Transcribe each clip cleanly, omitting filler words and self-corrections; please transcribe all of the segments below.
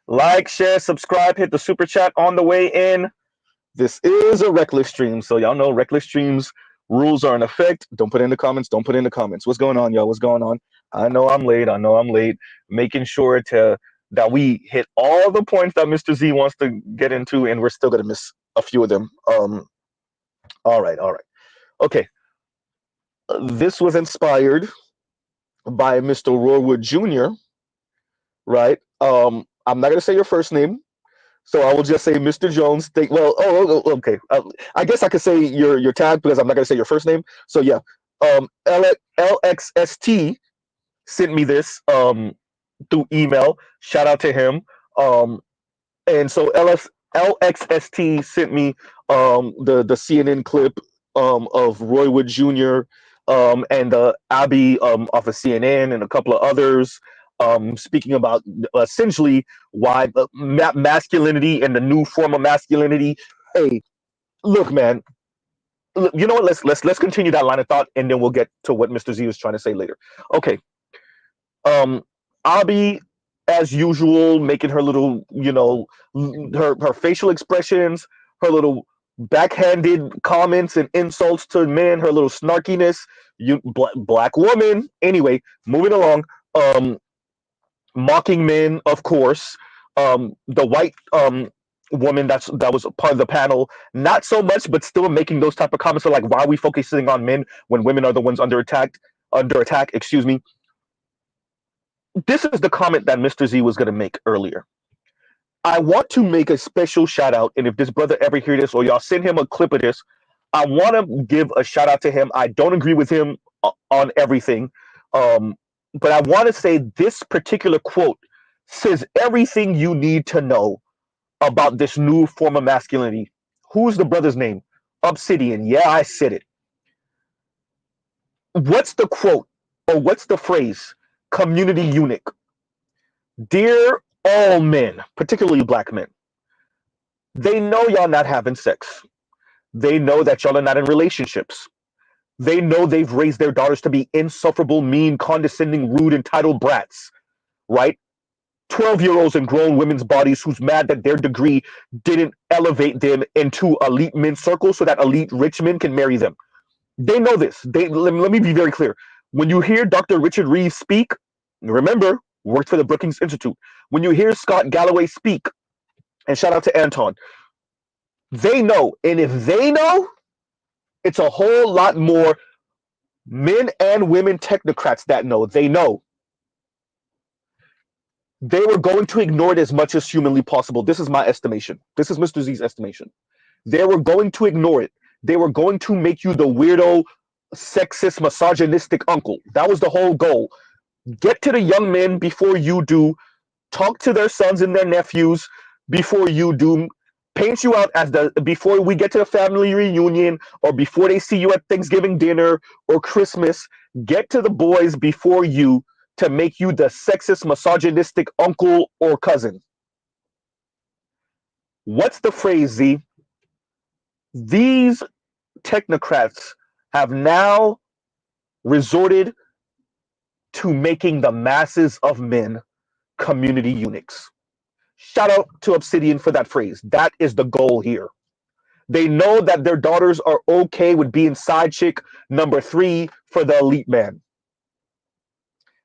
Like, share, subscribe, hit the super chat on the way in. This is a reckless stream, so y'all know reckless streams rules are in effect. Don't put it in the comments. Don't put it in the comments. What's going on, y'all? What's going on? I know I'm late. I know I'm late. Making sure to that we hit all the points that Mr. Z wants to get into, and we're still gonna miss a few of them. All right, all right, okay. This was inspired by Mr. Roarwood Jr., right? I'm not gonna say your first name, so I will just say Mr. Jones. Well, okay. I guess I could say your tag because I'm not gonna say your first name. So yeah, LXST sent me this through email. Shout out to him. Um, and so LXST sent me the CNN clip of Roywood Jr. And Abby off of CNN and a couple of others speaking about essentially why masculinity and the new form of masculinity. Hey, look, man. You know what? Let's continue that line of thought, and then we'll get to what Mr. Z was trying to say later. Okay. Um, Abby, as usual, making her little, her facial expressions, her little backhanded comments and insults to men, her little snarkiness. Black woman. Anyway, moving along. Um, Mocking men, of course. The white woman that was a part of the panel, not so much, but still making those type of comments. So like, why are we focusing on men when women are the ones under attack? Under attack, excuse me. This is the comment that Mr. Z was going to make earlier. I want to make a special shout out, and if this brother ever hear this or y'all send him a clip of this, I want to give a shout out to him. I don't agree with him on everything, but I want to say this particular quote says everything you need to know about this new form of masculinity. Who's the brother's name? Obsidian. Yeah, I said it. What's the quote or what's the phrase? Community eunuch. Dear all men, particularly black men, they know y'all not having sex. They know that y'all are not in relationships. They know they've raised their daughters to be insufferable, mean, condescending, rude, entitled brats, right? 12-year-olds in grown women's bodies who's mad that their degree didn't elevate them into elite men's circles so that elite rich men can marry them. They know this. Let me be very clear. When you hear Dr. Richard Reeves speak, remember, worked for the Brookings Institute. When you hear Scott Galloway speak, and shout out to Anton, they know. And if they know, it's a whole lot more men and women technocrats that know. They know. They were going to ignore it as much as humanly possible. This is my estimation. This is Mr. Z's estimation. They were going to ignore it. They were going to make you the weirdo, sexist, misogynistic uncle. That was the whole goal. Get to the young men before you do. Talk to their sons and their nephews before you do. Paint you out as before we get to the family reunion or before they see you at Thanksgiving dinner or Christmas. Get to the boys before you to make you the sexist, misogynistic uncle or cousin. What's the phrase, Z? These technocrats have now resorted to making the masses of men community eunuchs. Shout out to Obsidian for that phrase. That is the goal here. They know that their daughters are okay with being side chick number 3 for the elite man.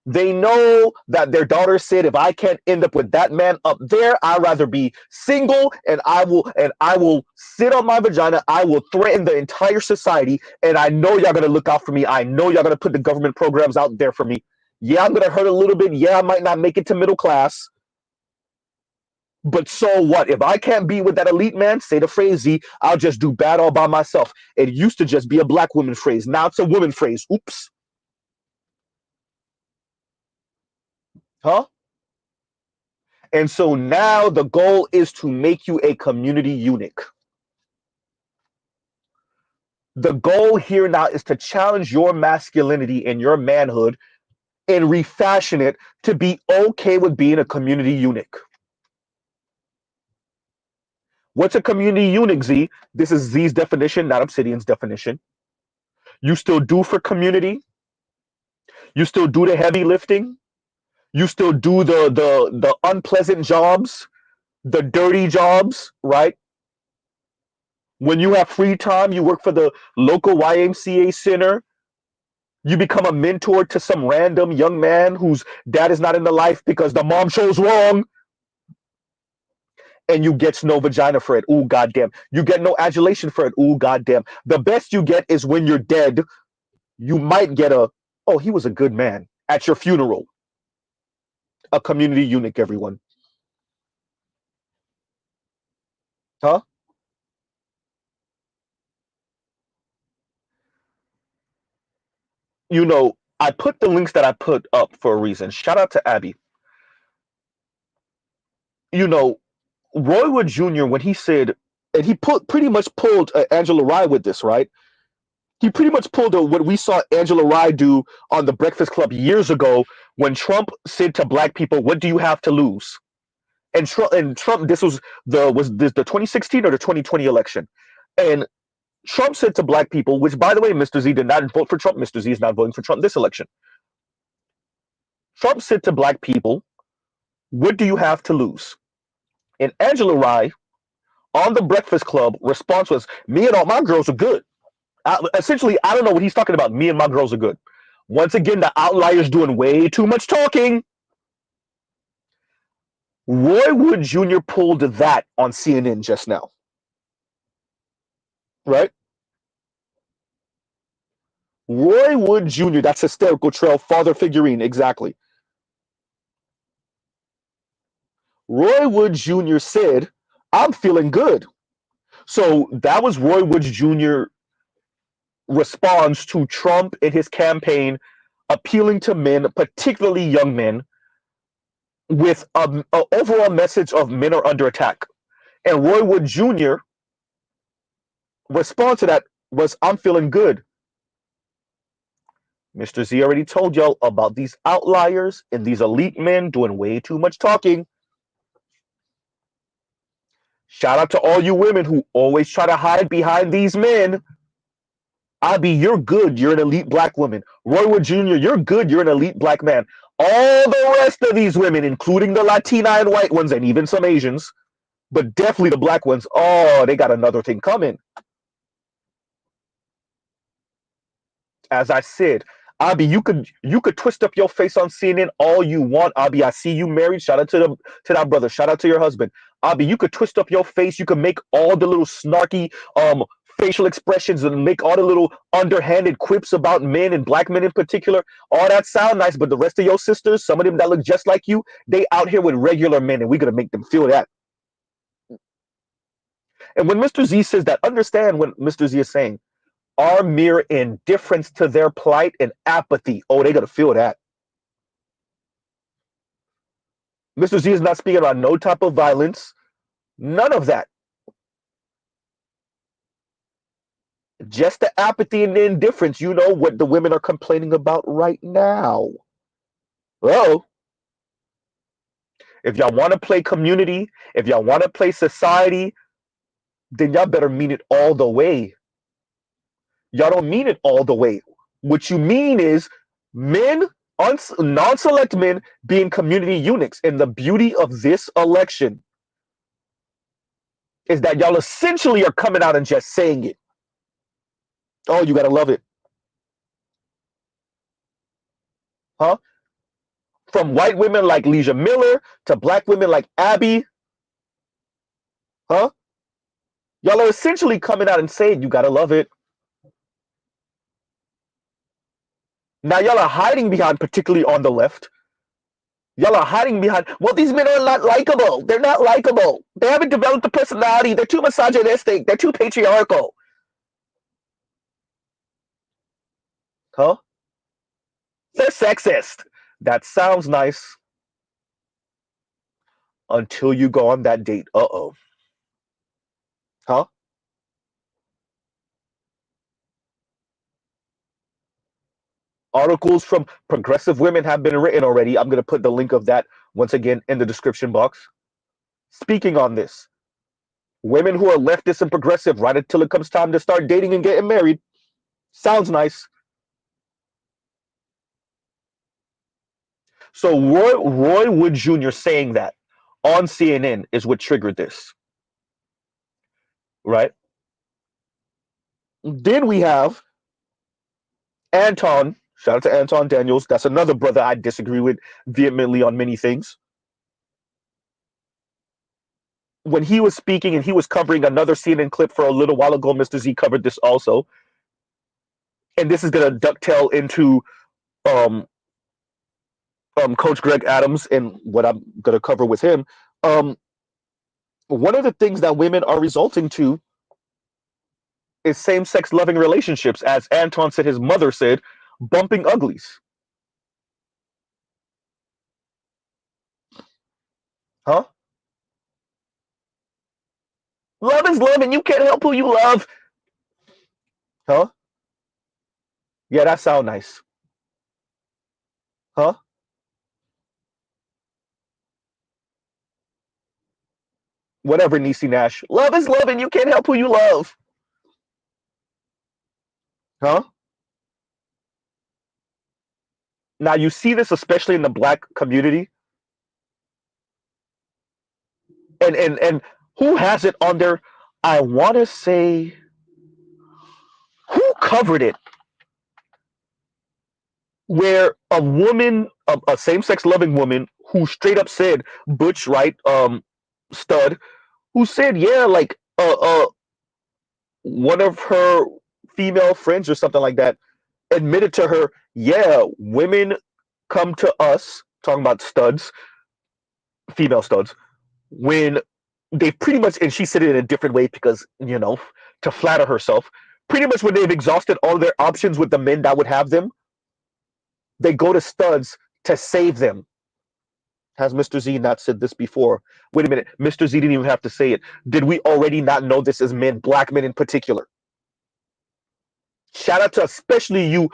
They know that their daughter said, if I can't end up with that man up there, I'd rather be single and I will sit on my vagina. I will threaten the entire society. And I know y'all gonna look out for me. I know y'all gonna put the government programs out there for me. Yeah, I'm gonna hurt a little bit. Yeah, I might not make it to middle class. But so what? If I can't be with that elite man, say the phrase, Z, I'll just do bad all by myself. It used to just be a black woman phrase. Now it's a woman phrase. Oops. Huh? And so now the goal is to make you a community eunuch. The goal here now is to challenge your masculinity and your manhood and refashion it to be okay with being a community eunuch. What's a community eunuch, Z? This is Z's definition, not Obsidian's definition. You still do for community. You still do the heavy lifting. You still do the unpleasant jobs. the dirty jobs, right? When you have free time, you work for the local YMCA center. You become a mentor to some random young man whose dad is not in the life because the mom chose wrong, and you get no vagina for it. Ooh, goddamn. You get no adulation for it. Ooh, goddamn. The best you get is when you're dead, you might get a, oh, he was a good man at your funeral. A community eunuch, everyone. Huh? You know, I put the links that I put up for a reason. Shout out to Abby. You know, Roy Wood Jr., when he said, and he pretty much pulled Angela Rye with this, right? He pretty much pulled what we saw Angela Rye do on the Breakfast Club years ago when Trump said to black people, "What do you have to lose?" And Trump, this was this the 2016 or the 2020 election, and Trump said to black people, which by the way, Mr. Z did not vote for Trump. Mr. Z is not voting for Trump this election. Trump said to black people, "What do you have to lose?" And Angela Rye on the Breakfast Club response was, "Me and all my girls are good." Essentially, I don't know what he's talking about. Me and my girls are good. Once again, the outliers doing way too much talking. Roy Wood Jr. pulled that on CNN just now, right? Roy Wood Jr., that's hysterical trail father figurine, exactly. Roy Wood Jr. said, "I'm feeling good." So that was Roy Wood Jr. response to Trump and his campaign appealing to men, particularly young men, with a overall message of men are under attack. And Roy Wood Jr. response to that was, "I'm feeling good." Mr. Z already told y'all about these outliers and these elite men doing way too much talking. Shout out to all you women who always try to hide behind these men. Abby, you're good. You're an elite black woman. Roy Wood Jr., you're good. You're an elite black man. All the rest of these women, including the Latina and white ones, and even some Asians, but definitely the black ones, oh, they got another thing coming. As I said, Abby, you could twist up your face on CNN all you want. Abby, I see you married. Shout out to that brother. Shout out to your husband. Abby, you could twist up your face. You could make all the little snarky facial expressions and make all the little underhanded quips about men and black men in particular. All that sound nice, but the rest of your sisters, some of them that look just like you, they out here with regular men, and we're gonna make them feel that. And when Mr. Z says that, understand what Mr. Z is saying. Our mere indifference to their plight and apathy. Oh, they gotta feel that. Mr. Z is not speaking about no type of violence, none of that. Just the apathy and the indifference. You know what the women are complaining about right now. Oh, if y'all want to play community, if y'all want to play society, then y'all better mean it all the way. Y'all don't mean it all the way. What you mean is men, non-select men, being community eunuchs. And the beauty of this election is that y'all essentially are coming out and just saying it. Oh, you gotta love it, huh? From white women like Leisha Miller to black women like Abby, huh? Y'all are essentially coming out and saying you gotta love it. Now y'all are hiding behind, particularly on the left. Y'all are hiding behind. Well, these men are not likable. They're not likable. They haven't developed a personality. They're too misogynistic. They're too patriarchal. Huh? They're sexist. That sounds nice until you go on that date. Uh-oh. Huh? Articles from progressive women have been written already. I'm going to put the link of that once again in the description box. Speaking on this, women who are leftist and progressive right until it comes time to start dating and getting married. Sounds nice. So Roy Wood Jr. saying that on CNN is what triggered this, right? Then we have Anton. Shout out to Anton Daniels. That's another brother I disagree with vehemently on many things. When he was speaking and he was covering another CNN clip for a little while ago, Mr. Z covered this also. And this is going to ducktail into um, Coach Greg Adams and what I'm going to cover with him. Um, one of the things that women are resulting to is same-sex loving relationships, as Anton said, his mother said, bumping uglies. Huh? Love is love, and you can't help who you love. Huh? Yeah, that sound nice. Huh? Whatever, Niecy Nash. Love is love, and you can't help who you love. Huh? Now you see this especially in the black community, and who has it on their? I want to say who covered it, where a woman, a same-sex loving woman, who straight up said Butch, right, stud, who said, yeah, like one of her female friends or something like that admitted to her, yeah, women come to us, talking about studs, female studs, when they pretty much, and she said it in a different way because, to flatter herself, pretty much when they've exhausted all their options with the men that would have them, they go to studs to save them. Has Mr. Z not said this before? Wait a minute, Mr. Z didn't even have to say it. Did we already not know this as men, black men in particular? Shout out to especially you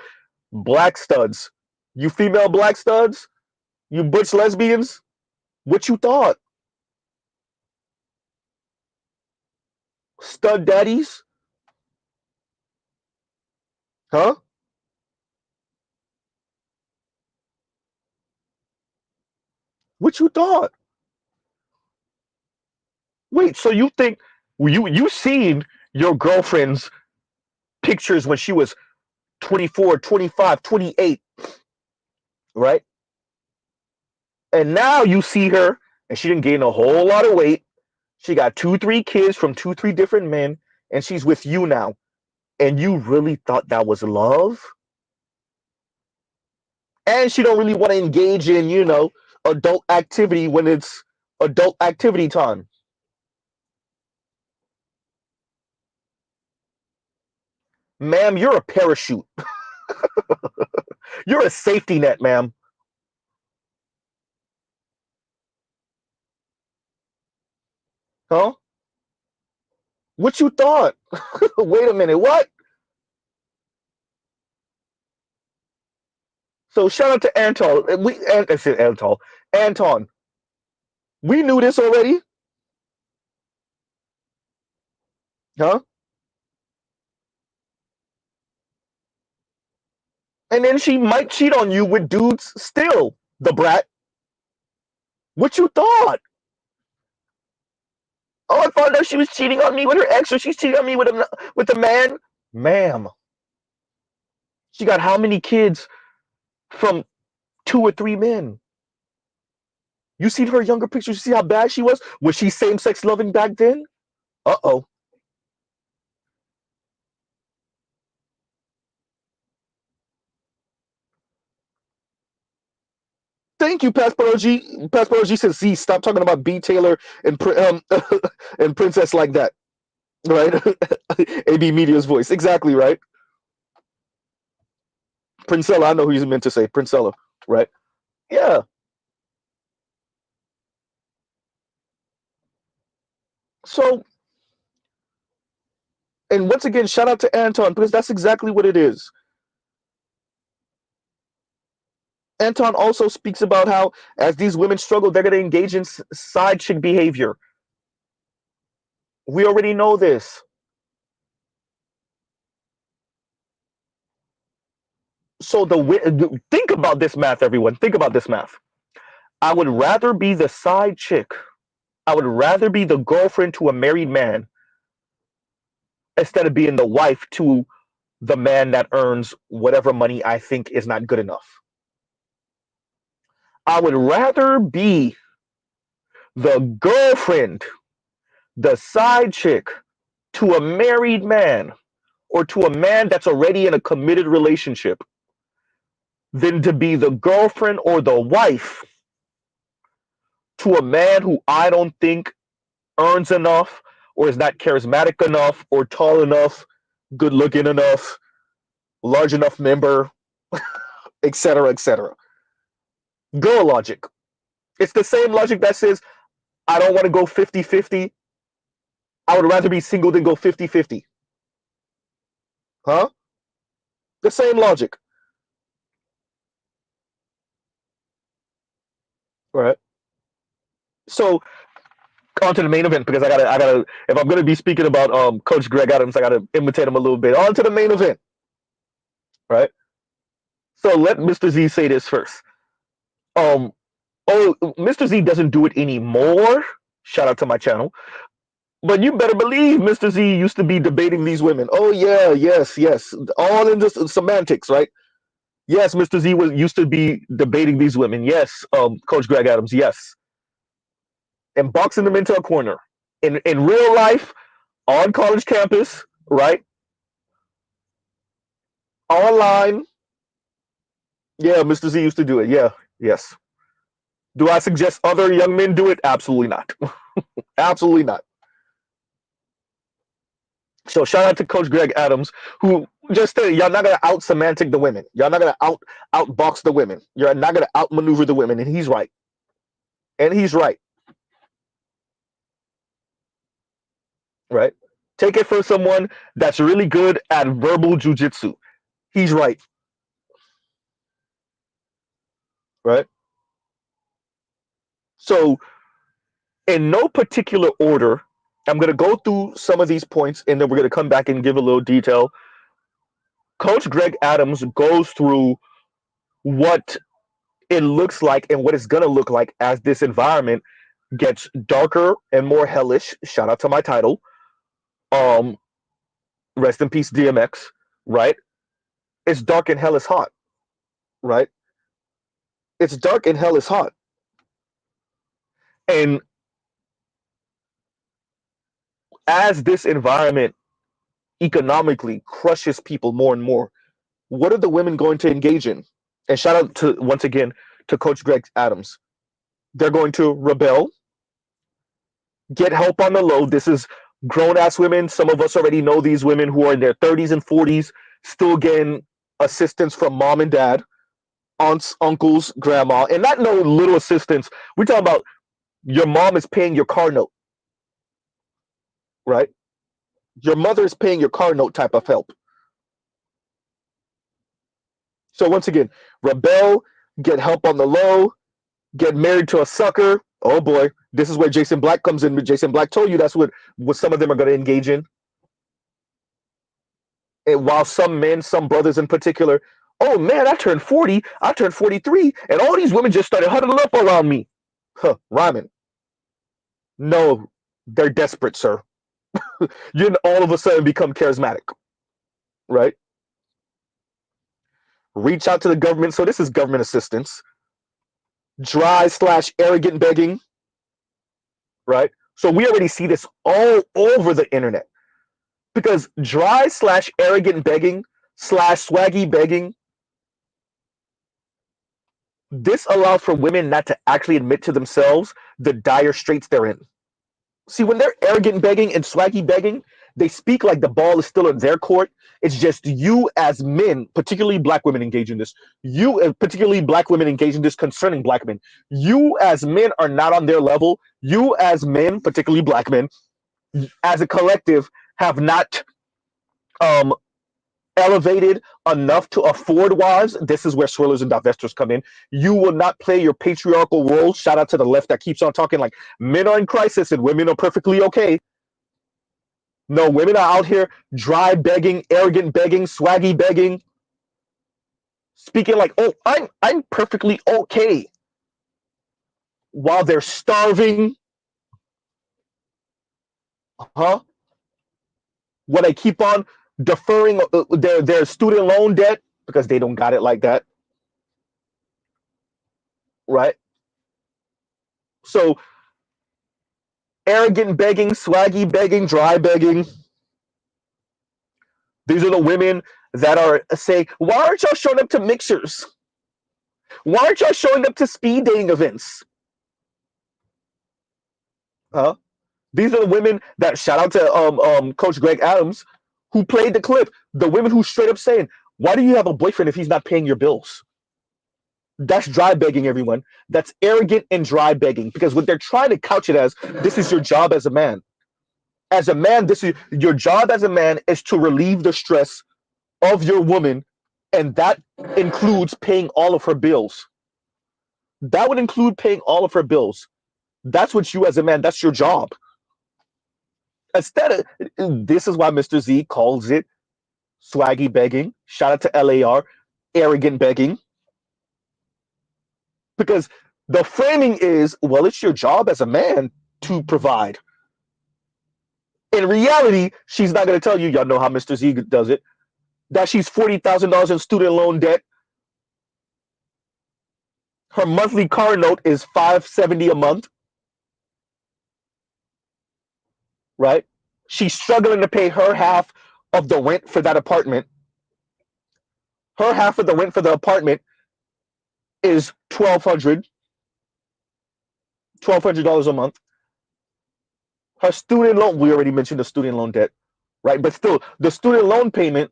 black studs, you female black studs, you butch lesbians. What you thought? Stud daddies? Huh? What you thought? Wait, so you think you seen your girlfriend's pictures when she was 24, 25, 28, right? And now you see her and she didn't gain a whole lot of weight. She got 2, 3 kids from 2, 3 different men, and she's with you now. And you really thought that was love? And she don't really want to engage in, adult activity when it's adult activity time. Ma'am, you're a parachute. You're a safety net, ma'am. Huh? What you thought? Wait a minute, what? So shout out to Anton. I said Anton. Anton. We knew this already. Huh? And then she might cheat on you with dudes still, the brat. What you thought? Oh, I found out she was cheating on me with her ex, or she's cheating on me with a man. Ma'am, she got how many kids from 2 or 3 men? You seen her younger pictures? You see how bad she was? Was she same-sex loving back then? Uh-oh. Thank you, Passport OG. Passport OG says, "Z, stop talking about B. Taylor and and Princess like that." Right? AB Media's voice. Exactly, right? Princella, I know who he's meant to say. Princella, right? Yeah. So, and once again, shout out to Anton, because that's exactly what it is. Anton also speaks about how, as these women struggle, they're going to engage in side chick behavior. We already know this. So think about this math, everyone. Think about this math. I would rather be the side chick I would rather be the girlfriend to a married man instead of being the wife to the man that earns whatever money I think is not good enough. I would rather be the girlfriend, the side chick to a married man or to a man that's already in a committed relationship than to be the girlfriend or the wife to a man who I don't think earns enough or is not charismatic enough or tall enough, good looking enough, large enough member, etc., etc. Girl logic. It's the same logic that says, I don't want to go 50-50. I would rather be single than go 50-50. Huh? The same logic. Right. So on to the main event because I gotta if I'm gonna be speaking about Coach Greg Adams, I gotta imitate him a little bit. On to the main event. Right. So let Mr. Z say this first. Um oh, Mr. Z doesn't do it anymore. Shout out to my channel. But you better believe Mr. Z used to be debating these women. Oh yeah, yes, yes. All in just semantics, right? Yes, Mr. Z was used to be debating these women. Yes, Coach Greg Adams, yes. And boxing them into a corner. In real life, on college campus, right? Online. Yeah, Mr. Z used to do it. Yeah, yes. Do I suggest other young men do it? Absolutely not. Absolutely not. So shout out to Coach Greg Adams, who just said y'all not gonna out semantic the women. Y'all not gonna outbox the women. You're not gonna outmaneuver the women, and he's right. And he's right. Right. Take it from someone that's really good at verbal jujitsu. He's right. Right. So in no particular order, I'm gonna go through some of these points, and then we're gonna come back and give a little detail. Coach Greg Adams goes through what it looks like and what it's going to look like as this environment gets darker and more hellish. Shout out to my title. Um, Rest in peace, DMX. Right? It's dark and hell is hot. Right? It's dark and hell is hot. And as this environment economically crushes people more and more, what are the women going to engage in? And shout out to once again to Coach Greg Adams. They're going to rebel, get help on the low. This is grown ass women. Some of us already know these women who are in their 30s and 40s, still getting assistance from mom and dad, aunts, uncles, grandma, and not no little assistance. We're talking about your mom is paying your car note, right? Your mother is paying your car note type of help. So once again, rebel, get help on the low, get married to a sucker. Oh boy, this is where Jason Black comes in. Jason Black told you that's what some of them are going to engage in. And while some men, some brothers in particular, oh man, I turned 40, I turned 43, and all these women just started huddling up around me. Huh, rhyming. No, they're desperate, sir. You didn't all of a sudden become charismatic, right? Reach out to the government. So this is government assistance. Dry slash arrogant begging, right? So we already see this all over the internet because dry slash arrogant begging slash swaggy begging, this allows for women not to actually admit to themselves the dire straits they're in. See, when they're arrogant begging and swaggy begging, they speak like the ball is still in their court. It's just you as men, particularly black women, engage in this. You, particularly black women, engage in this concerning black men. You as men are not on their level. You as men, particularly black men, as a collective, have not um, elevated enough to afford wives. This is where swirlers and divestors come in. You will not play your patriarchal role. Shout out to the left that keeps on talking like men are in crisis and women are perfectly okay. No, women are out here dry begging, arrogant begging, swaggy begging, speaking like, "Oh, I'm perfectly okay," while they're starving, Huh? When they keep on deferring their student loan debt because they don't got it like that, right? So arrogant begging, swaggy begging, dry begging. These are the women that are saying, "Why aren't y'all showing up to mixers? Why aren't y'all showing up to speed dating events?" Huh? These are the women that shout out to Coach Greg Adams, who played the clip. The women who straight up saying, "Why do you have a boyfriend if he's not paying your bills?" That's dry begging, everyone. That's arrogant and dry begging because what they're trying to couch it as, this is your job as a man. As a man, this is your job as a man is to relieve the stress of your woman, and that includes paying all of her bills. That would include paying all of her bills. That's what you as a man, that's your job. Instead of this is why Mr. Z calls it swaggy begging. Shout out to LAR, arrogant begging. Because the framing is, well, it's your job as a man to provide. In reality, she's not going to tell you, y'all know how Mr. Z does it, that she's $40,000 in student loan debt. Her monthly car note is $570 a month, right? She's struggling to pay her half of the rent for that apartment. Her half of the rent for the apartment is $1,200 a month. Her student loan, we already mentioned the student loan debt, right? But still, the student loan payment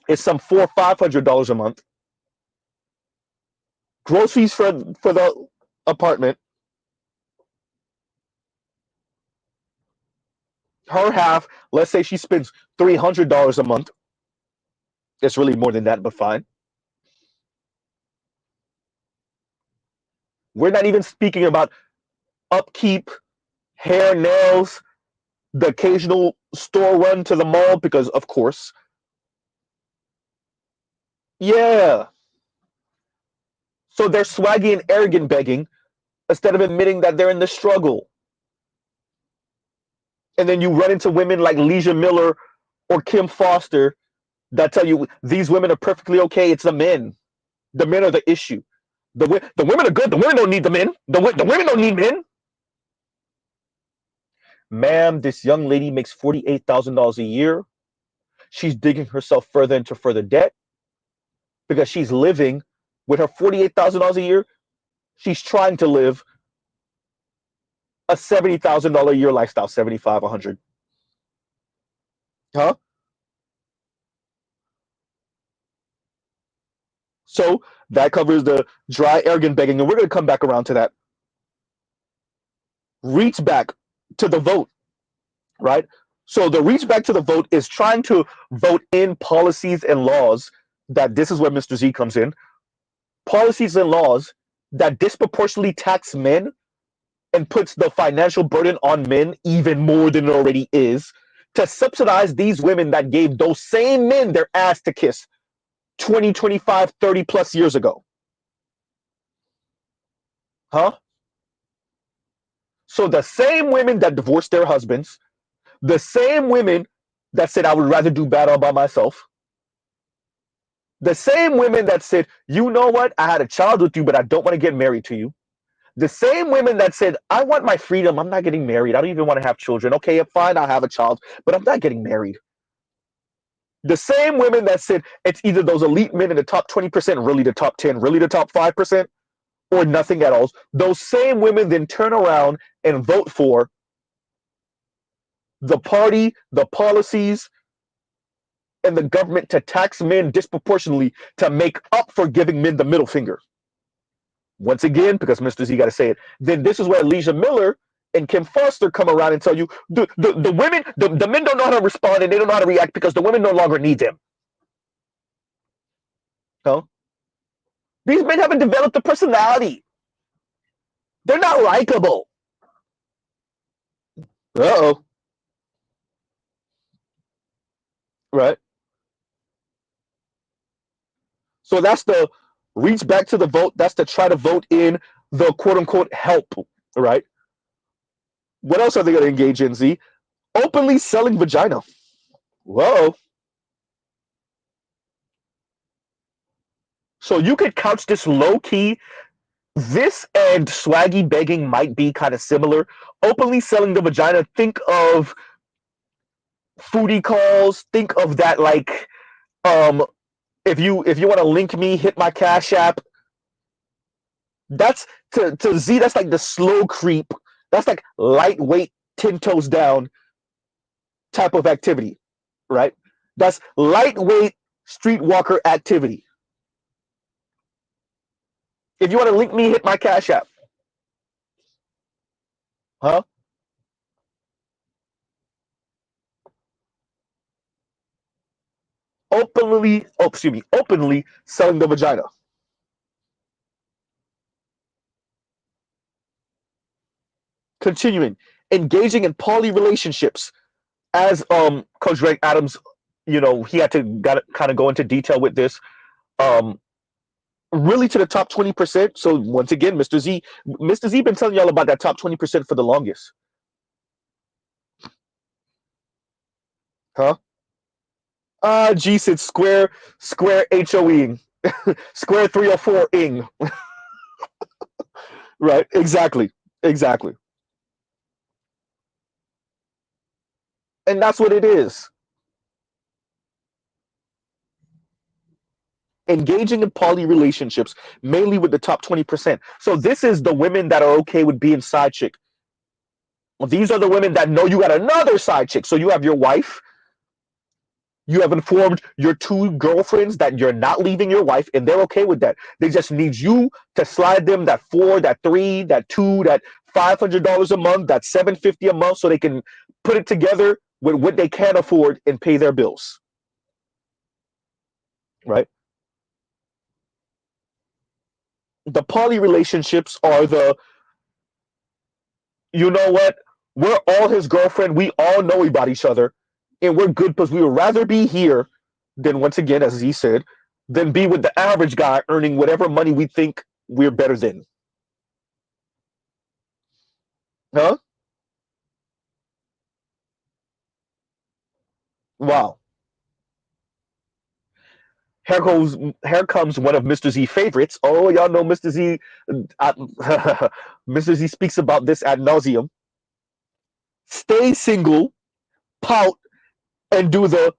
is some $400-500 a month. Groceries for the apartment. Her half, let's say she spends $300 a month. It's really more than that, but fine. We're not even speaking about upkeep, hair, nails, the occasional store run to the mall, because of course, yeah. So they're swaggy and arrogant begging instead of admitting that they're in the struggle. And then you run into women like Leisha Miller or Kim Foster that tell you these women are perfectly okay. It's the men. The men are the issue. The women are good. The women don't need the men. The women don't need men. Ma'am, this young lady makes $48,000 a year. She's digging herself further into further debt because she's living with her $48,000 a year. She's trying to live a $70,000 a year lifestyle, 75, 100. Huh? So that covers the dry, arrogant begging, and we're going to come back around to that. Reach back to the vote, right? So the reach back to the vote is trying to vote in policies and laws that this is where Mr. Z comes in. Policies and laws that disproportionately tax men and puts the financial burden on men even more than it already is to subsidize these women that gave those same men their ass to kiss 20, 25, 30 plus years ago. Huh? So the same women that divorced their husbands, the same women that said, I would rather do bad all by myself, the same women that said, you know what, I had a child with you, but I don't want to get married to you. The same women that said, I want my freedom, I'm not getting married, I don't even want to have children. Okay, fine, I'll have a child, but I'm not getting married. The same women that said it's either those elite men in the top 20%, really the top 10, really the top 5%, or nothing at all. Those same women then turn around and vote for the party, the policies, and the government to tax men disproportionately to make up for giving men the middle finger. Once again, because Mr. Z got to say it, then this is where Leisha Miller and Kim Foster come around and tell you the women, the men don't know how to respond and they don't know how to react because the women no longer need them. Huh? These men haven't developed a personality. They're not likable. Uh-oh. Right. So that's the reach back to the vote. That's to try to vote in the quote unquote help. Right. What else are they going to engage in, Z? Openly selling vagina. Whoa. So you could couch this low key. This and swaggy begging might be kind of similar. Openly selling the vagina. Think of foodie calls. Think of that, like, um if you want to link me, hit my Cash App. That's to Z, that's like the slow creep. That's like lightweight, 10 toes down type of activity, right? That's lightweight streetwalker activity. If you want to link me, hit my Cash App. Huh? Openly selling the vagina. Continuing, engaging in poly relationships, as Coach Greg Adams, he had to kind of go into detail with this. Um, really to the top 20%. So once again, Mr. Z been telling y'all about that top 20% for the longest. Huh? G said square HOing. Square 304 ing. Right, exactly. Exactly. And that's what it is. Engaging in poly relationships, mainly with the top 20%. So this is the women that are okay with being side chick. These are the women that know you got another side chick. So you have your wife. You have informed your two girlfriends that you're not leaving your wife, and they're okay with that. They just need you to slide them that four, that three, that two, that $500 a month, that $750 a month, so they can put it together with what they can afford and pay their bills. Right? The poly relationships are the, you know what? We're all his girlfriend. We all know about each other, and we're good because we would rather be here than, once again, as he said, than be with the average guy earning whatever money we think we're better than. Huh? Wow. Here comes one of Mr. Z favorites. Oh, y'all know Mr. Z. Mr. Z speaks about this ad nauseum. Stay single, pout, and do the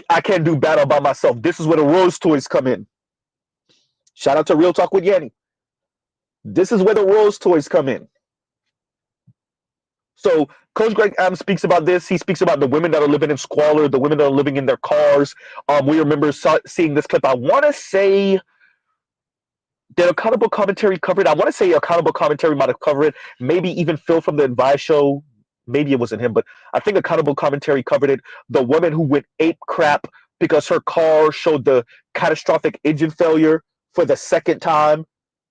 I can't do battle by myself. This is where the Rose toys come in. Shout out to Real Talk with Yanni. This is where the Rose toys come in. So Coach Greg Adams speaks about this. He speaks about the women that are living in squalor, the women that are living in their cars. We remember seeing this clip. I want to say did Accountable Commentary cover it? I want to say Accountable Commentary might have covered it. Maybe even Phil from the Advice Show. Maybe it wasn't him, but I think Accountable Commentary covered it. The woman who went ape crap because her car showed the catastrophic engine failure for the second time,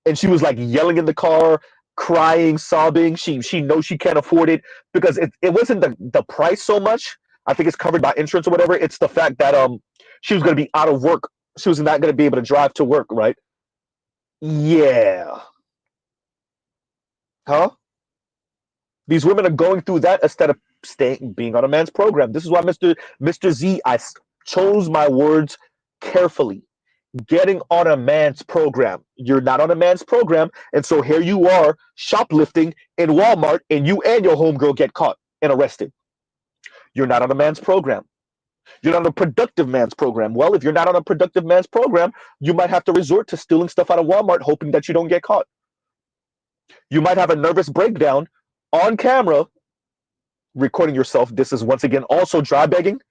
and she was like yelling in the car, crying, sobbing. She knows she can't afford it because it wasn't the price so much. I think it's covered by insurance or whatever. It's the fact that she was going to be out of work. She was not going to be able to drive to work, right? Yeah. Huh? These women are going through that instead of being on a man's program. This is why Mr. Z, I chose my words carefully. Getting on a man's program. You're not on a man's program, and so here you are shoplifting in Walmart, and you and your homegirl get caught and arrested. You're not on a man's program. You're not on a productive man's program. Well, if you're not on a productive man's program, you might have to resort to stealing stuff out of Walmart, hoping that you don't get caught. You might have a nervous breakdown on camera, recording yourself. This is once again also dry begging.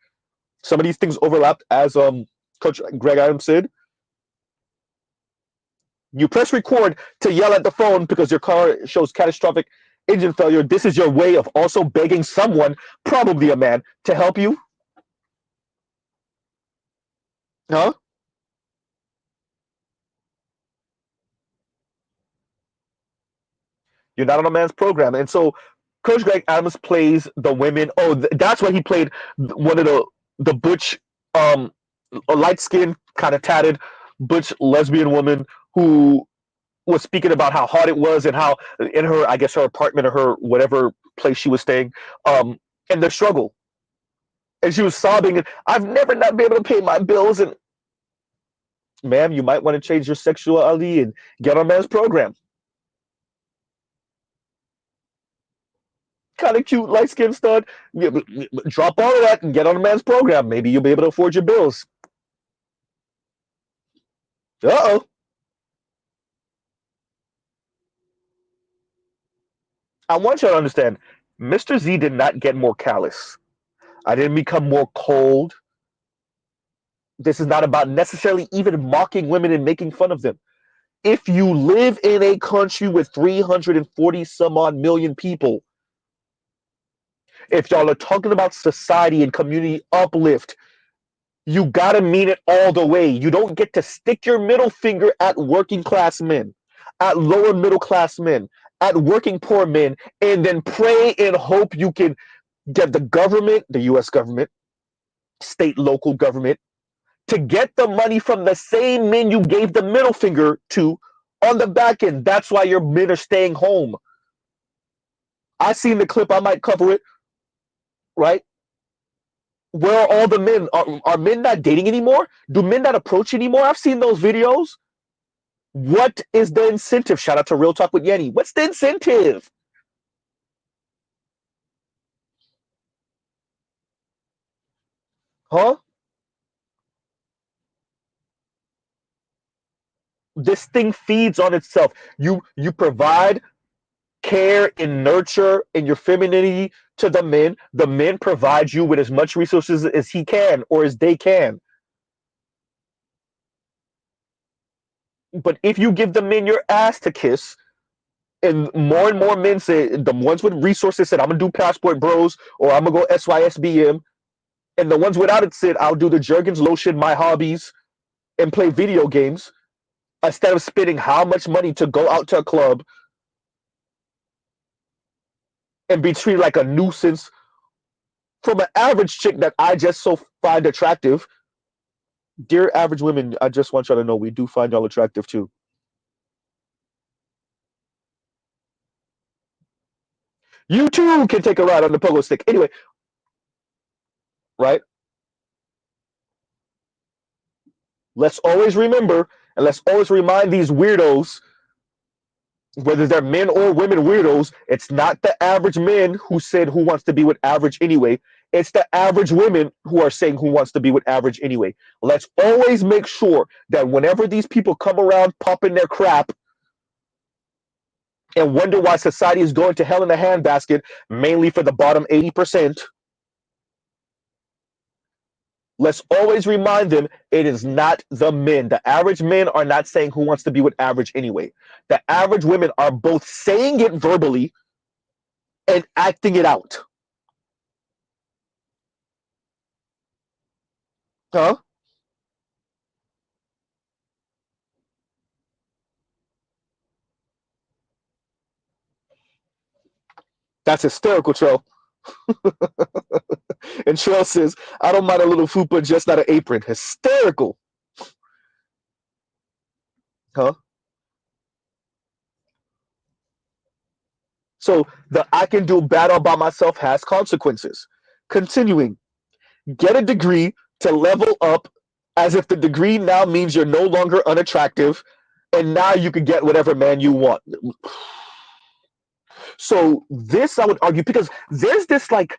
Some of these things overlapped, as Coach Greg Adams said. You press record to yell at the phone because your car shows catastrophic engine failure. This is your way of also begging someone, probably a man, to help you. Huh? You're not on a man's program. And so Coach Greg Adams plays the women. Oh, that's when he played one of the butch, a light skinned, kind of tatted, butch lesbian woman who was speaking about how hard it was and how in her, I guess her apartment or her whatever place she was staying, and their struggle. And she was sobbing, and I've never not been able to pay my bills. And ma'am, you might want to change your sexuality and get on man's program. Kind of cute, light skinned stud. Drop all of that and get on a man's program. Maybe you'll be able to afford your bills. Uh oh. I want you to understand, Mr. Z did not get more callous. I didn't become more cold. This is not about necessarily even mocking women and making fun of them. If you live in a country with 340 some odd million people, if y'all are talking about society and community uplift, you gotta mean it all the way. You don't get to stick your middle finger at working class men, at lower middle class men, at working poor men, and then pray and hope you can get the government, the US government, state, local government, to get the money from the same men you gave the middle finger to on the back end. That's why your men are staying home. I seen the clip, I might cover it, right? Where are all the men? Are men not dating anymore? Do men not approach anymore? I've seen those videos. What is the incentive? Shout out to Real Talk with Yenny. What's the incentive? Huh? This thing feeds on itself. You provide care and nurture and your femininity to the men. The men provide you with as much resources as he can or as they can. But if you give the men your ass to kiss, and more men say, the ones with resources said, I'm gonna do Passport Bros or I'm gonna go SYSBM, and the ones without it said, I'll do the Jergens lotion, my hobbies, and play video games instead of spending how much money to go out to a club and be treated like a nuisance from an average chick that I just so find attractive. Dear average women, I just want y'all to know we do find y'all attractive too. You too can take a ride on the pogo stick. Anyway, right? Let's always remember and let's always remind these weirdos, whether they're men or women weirdos, it's not the average men who said who wants to be with average anyway. It's the average women who are saying who wants to be with average anyway. Let's always make sure that whenever these people come around popping their crap and wonder why society is going to hell in a handbasket, mainly for the bottom 80%, let's always remind them it is not the men. The average men are not saying who wants to be with average anyway. The average women are both saying it verbally and acting it out. Huh? That's hysterical, Trell. And Trell says, I don't mind a little fupa, just not an apron. Hysterical. Huh? So the I can do bad all by myself has consequences. Continuing, get a degree to level up as if the degree now means you're no longer unattractive and now you can get whatever man you want. So this I would argue because there's this like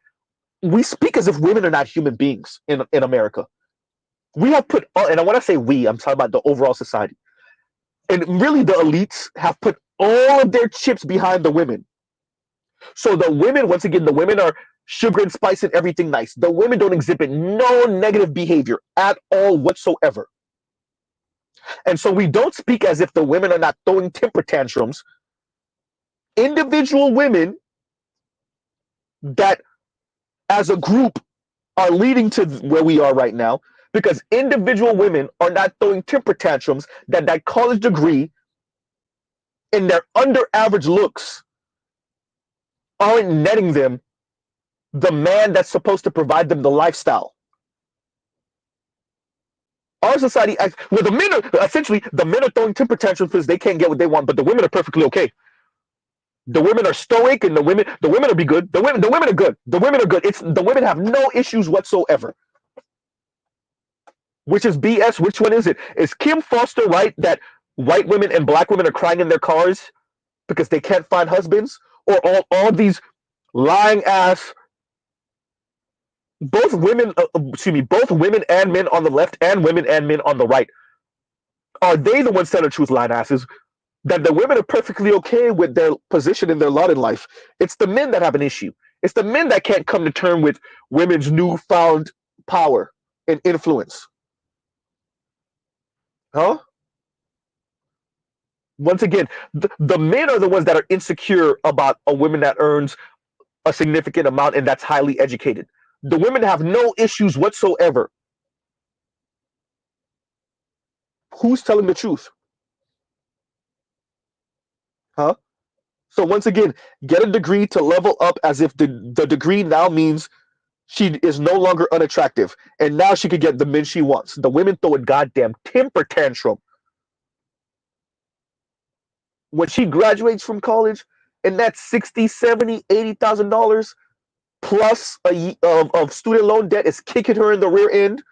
we speak as if women are not human beings in America. We have put and when I say we, I'm talking about the overall society. And really the elites have put all of their chips behind the women. So the women, once again, the women are sugar and spice and everything nice. The women don't exhibit no negative behavior at all whatsoever. And so we don't speak as if the women are not throwing temper tantrums. Individual women that as a group are leading to where we are right now because individual women are not throwing temper tantrums that college degree and their under average looks aren't netting them the man that's supposed to provide them the lifestyle. Our society, well, the men are essentially the men are throwing temper tantrums because they can't get what they want, but the women are perfectly okay. The women are stoic, and the women are be good. The women are good. The women are good. It's the women have no issues whatsoever. Which is BS? Which one is it? Is Kim Foster right that white women and black women are crying in their cars because they can't find husbands? Or all these lying ass both women excuse me, both women and men on the left and women and men on the right, are they the ones telling the truth, lying asses? That the women are perfectly okay with their position in their lot in life. It's the men that have an issue. It's the men that can't come to terms with women's newfound power and influence. Huh? Once again, the men are the ones that are insecure about a woman that earns a significant amount and that's highly educated. The women have no issues whatsoever. Who's telling the truth? Huh? So once again, get a degree to level up as if the degree now means she is no longer unattractive and now she could get the men she wants. The women throw a goddamn temper tantrum when she graduates from college, and that's 60, 70, $80,000 plus of student loan debt is kicking her in the rear end,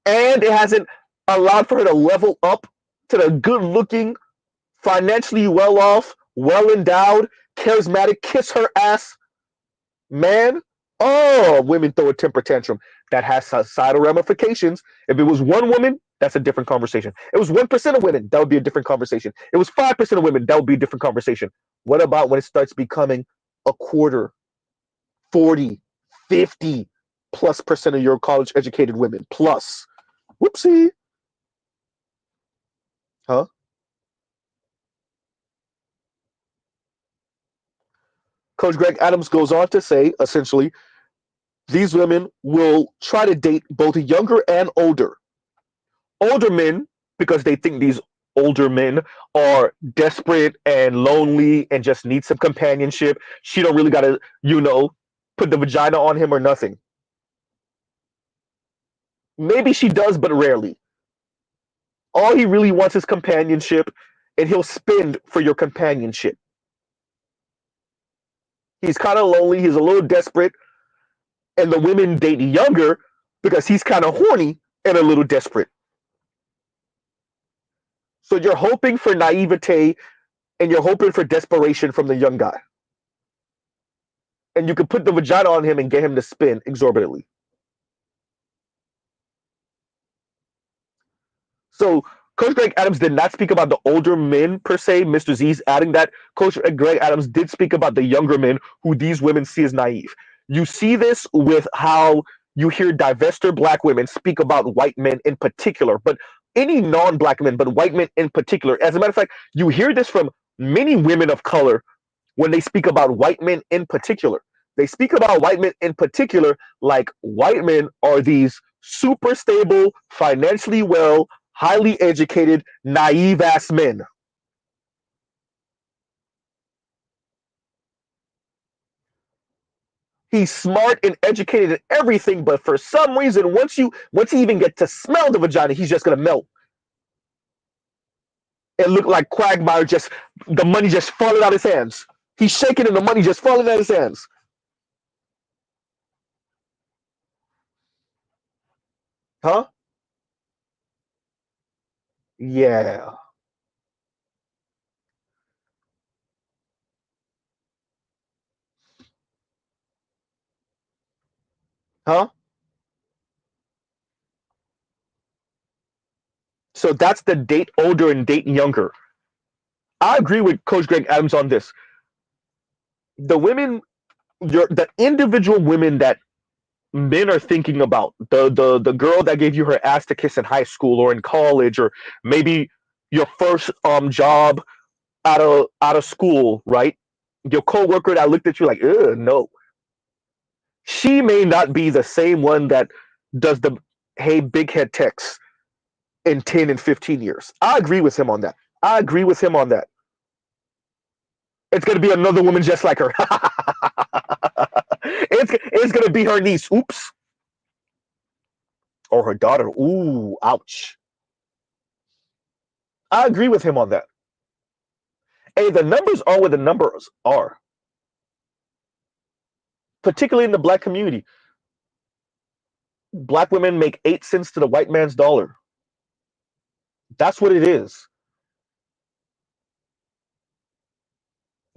and it hasn't allowed for her to level up to the good looking, financially well off, well endowed, charismatic, kiss her ass man. Oh, women throw a temper tantrum that has societal ramifications. If it was one woman, that's a different conversation. It was 1% of women, that would be a different conversation. It was 5% of women, that would be a different conversation. What about when it starts becoming a quarter, 40, 50 plus percent of your college educated women? Plus. Whoopsie. Huh? Coach Greg Adams goes on to say, essentially, these women will try to date both younger and older men, because they think these older men are desperate and lonely and just need some companionship. She don't really gotta, put the vagina on him or nothing. Maybe she does, but rarely. All he really wants is companionship, and he'll spend for your companionship. He's kind of lonely, he's a little desperate, and the women date younger because he's kind of horny and a little desperate. So you're hoping for naivete and you're hoping for desperation from the young guy. And you can put the vagina on him and get him to spin exorbitantly. So Coach Greg Adams did not speak about the older men per se. Mr. Z's adding that Coach Greg Adams did speak about the younger men who these women see as naive. You see this with how you hear divester black women speak about white men in particular, but any non-black men, but white men in particular. As a matter of fact, you hear this from many women of color when they speak about white men in particular. They speak about white men in particular like white men are these super stable, financially well, highly educated, naive ass men. He's smart and educated in everything, but for some reason, once he even get to smell the vagina, he's just gonna melt and look like Quagmire. Just the money just falling out of his hands. He's shaking and the money just falling out of his hands. Huh? Yeah. Huh? So that's the date older and date younger. I agree with Coach Greg Adams on this. The women, the individual women that men are thinking about, the girl that gave you her ass to kiss in high school or in college, or maybe your first job out of school, right? Your coworker that looked at you like, ugh, no. She may not be the same one that does the hey big head text in 10 and 15 years. I agree with him on that. I agree with him on that. It's gonna be another woman just like her. it's gonna be her niece. Oops. Or her daughter. Ooh, ouch. I agree with him on that. Hey, the numbers are where the numbers are, particularly in the black community. Black women make 8 cents to the white man's dollar. That's what it is.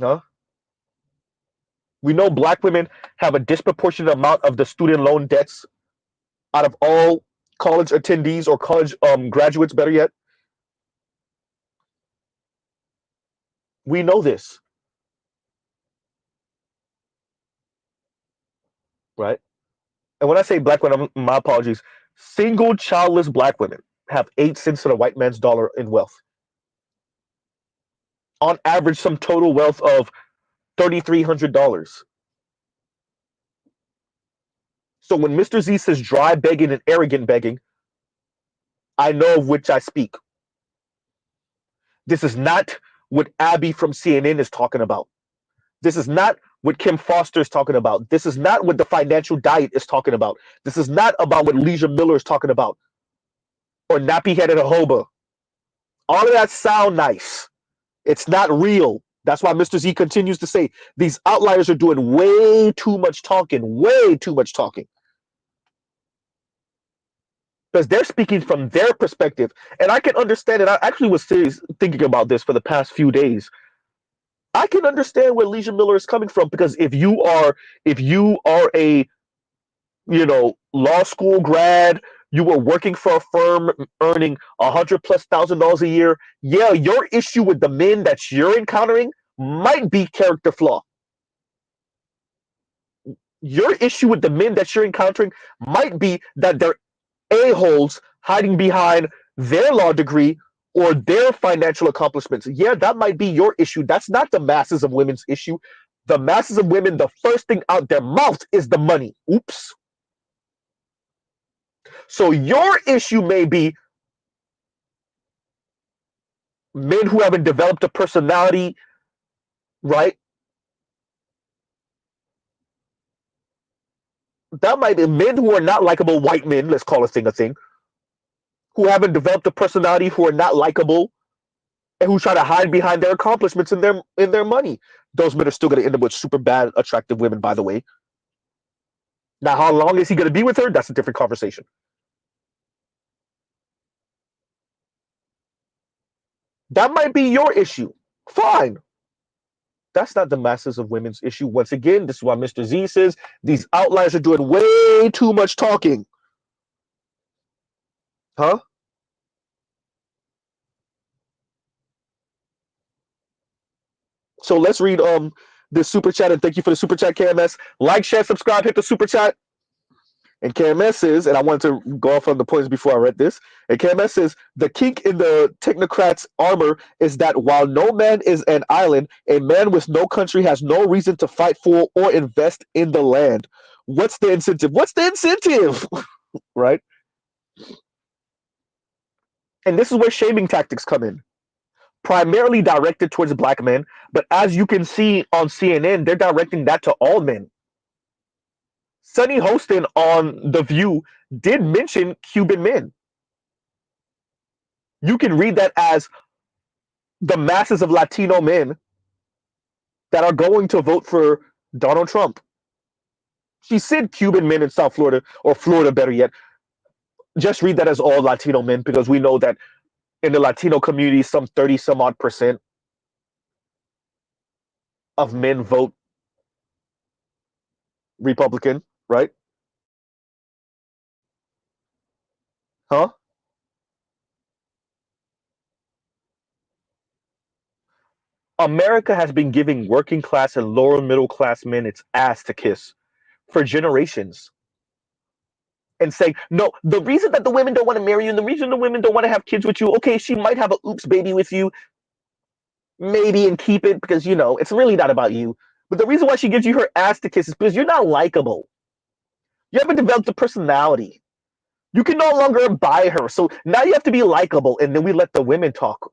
Huh? We know black women have a disproportionate amount of the student loan debts out of all college attendees or college graduates, better yet. We know this, right? And when I say black women, my apologies. Single childless black women have 8 cents to the white man's dollar in wealth. On average, some total wealth of $3,300. So when Mr. Z says dry begging and arrogant begging, I know of which I speak. This is not what Abby from CNN is talking about. This is not what Kim Foster is talking about. This is not what the financial diet is talking about. This is not about what Leisure Miller is talking about or Nappy Headed Ahoba. All of that sound nice. It's not real. That's why Mr. Z continues to say these outliers are doing way too much talking, way too much talking. Because they're speaking from their perspective. And I can understand it. I actually was thinking about this for the past few days. I can understand where Leisure Miller is coming from, because if you are a law school grad, you were working for a firm earning $100,000+ a year, yeah, your issue with the men that you're encountering might be character flaw. Your issue with the men that you're encountering might be that they're a-holes hiding behind their law degree or their financial accomplishments. Yeah, that might be your issue. That's not the masses of women's issue. The masses of women, the first thing out their mouth is the money. Oops. So your issue may be men who haven't developed a personality, right? That might be men who are not likable white men, let's call a thing, who haven't developed a personality, who are not likable, and who try to hide behind their accomplishments and their money. Those men are still going to end up with super bad, attractive women, by the way. Now, how long is he going to be with her? That's a different conversation. That might be your issue. Fine. That's not the masses of women's issue. Once again, this is why Mr. Z says these outliers are doing way too much talking. Huh? So let's read this super chat, and thank you for the super chat, KMS. Like, share, subscribe, hit the super chat. And KMS says, and I wanted to go off on the points before I read this. And KMS says, the kink in the technocrat's armor is that while no man is an island, a man with no country has no reason to fight for or invest in the land. What's the incentive? What's the incentive? Right? And this is where shaming tactics come in. Primarily directed towards black men, but as you can see on CNN, they're directing that to all men. Sunny Hostin on The View did mention Cuban men. You can read that as the masses of Latino men that are going to vote for Donald Trump. She said Cuban men in South Florida, or Florida better yet. Just read that as all Latino men, because we know that in the Latino community, some 30 some odd percent of men vote Republican, right? Huh? America has been giving working class and lower middle class men its ass to kiss for generations. And saying, no, the reason that the women don't want to marry you and the reason the women don't want to have kids with you, okay, she might have a oops baby with you, maybe, and keep it because, it's really not about you. But the reason why she gives you her ass to kiss is because you're not likable. You haven't developed a personality. You can no longer buy her. So now you have to be likable. And then we let the women talk.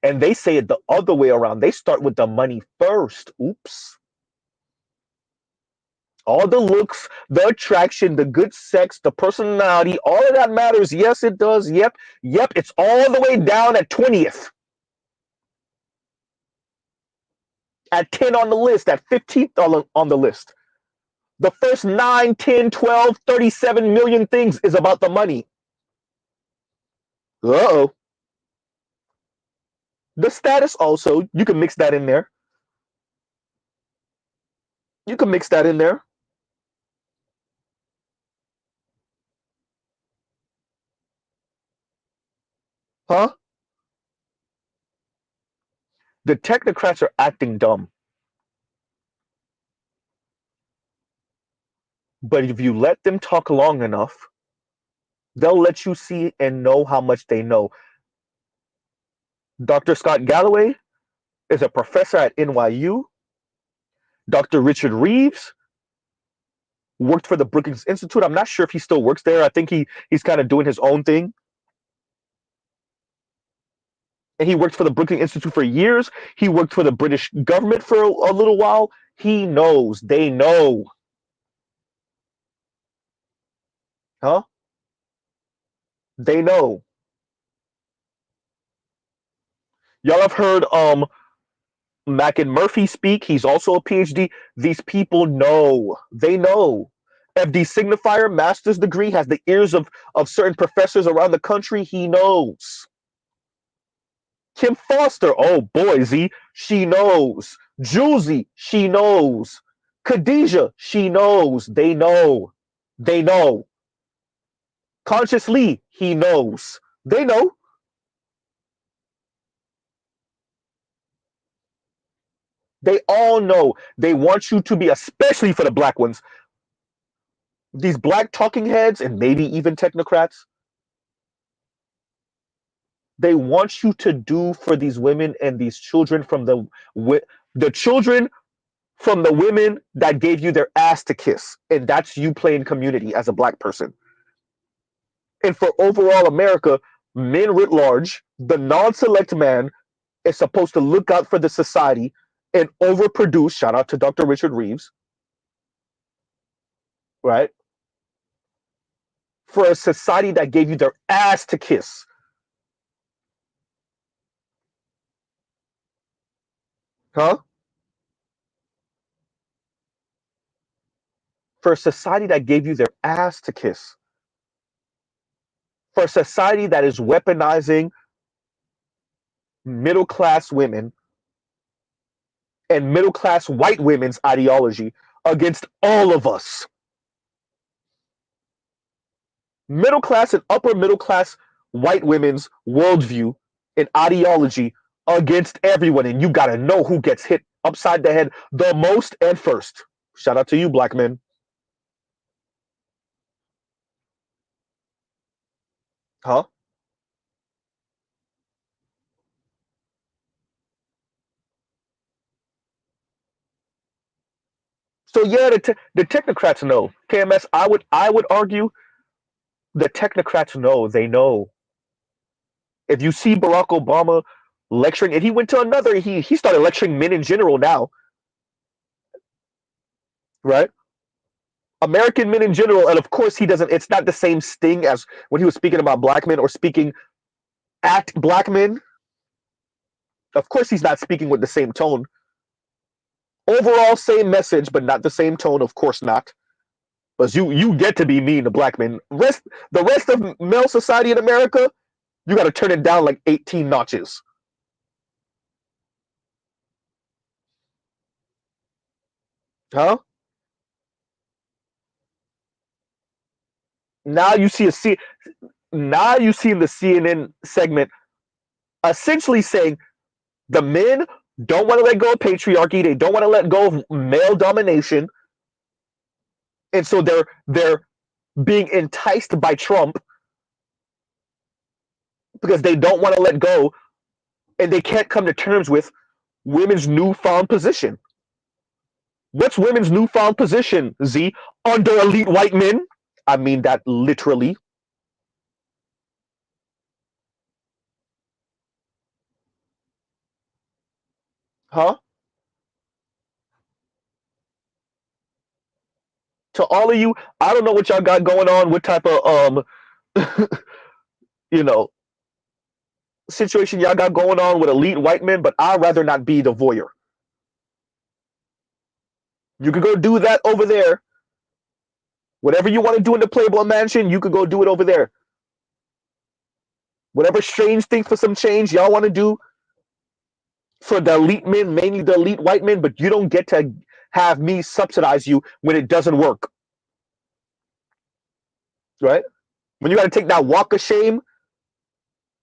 And they say it the other way around. They start with the money first. Oops. All the looks, the attraction, the good sex, the personality, all of that matters. Yes, it does. Yep. It's all the way down at 20th. at 10 on the list, at 15th on the list. The first 9, 10, 12, 37 million things is about the money. Uh-oh. The status also, you can mix that in there. You can mix that in there. Huh? The technocrats are acting dumb. But if you let them talk long enough, they'll let you see and know how much they know. Dr. Scott Galloway is a professor at NYU. Dr. Richard Reeves worked for the Brookings Institute. I'm not sure if he still works there. I think he's kind of doing his own thing. And he worked for the Brookings Institute for years. He worked for the British government for a little while. He knows. They know. Huh? They know. Y'all have heard Mac and Murphy speak. He's also a PhD. These people know. They know. FD Signifier, master's degree, has the ears of certain professors around the country. He knows. Kim Foster, oh boy, Z, she knows. Julesy, she knows. Khadijah, she knows. They know. They know. Conscious Lee, he knows. They know. They all know. They want you to be, especially for the black ones, these black talking heads and maybe even technocrats, they want you to do for these women and these children from the children from the women that gave you their ass to kiss, and that's you playing community as a black person. And for overall America, men writ large, the non-select man is supposed to look out for the society and overproduce. Shout out to Dr. Richard Reeves, right? For a society that gave you their ass to kiss. Huh? For a society that gave you their ass to kiss. For a society that is weaponizing middle class women and middle class white women's ideology against all of us. Middle class and upper middle class white women's worldview and ideology against everyone. And you got to know who gets hit upside the head the most and first. Shout out to you, black men. Huh? So yeah, the technocrats know. KMS, I would argue the technocrats know. They know. If you see Barack Obama lecturing, and he went to another, he started lecturing men in general now, right? American men in general, and of course he doesn't. It's not the same sting as when he was speaking about black men or speaking at black men. Of course, he's not speaking with the same tone. Overall, same message, but not the same tone. Of course not. Because you get to be mean to black men. The rest of male society in America, you got to turn it down like 18 notches. Huh? Now you see now you see in the CNN segment essentially saying the men don't want to let go of patriarchy. They don't want to let go of male domination, and so they're being enticed by Trump because they don't want to let go, and they can't come to terms with women's newfound position. What's women's newfound position, Z? Under elite white men? I mean that literally. Huh? To all of you, I don't know what y'all got going on, what type of you know, situation y'all got going on with elite white men, but I'd rather not be the voyeur. You could go do that over there. Whatever you want to do in the Playboy Mansion, you could go do it over there. Whatever strange thing for some change y'all want to do for the elite men, mainly the elite white men, but you don't get to have me subsidize you when it doesn't work, right? When you got to take that walk of shame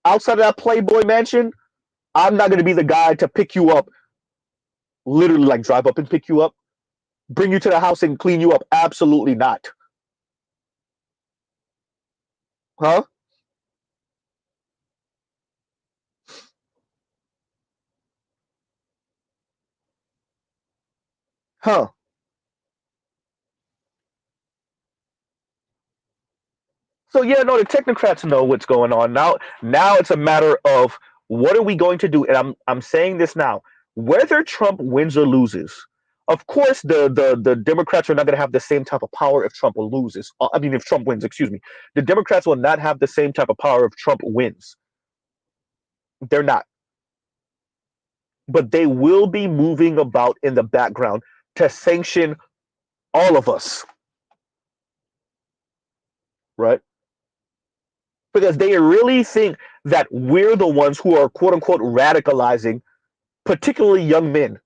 outside of that Playboy Mansion, I'm not going to be the guy to pick you up, literally like drive up and pick you up, bring you to the house and clean you up. Absolutely not. Huh? Huh? So yeah, no, the technocrats know what's going on now. Now it's a matter of what are we going to do, and I'm saying this now. Whether Trump wins or loses, of course, the Democrats are not going to have the same type of power if Trump loses. I mean, if Trump wins, excuse me, the Democrats will not have the same type of power if Trump wins. They're not, but they will be moving about in the background to sanction all of us, right? Because they really think that we're the ones who are quote unquote radicalizing particularly young men,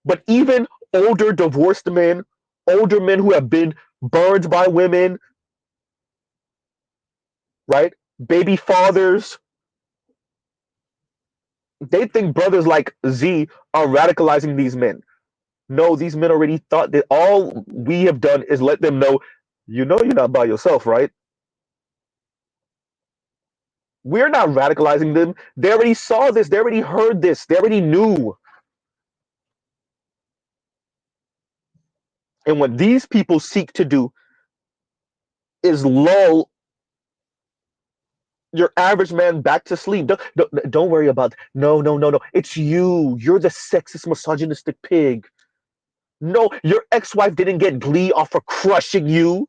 but even older divorced men, older men who have been burned by women, right? Baby fathers, they think brothers like Z are radicalizing these men. No, these men already thought that all we have done is let them know, you know, you're not by yourself, right? We're not radicalizing them. They already saw this, they already heard this, they already knew. And what these people seek to do is lull your average man back to sleep. Don't worry about no, no, no, no. It's you. You're the sexist, misogynistic pig. No, your ex-wife didn't get glee off of crushing you.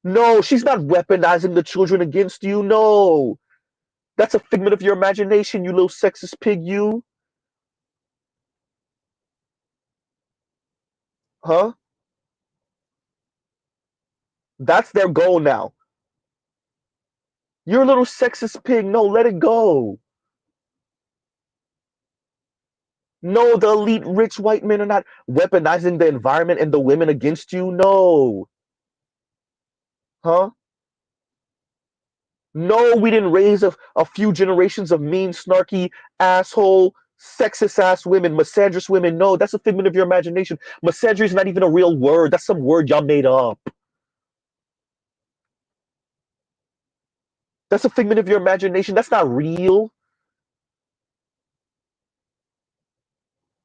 No, she's not weaponizing the children against you. No, that's a figment of your imagination, you little sexist pig. You, huh? That's their goal now. You're a little sexist pig. No, let it go. No, the elite rich white men are not weaponizing the environment and the women against you. No, huh? No, we didn't raise a few generations of mean, snarky, asshole, sexist ass women, misandrous women. No, that's a figment of your imagination. Misandry is not even a real word. That's some word y'all made up. That's a figment of your imagination. That's not real.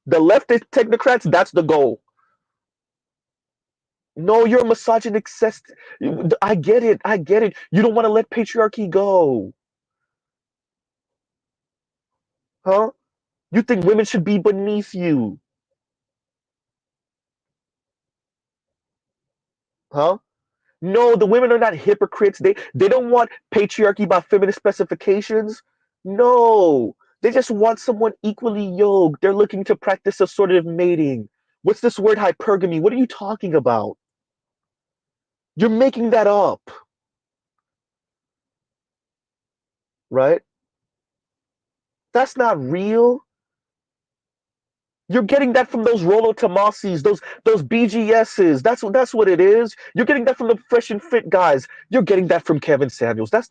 The leftist technocrats, that's the goal. No, you're a misogynist. I get it. I get it. You don't want to let patriarchy go. Huh? You think women should be beneath you. Huh? No, the women are not hypocrites. They don't want patriarchy by feminist specifications. No, they just want someone equally yoked. They're looking to practice assortative mating. What's this word hypergamy? What are you talking about? You're making that up, right? That's not real. You're getting that from those Rolo Tomasis, those BGSs. That's what it is. You're getting that from the Fresh and Fit guys. You're getting that from Kevin Samuels. That's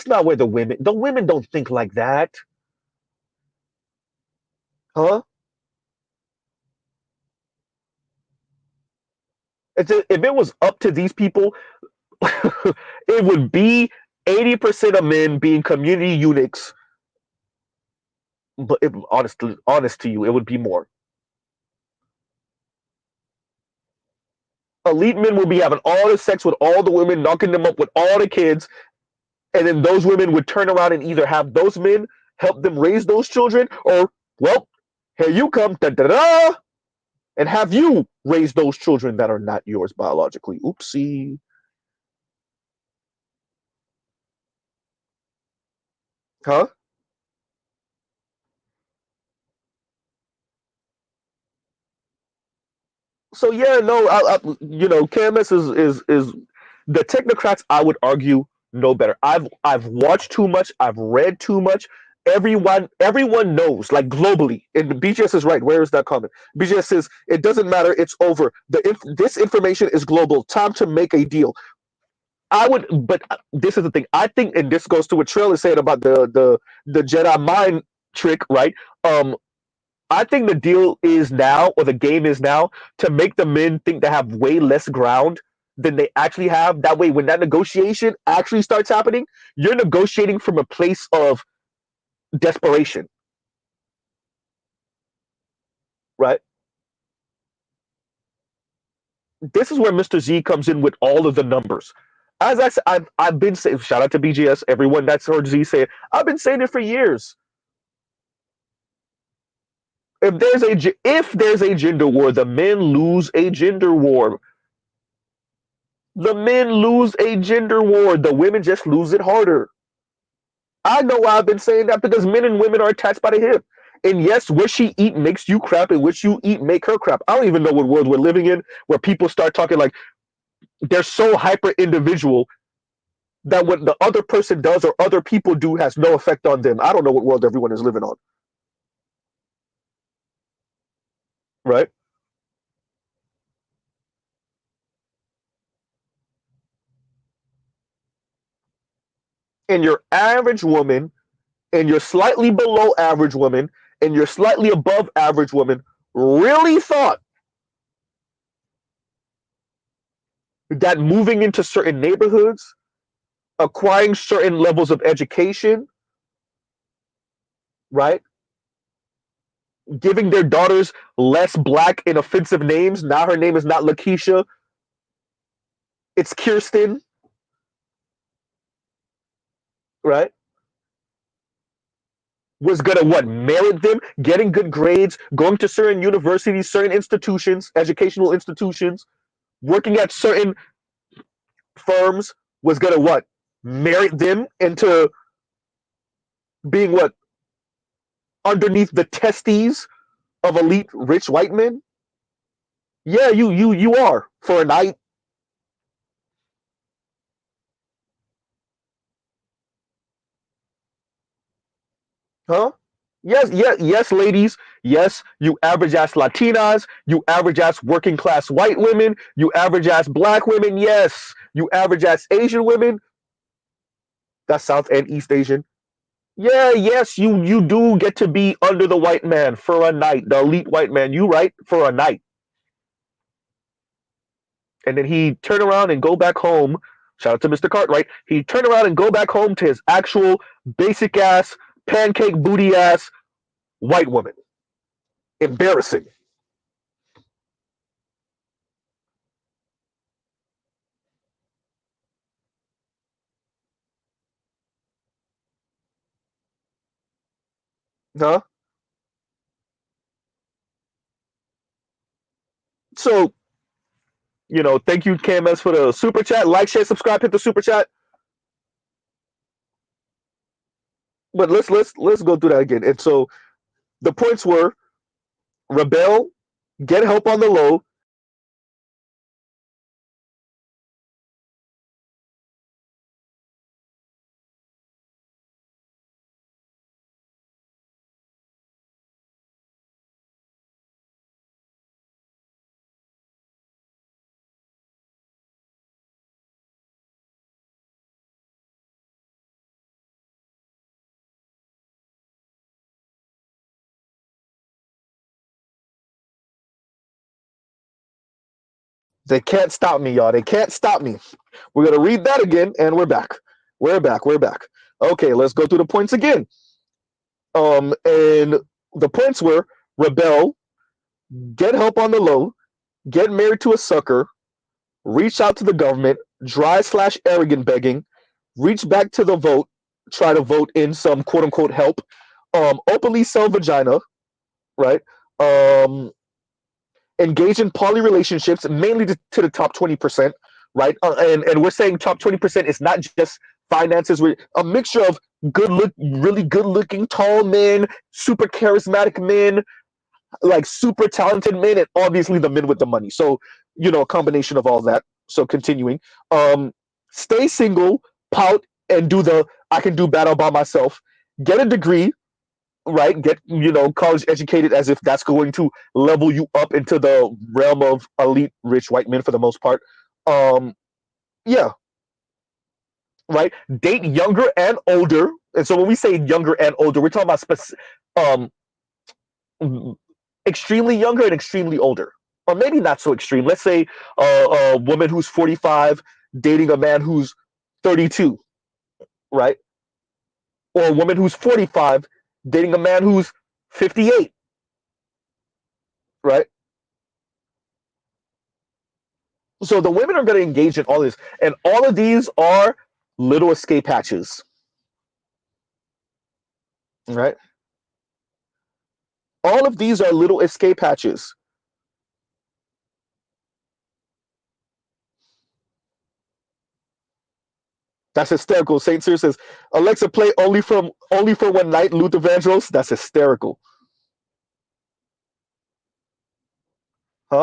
not where the women don't think like that. Huh? If it was up to these people, it would be 80% of men being community eunuchs. But honest to you, it would be more. Elite men will be having all the sex with all the women, knocking them up with all the kids, and then those women would turn around and either have those men help them raise those children, or well, here you come, da da da, and have you raise those children that are not yours biologically. Oopsie, huh? So yeah, no, KMS is the technocrats. I would argue know better. I've watched too much. I've read too much. Everyone knows, like globally. And BGS is right. Where is that comment? BGS says it doesn't matter. It's over. This information is global. Time to make a deal. I would, but this is the thing. I think, and this goes to what Trill is saying about the Jedi mind trick, right? I think the deal is now, or the game is now, to make the men think they have way less ground than they actually have. That way, when that negotiation actually starts happening, you're negotiating from a place of desperation, right? This is where Mr. Z comes in with all of the numbers. As I said, I've been saying, shout out to BGS, everyone that's heard Z say it. I've been saying it for years. If there's a gender war, the men lose a gender war. The men lose a gender war. The women just lose it harder. I know why I've been saying that, because men and women are attached by the hip. And yes, what she eat makes you crap, and what you eat make her crap. I don't even know what world we're living in where people start talking like they're so hyper individual that what the other person does or other people do has no effect on them. I don't know what world everyone is living on, right? And your average woman, and your slightly below average woman, and your slightly above average woman really thought that moving into certain neighborhoods, acquiring certain levels of education, right? Giving their daughters less black and offensive names. Now her name is not Lakeisha, it's Kirsten, right? Was gonna what, merit them getting good grades, going to certain universities, certain institutions, educational institutions, working at certain firms, was gonna what, merit them into being what, underneath the testes of elite rich white men. Yeah, you are for a night, huh? Yes, yes, yes, ladies. Yes, you average ass Latinas, you average ass working class white women, you average ass black women. Yes, you average ass Asian women. That's South and East Asian. Yeah, yes, you do get to be under the white man for a night, the elite white man. You right, for a night, and then he turn around and go back home. Shout out to Mr. Cartwright. He turn around and go back home to his actual basic ass pancake booty ass white woman. Embarrassing, huh? So thank you, KMS, for the super chat. Like, share, subscribe, hit the super chat. But let's go through that again. And so the points were: rebel, get help on the low. They can't stop me, y'all. They can't stop me. We're gonna read that again, and we're back. We're back. We're back. Okay, let's go through the points again. And the points were: rebel, get help on the low, get married to a sucker, reach out to the government, dry/arrogant begging, reach back to the vote, try to vote in some quote unquote help, openly sell vagina, right? Um, engage in poly relationships, mainly to the top 20%, right? And we're saying top 20% is not just finances, we're a mixture of really good looking tall men, super charismatic men, like super talented men, and obviously the men with the money. So, a combination of all that. So continuing, um, stay single, pout, and do the I can do battle by myself. Get a degree, right? Get college educated, as if that's going to level you up into the realm of elite rich white men for the most part. Um, yeah, right. Date younger and older. And so when we say younger and older, we're talking about um extremely younger and extremely older, or maybe not so extreme. Let's say a woman who's 45 dating a man who's 32, right? Or a woman who's 45 dating a man who's 58, right? So the women are going to engage in all this, and all of these are little escape hatches, right? All of these are little escape hatches. That's hysterical. Saint Cyr says, "Alexa, play only for one night, Luther Vandross." That's hysterical, huh?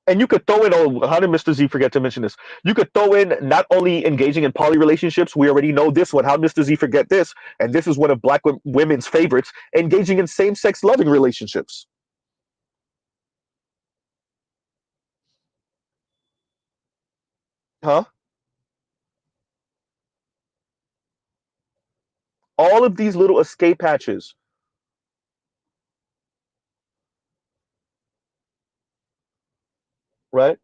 And you could throw in, oh, how did Mr. Z forget to mention this? You could throw in not only engaging in poly relationships, we already know this one. How did Mr. Z forget this? And this is one of black women's favorites, engaging in same sex loving relationships. Huh? All of these little escape hatches, right?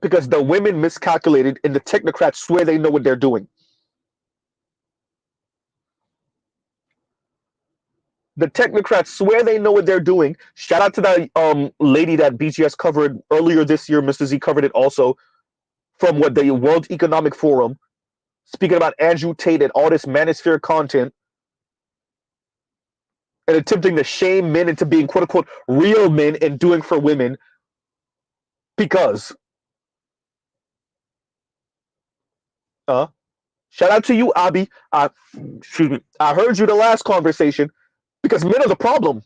Because the women miscalculated and the technocrats swear they know what they're doing. The technocrats swear they know what they're doing. Shout out to that lady that BGS covered earlier this year. Mr. Z covered it also, from what the World Economic Forum, speaking about Andrew Tate and all this manosphere content, and attempting to shame men into being quote unquote real men and doing for women. Because uh shout out to you, Abi. Excuse me. I heard you the last conversation, because men are the problem.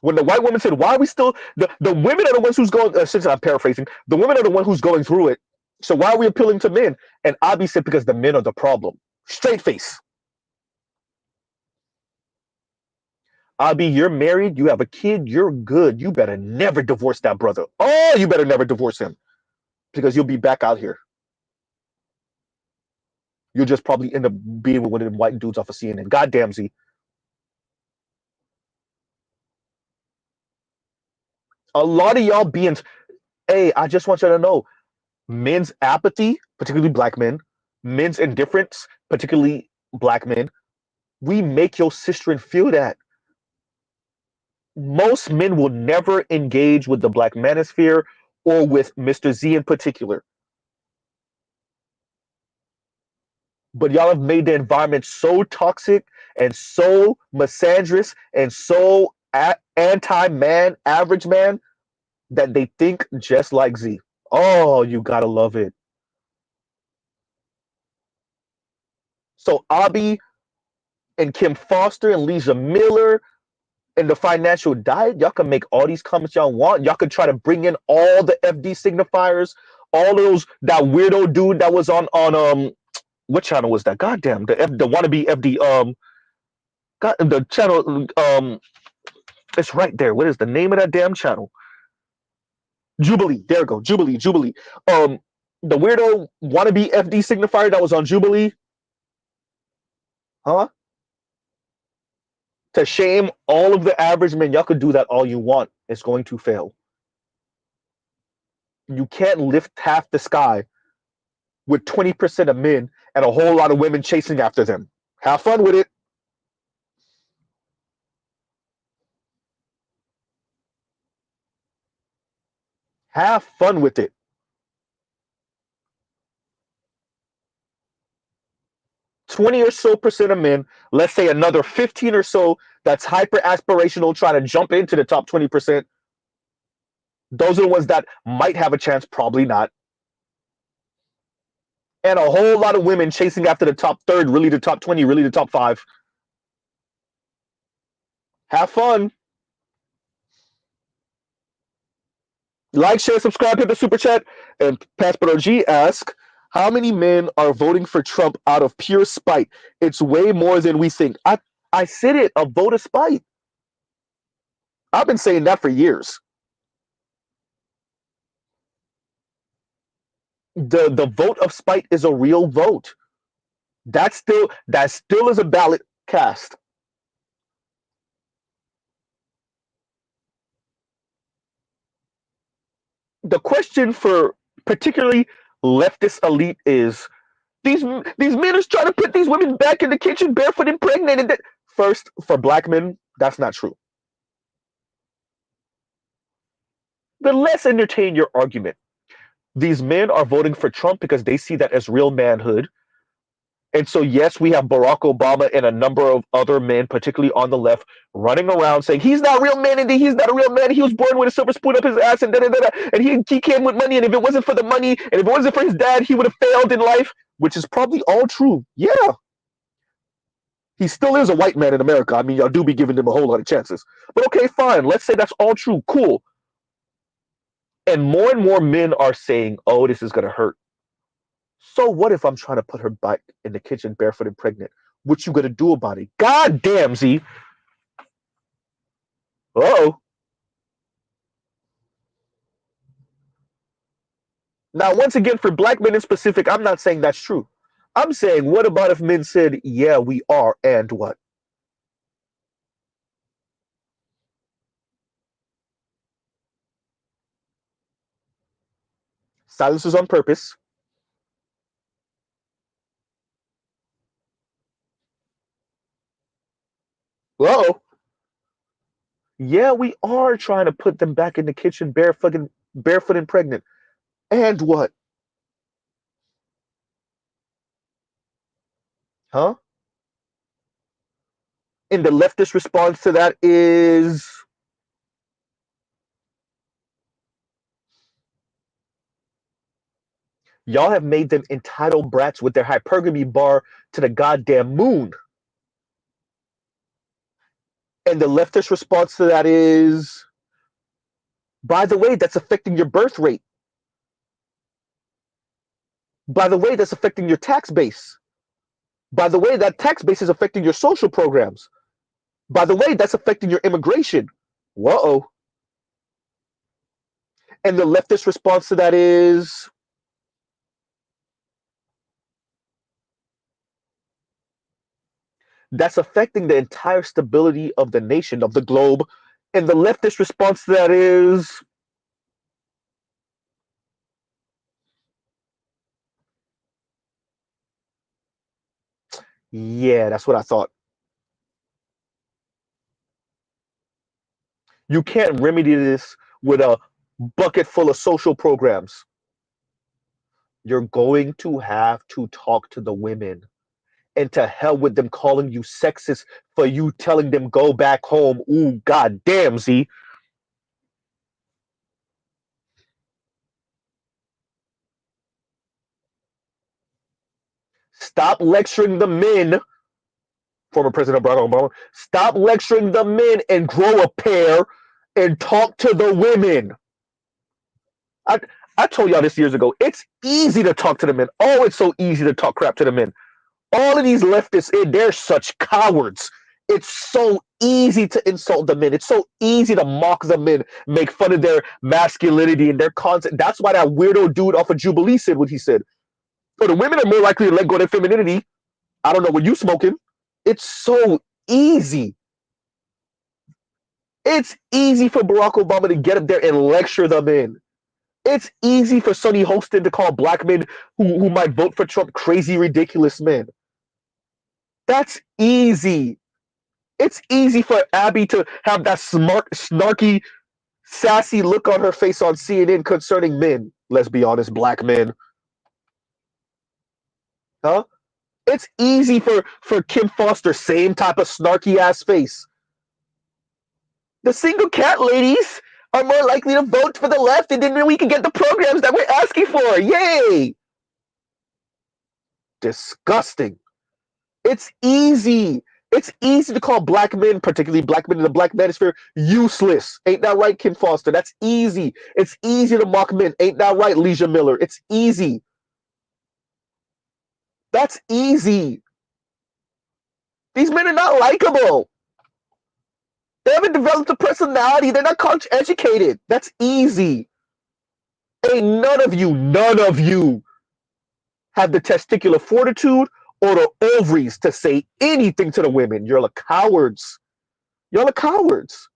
When the white woman said, "Why are we still the women are the ones who's going?" Since I'm paraphrasing, the women are the one who's going through it. So why are we appealing to men? And Abi said, "Because the men are the problem." Straight face. Abi, you're married, you have a kid, you're good. You better never divorce that brother. Oh, you better never divorce him, because you'll be back out here. You'll just probably end up being with one of them white dudes off of CNN. Goddamn, Z. A lot of y'all being, hey, I just want you to know, men's apathy, particularly black men, men's indifference, particularly black men, we make your sister feel that. Most men will never engage with the black manosphere or with Mr. Z in particular. But y'all have made the environment so toxic and so misandrous and so anti-man, average man, that they think just like Z. Oh, you gotta love it. So Abi and Kim Foster and Lisa Miller and the financial diet, y'all can make all these comments y'all want. Y'all can try to bring in all the FD signifiers, all those, that weirdo dude that was on what channel was that? Goddamn, the wannabe FD God, the channel it's right there. What is the name of that damn channel? Jubilee. There we go. Jubilee. Um the weirdo wannabe FD signifier that was on Jubilee, huh? To shame all of the average men. Y'all could do that all you want. It's going to fail. You can't lift half the sky with 20% of men and a whole lot of women chasing after them. Have fun with it. Have fun with it. 20 or so percent of men, let's say another 15 or so that's hyper aspirational, trying to jump into the top 20%. Those are the ones that might have a chance, probably not. And a whole lot of women chasing after the top third, really the top 20, really the top five. Have fun. Like, share, subscribe, hit the super chat. And Passport G asks, how many men are voting for Trump out of pure spite? It's way more than we think. I said it, a vote of spite. I've been saying that for years. The vote of spite is a real vote. That still is a ballot cast. The question for particularly leftist elite is these men are trying to put these women back in the kitchen barefoot and pregnant. And first, for black men, that's not true. But let's entertain your argument. These men are voting for Trump because they see that as real manhood. And so, yes, we have Barack Obama and a number of other men, particularly on the left, running around saying he's not a real man, and he's not a real man. He was born with a silver spoon up his ass, and da da da. And he came with money, and if it wasn't for the money, and if it wasn't for his dad, he would have failed in life, which is probably all true. Yeah, he still is a white man in America. I mean, y'all do be giving him a whole lot of chances. But okay, fine. Let's say that's all true. Cool. And more men are saying, oh, this is going to hurt. So what if I'm trying to put her back in the kitchen barefoot and pregnant? What you gonna do about it? God damn, Z. Oh. Now, once again, for black men in specific, I'm not saying that's true. I'm saying, what about if men said, yeah, we are, and what? Silence is on purpose. Oh. Yeah, we are trying to put them back in the kitchen barefoot and pregnant. And what? Huh? And the leftist response to that is y'all have made them entitled brats with their hypergamy bar to the goddamn moon. And the leftist response to that is, by the way, that's affecting your birth rate. By the way, that's affecting your tax base. By the way, that tax base is affecting your social programs. By the way, that's affecting your immigration. Whoa. And the leftist response to that is, that's affecting the entire stability of the nation, of the globe. And the leftist response to that is, yeah, that's what I thought. You can't remedy this with a bucket full of social programs. You're going to have to talk to the women. And to hell with them calling you sexist for you telling them go back home. Ooh, goddamn, Z. Stop lecturing the men, former President Barack Obama. Stop lecturing the men and grow a pair and talk to the women. I, I told y'all this years ago. It's easy to talk to the men. Oh, it's so easy to talk crap to the men. All of these leftists, they're such cowards. It's so easy to insult the men. It's so easy to mock the men, make fun of their masculinity and their content. That's why that weirdo dude off of Jubilee said what he said. So the women are more likely to let go of their femininity. I don't know what you smoking. It's so easy. It's easy for Barack Obama to get up there and lecture the men. It's easy for Sonny Holston to call black men who might vote for Trump crazy, ridiculous men. That's easy. It's easy for Abby to have that smart, snarky, sassy look on her face on CNN concerning men. Let's be honest, black men. Huh? It's easy for Kim Foster, same type of snarky ass face. The single cat ladies are more likely to vote for the left, and then we can get the programs that we're asking for. Yay! Disgusting. It's easy. It's easy to call black men, particularly black men in the black manosphere, useless. Ain't that right, Kim Foster? That's easy. It's easy to mock men. Ain't that right, Leisha Miller? It's easy. That's easy. These men are not likable. They haven't developed a personality. They're not college educated. That's easy. Ain't none of you have the testicular fortitude or the ovaries to say anything to the women. You're like cowards. You're like cowards.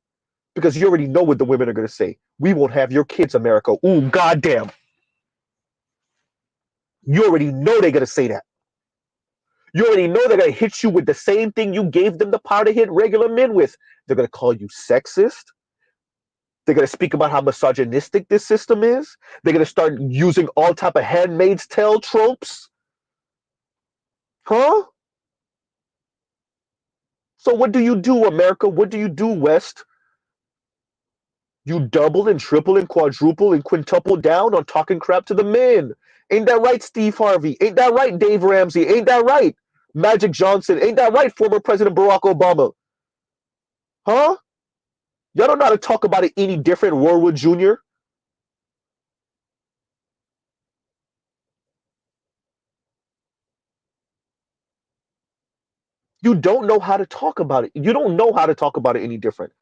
Because you already know what the women are going to say. We won't have your kids, America. Ooh, goddamn. You already know they're going to say that. You already know they're going to hit you with the same thing you gave them the power to hit regular men with. They're going to call you sexist. They're going to speak about how misogynistic this system is. They're going to start using all type of Handmaid's Tale tropes. Huh? So what do you do, America? What do you do, West? You double and triple and quadruple and quintuple down on talking crap to the men. Ain't that right, Steve Harvey? Ain't that right, Dave Ramsey? Ain't that right, Magic Johnson? Ain't that right, former President Barack Obama? Huh? Y'all don't know how to talk about it any different, Warwood Jr.? You don't know how to talk about it. You don't know how to talk about it any different.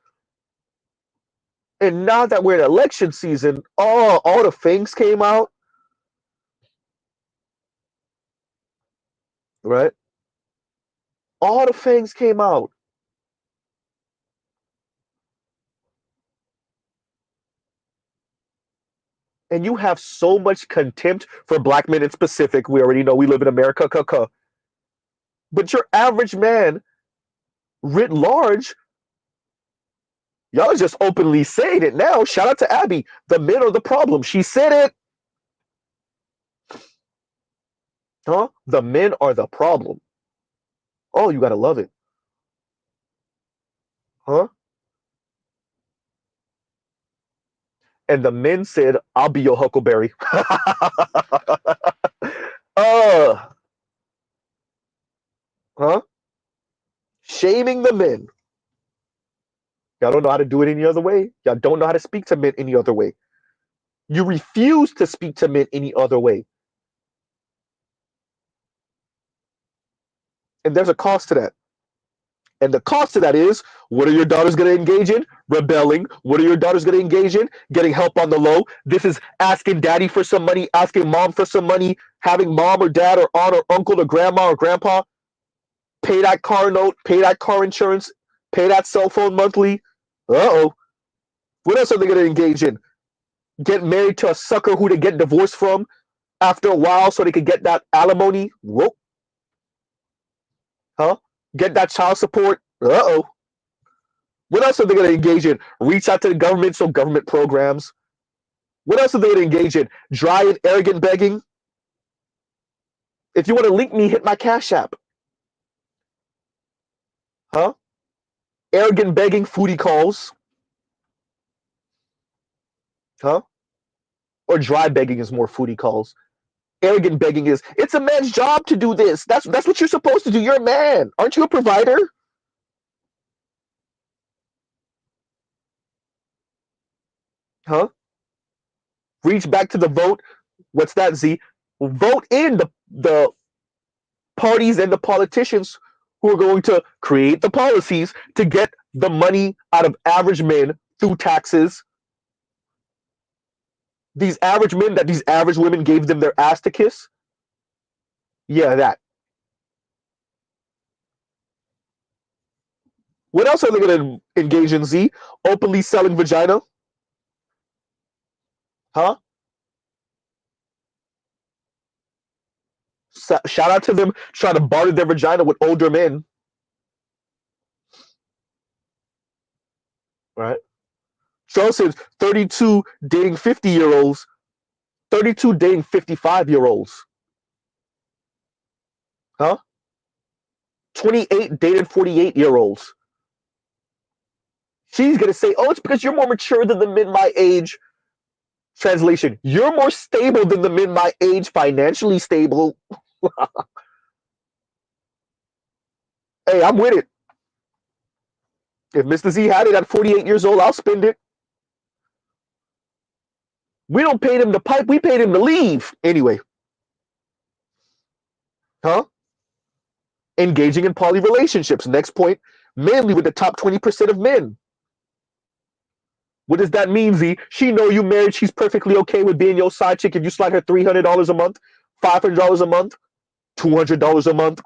And now that we're in election season, oh, all the things came out, right? All the things came out. And you have so much contempt for black men in specific. We already know we live in America. But your average man, writ large, y'all are just openly saying it now. Shout out to Abby. The men are the problem. She said it. Huh? The men are the problem. Oh, you gotta love it. Huh? And the men said, I'll be your Huckleberry. uh, huh? Shaming the men. Y'all don't know how to do it any other way. Y'all don't know how to speak to men any other way. You refuse to speak to men any other way. And there's a cost to that. And the cost of that is, what are your daughters going to engage in? Rebelling. What are your daughters going to engage in? Getting help on the low. This is asking daddy for some money, asking mom for some money, having mom or dad or aunt or uncle or grandma or grandpa pay that car note, pay that car insurance, pay that cell phone monthly. Uh-oh. What else are they going to engage in? Get married to a sucker who they get divorced from after a while so they could get that alimony? Whoop. Huh? Get that child support? Uh-oh. What else are they going to engage in? Reach out to the government, so government programs. What else are they going to engage in? Dry and arrogant begging. If you want to link me, hit my Cash App. Huh? Arrogant begging, foodie calls. Huh? Or dry begging is more foodie calls. Arrogant begging is, it's a man's job to do this. That's what you're supposed to do. You're a man. Aren't you a provider? Huh? Reach back to the vote. What's that, Z? Vote in the parties and the politicians who are going to create the policies to get the money out of average men through taxes. These average men that these average women gave them their ass to kiss. Yeah, that. What else are they going to engage in, Z? Openly selling vagina? Huh? Shout out to them trying to barter their vagina with older men. Right? Charles says 32 dating 50-year-olds, 32 dating 55-year-olds. Huh? 28 dated 48-year-olds. She's going to say, oh, it's because you're more mature than the men my age. Translation, you're more stable than the men my age, financially stable. Hey, I'm with it. If Mr. Z had it at 48 years old, I'll spend it. We don't pay him to pipe, we paid him to leave. Anyway, huh? Engaging in poly relationships. Next point, mainly with the top 20% of men. What does that mean, Z? She know you married, she's perfectly okay with being your side chick if you slide her $300 a month, $500 a month, $200 a month.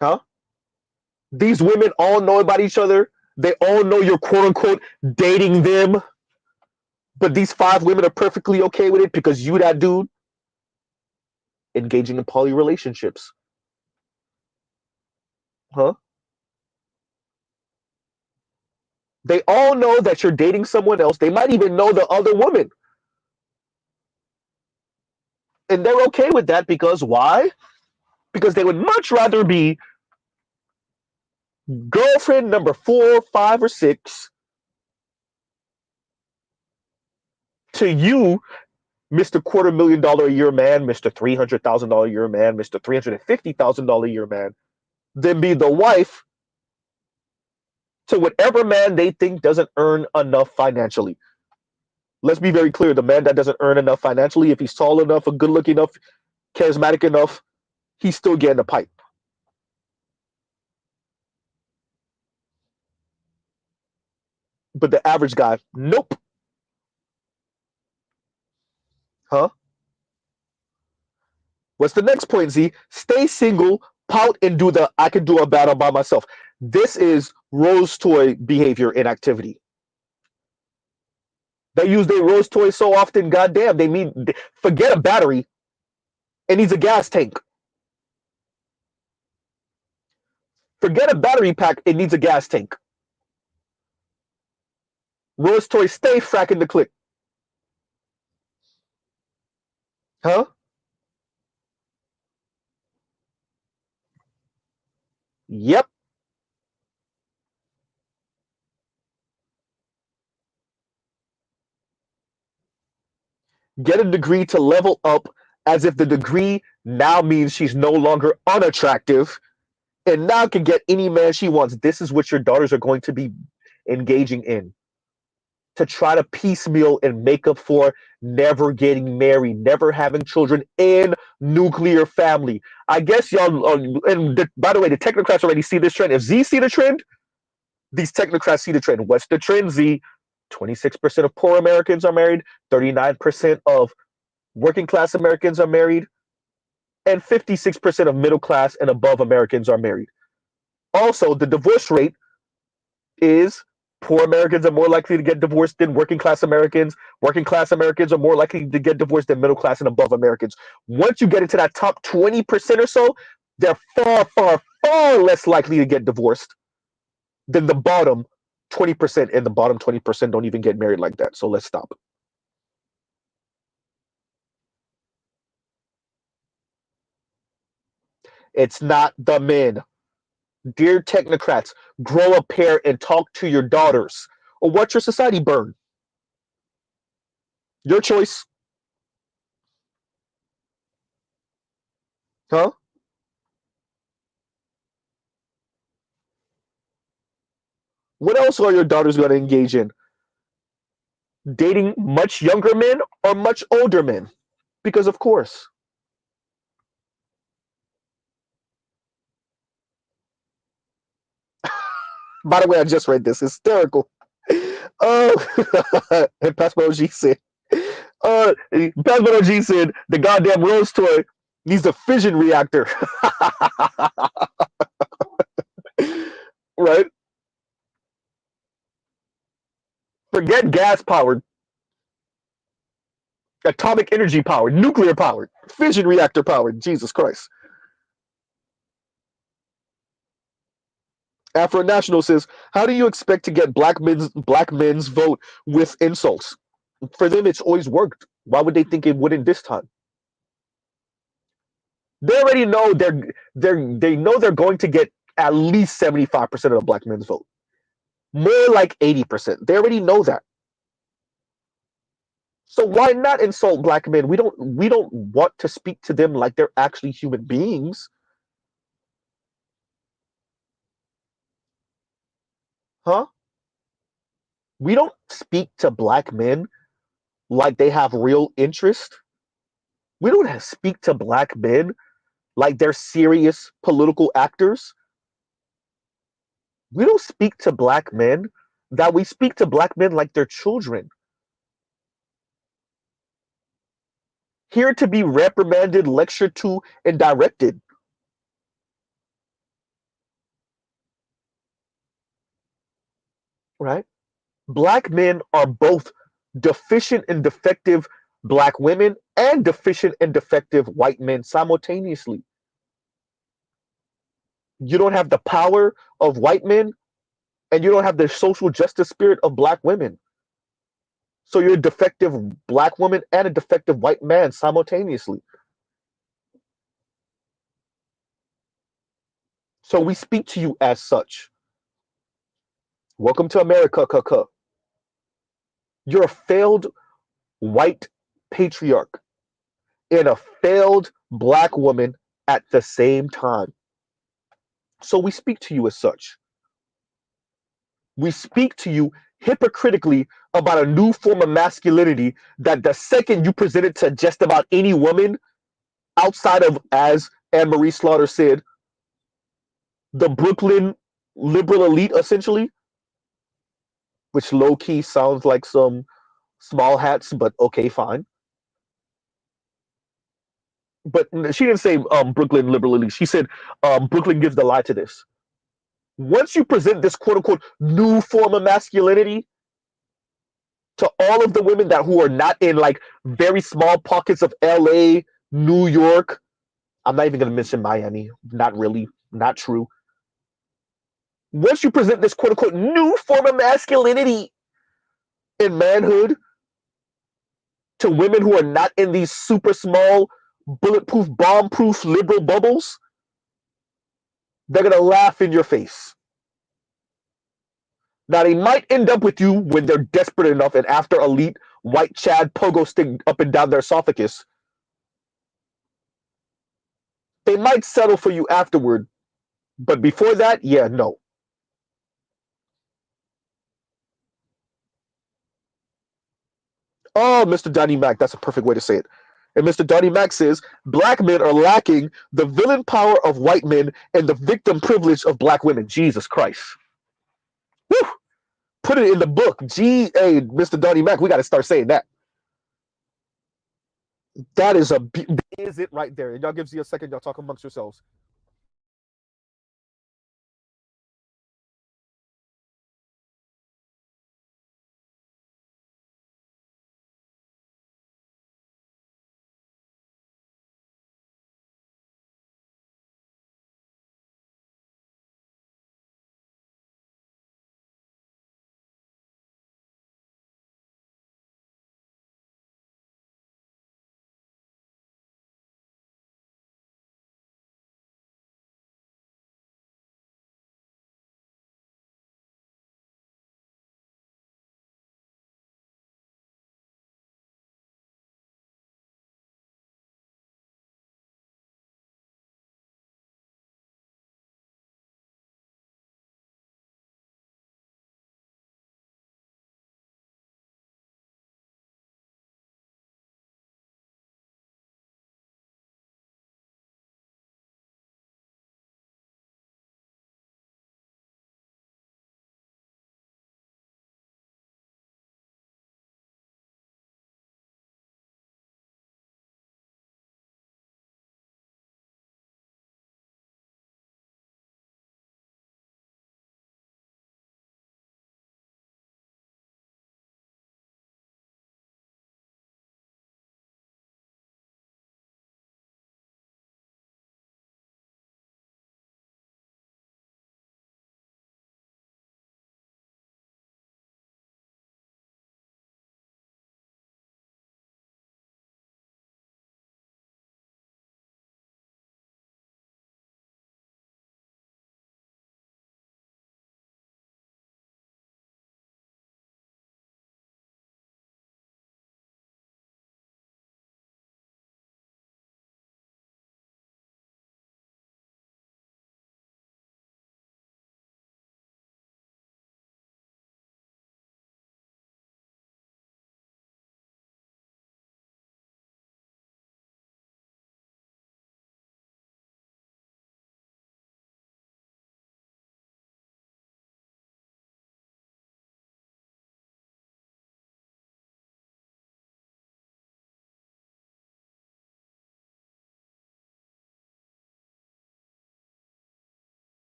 Huh? These women all know about each other. They all know you're quote unquote dating them. But these 5 women are perfectly okay with it because you, that dude, engaging in poly relationships. Huh? They all know that you're dating someone else. They might even know the other woman. And they're okay with that because why? Because they would much rather be girlfriend number 4, 5, or 6 to you, Mr. $250,000 a year man, Mr. $300,000 a year man, Mr. $350,000 a year man, than be the wife to whatever man they think doesn't earn enough financially. Let's be very clear, the man that doesn't earn enough financially, if he's tall enough, good looking enough, charismatic enough, he's still getting a pipe. But the average guy, nope. Huh? What's the next point, Z? Stay single, pout, and do the I can do a battle by myself. This is rose toy behavior and activity. They use their rose toys so often, goddamn, they mean forget a battery. It needs a gas tank. Forget a battery pack, it needs a gas tank. Rose toys stay fracking the click. Huh? Yep. Get a degree to level up as if the degree now means she's no longer unattractive and now can get any man she wants. This is what your daughters are going to be engaging in to try to piecemeal and make up for never getting married, never having children in nuclear family. I guess y'all, by the way, the technocrats already see this trend. If Z see the trend, these technocrats see the trend. What's the trend, Z? 26% of poor Americans are married, 39% of working class Americans are married, and 56% of middle class and above Americans are married. Also, the divorce rate is poor Americans are more likely to get divorced than working class Americans. Working class Americans are more likely to get divorced than middle class and above Americans. Once you get into that top 20% or so, they're far, far, far less likely to get divorced than the bottom 20%, and the bottom 20% don't even get married like that. So let's stop. It's not the men. Dear technocrats, grow a pair and talk to your daughters, or watch your society burn. Your choice. Huh? What else are your daughters going to engage in? Dating much younger men or much older men? Because, of course. By the way, I just read this. Hysterical. And Pastor OG said, Pastor OG said, the goddamn Rose toy needs a fission reactor. Right? Forget gas powered, atomic energy powered, nuclear powered, fission reactor powered. Jesus Christ. Afro National says, how do you expect to get black men's vote with insults? For them, it's always worked. Why would they think it wouldn't this time? They already know they know they're going to get at least 75% of the black men's vote. More like 80%. They already know that. So why not insult black men? We don't want to speak to them like they're actually human beings. Huh? We don't speak to black men like they have real interest. We don't speak to black men like they're serious political actors. We don't speak to black men that we speak to black men like they're children. Here to be reprimanded, lectured to, and directed. Right? Black men are both deficient and defective black women and deficient and defective white men simultaneously. You don't have the power of white men and you don't have the social justice spirit of black women. So you're a defective black woman and a defective white man simultaneously. So we speak to you as such. Welcome to America, kaka. You're a failed white patriarch and a failed black woman at the same time. So we speak to you as such. We speak to you hypocritically about a new form of masculinity that the second you present it to just about any woman outside of, as Anne Marie Slaughter said, the Brooklyn liberal elite, essentially, which low key sounds like some small hats, but okay, fine. But she didn't say Brooklyn liberal elite. She said Brooklyn gives the lie to this. Once you present this quote unquote new form of masculinity to all of the women that who are not in like very small pockets of LA, New York, I'm not even going to mention Miami. Not really. Not true. Once you present this quote unquote new form of masculinity and manhood to women who are not in these super small, bulletproof, bomb proof liberal bubbles, they're going to laugh in your face. Now, they might end up with you when they're desperate enough and after elite white Chad pogo stick up and down their esophagus. They might settle for you afterward, but before that, yeah, no. Oh, Mr. Donnie Mac, that's a perfect way to say it. And Mr. Donnie Mac says black men are lacking the villain power of white men and the victim privilege of black women. Jesus Christ. Woo! Put it in the book. Hey, Mr. Donnie Mac, we got to start saying that. That is it right there. And y'all gives you a second, y'all talk amongst yourselves.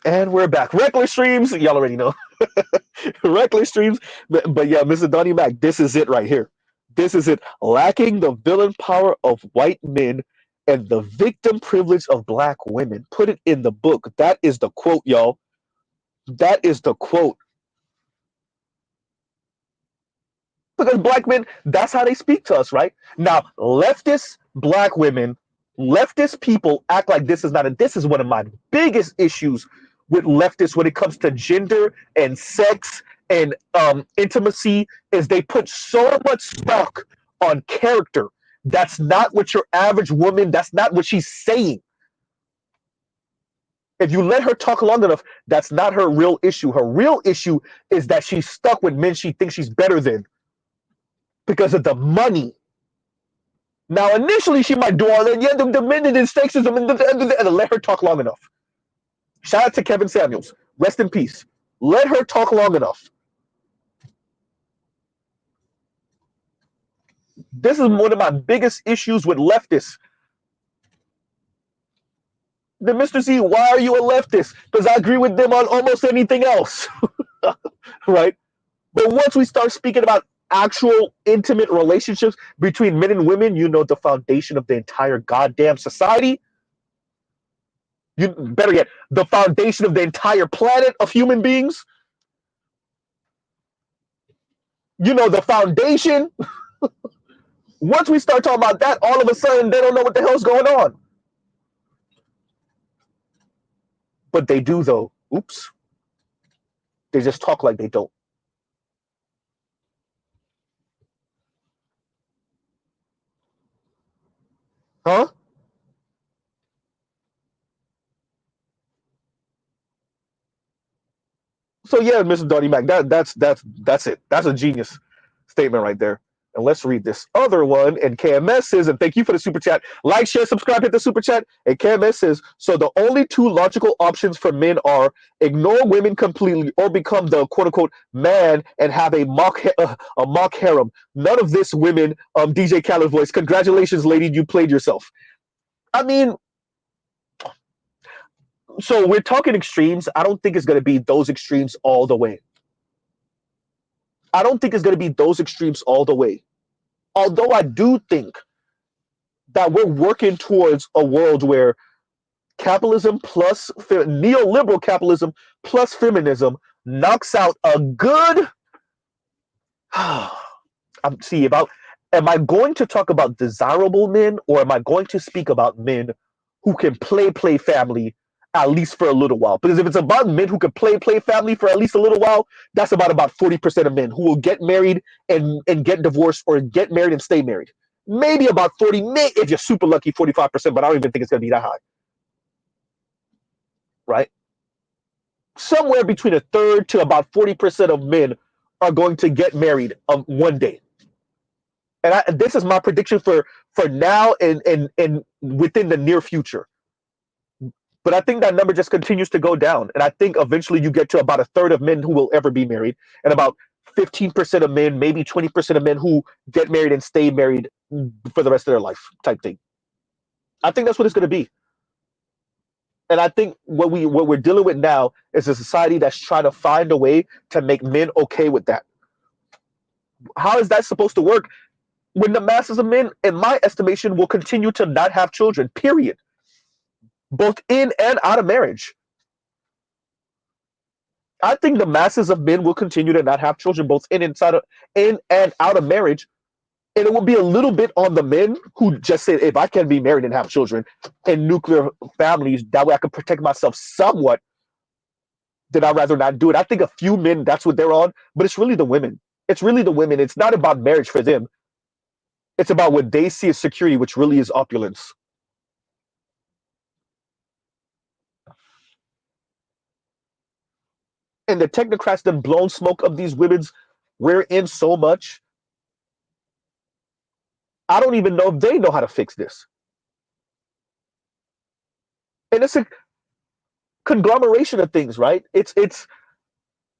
And we're back. Reckless streams. Y'all already know. Reckless streams. But yeah, Mr. Donnie Mac, this is it right here. This is it. Lacking the villain power of white men and the victim privilege of black women. Put it in the book. That is the quote, y'all. That is the quote. Because black men, that's how they speak to us, right? Now, leftist black women, leftist people act like this is not a. This is one of my biggest issues with leftists when it comes to gender and sex and intimacy is they put so much stock on character. That's not what your average woman. That's not what she's saying. If you let her talk long enough, that's not her real issue. Her real issue is that she's stuck with men she thinks she's better than because of the money. Now, initially, she might do all that. Yeah, the men and sexism, and let her talk long enough. Shout out to Kevin Samuels. Rest in peace. Let her talk long enough. This is one of my biggest issues with leftists. Then, Mr. Z, why are you a leftist? Because I agree with them on almost anything else. Right? But once we start speaking about actual intimate relationships between men and women, you know the foundation of the entire goddamn society. You better yet, the foundation of the entire planet of human beings. You know the foundation. Once we start talking about that, all of a sudden they don't know what the hell's going on. But they do though. Oops. They just talk like they don't. Huh? So yeah, Mr. Donnie Mac, that's it. That's a genius statement right there. And let's read this other one. And KMS says, and thank you for the super chat. Like, share, subscribe, hit the super chat. And KMS says, so the only two logical options for men are ignore women completely or become the quote unquote man and have a mock harem. None of this, women. DJ Khaled voice. Congratulations, lady, you played yourself. I mean, so we're talking extremes. I don't think it's going to be those extremes all the way. I don't think it's going to be those extremes all the way. Although I do think that we're working towards a world where capitalism plus neoliberal capitalism plus feminism knocks out a good. I'm see about. Am I going to talk about desirable men, or am I going to speak about men who can play family at least for a little while? Because if it's about men who can play family for at least a little while, that's about 40% of men who will get married and get divorced or get married and stay married. Maybe about 40, if you're super lucky, 45%, but I don't even think it's going to be that high. Right? Somewhere between a third to about 40% of men are going to get married one day. And this is my prediction for now and within the near future. But I think that number just continues to go down. And I think eventually you get to about a third of men who will ever be married, and about 15% of men, maybe 20% of men who get married and stay married for the rest of their life type thing. I think that's what it's going to be. And I think what we're dealing with now is a society that's trying to find a way to make men okay with that. How is that supposed to work when the masses of men, in my estimation, will continue to not have children, period, both in and out of marriage? I think the masses of men will continue to not have children, both in and out of marriage. And it will be a little bit on the men who just say, if I can be married and have children in nuclear families, that way I can protect myself somewhat, then I'd rather not do it. I think a few men, that's what they're on, but it's really the women. It's really the women. It's not about marriage for them. It's about what they see as security, which really is opulence. And the technocrats done blown smoke of these women's rear end so much. I don't even know if they know how to fix this. And it's a conglomeration of things, right? It's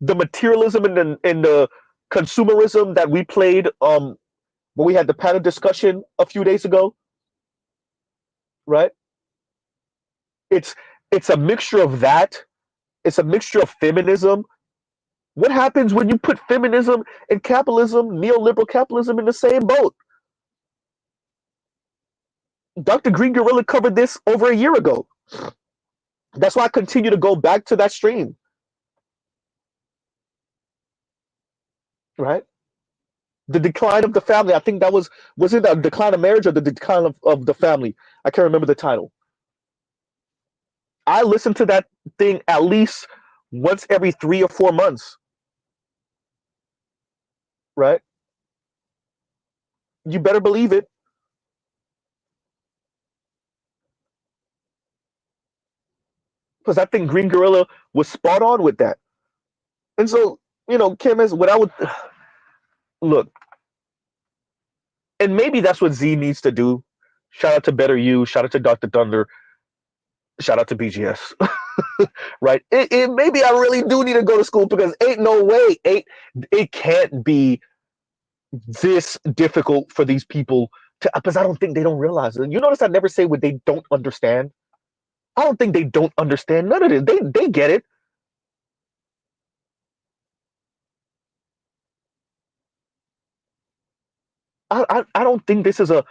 the materialism and the consumerism that we played when we had the panel discussion a few days ago, right? It's a mixture of that It's a mixture of feminism. What happens when you put feminism and capitalism, neoliberal capitalism, in the same boat? Dr. Green Gorilla covered this over a year ago. That's why I continue to go back to that stream, right? The decline of the family. I think that was it the decline of marriage or the decline of the family? I can't remember the title. I listen to that thing at least once every 3 or 4 months, right? You better believe it. Because I think Green Gorilla was spot on with that. And so, Kim, is what I would look, and maybe that's what Z needs to do. Shout out to Better You, shout out to Dr. Thunder, shout out to BGS. Right? Maybe I really do need to go to school because ain't no way, it can't be this difficult for these people to, because I don't think they don't realize it. You notice I never say what they don't understand. I don't think they don't understand none of this. They get it. I don't think this is a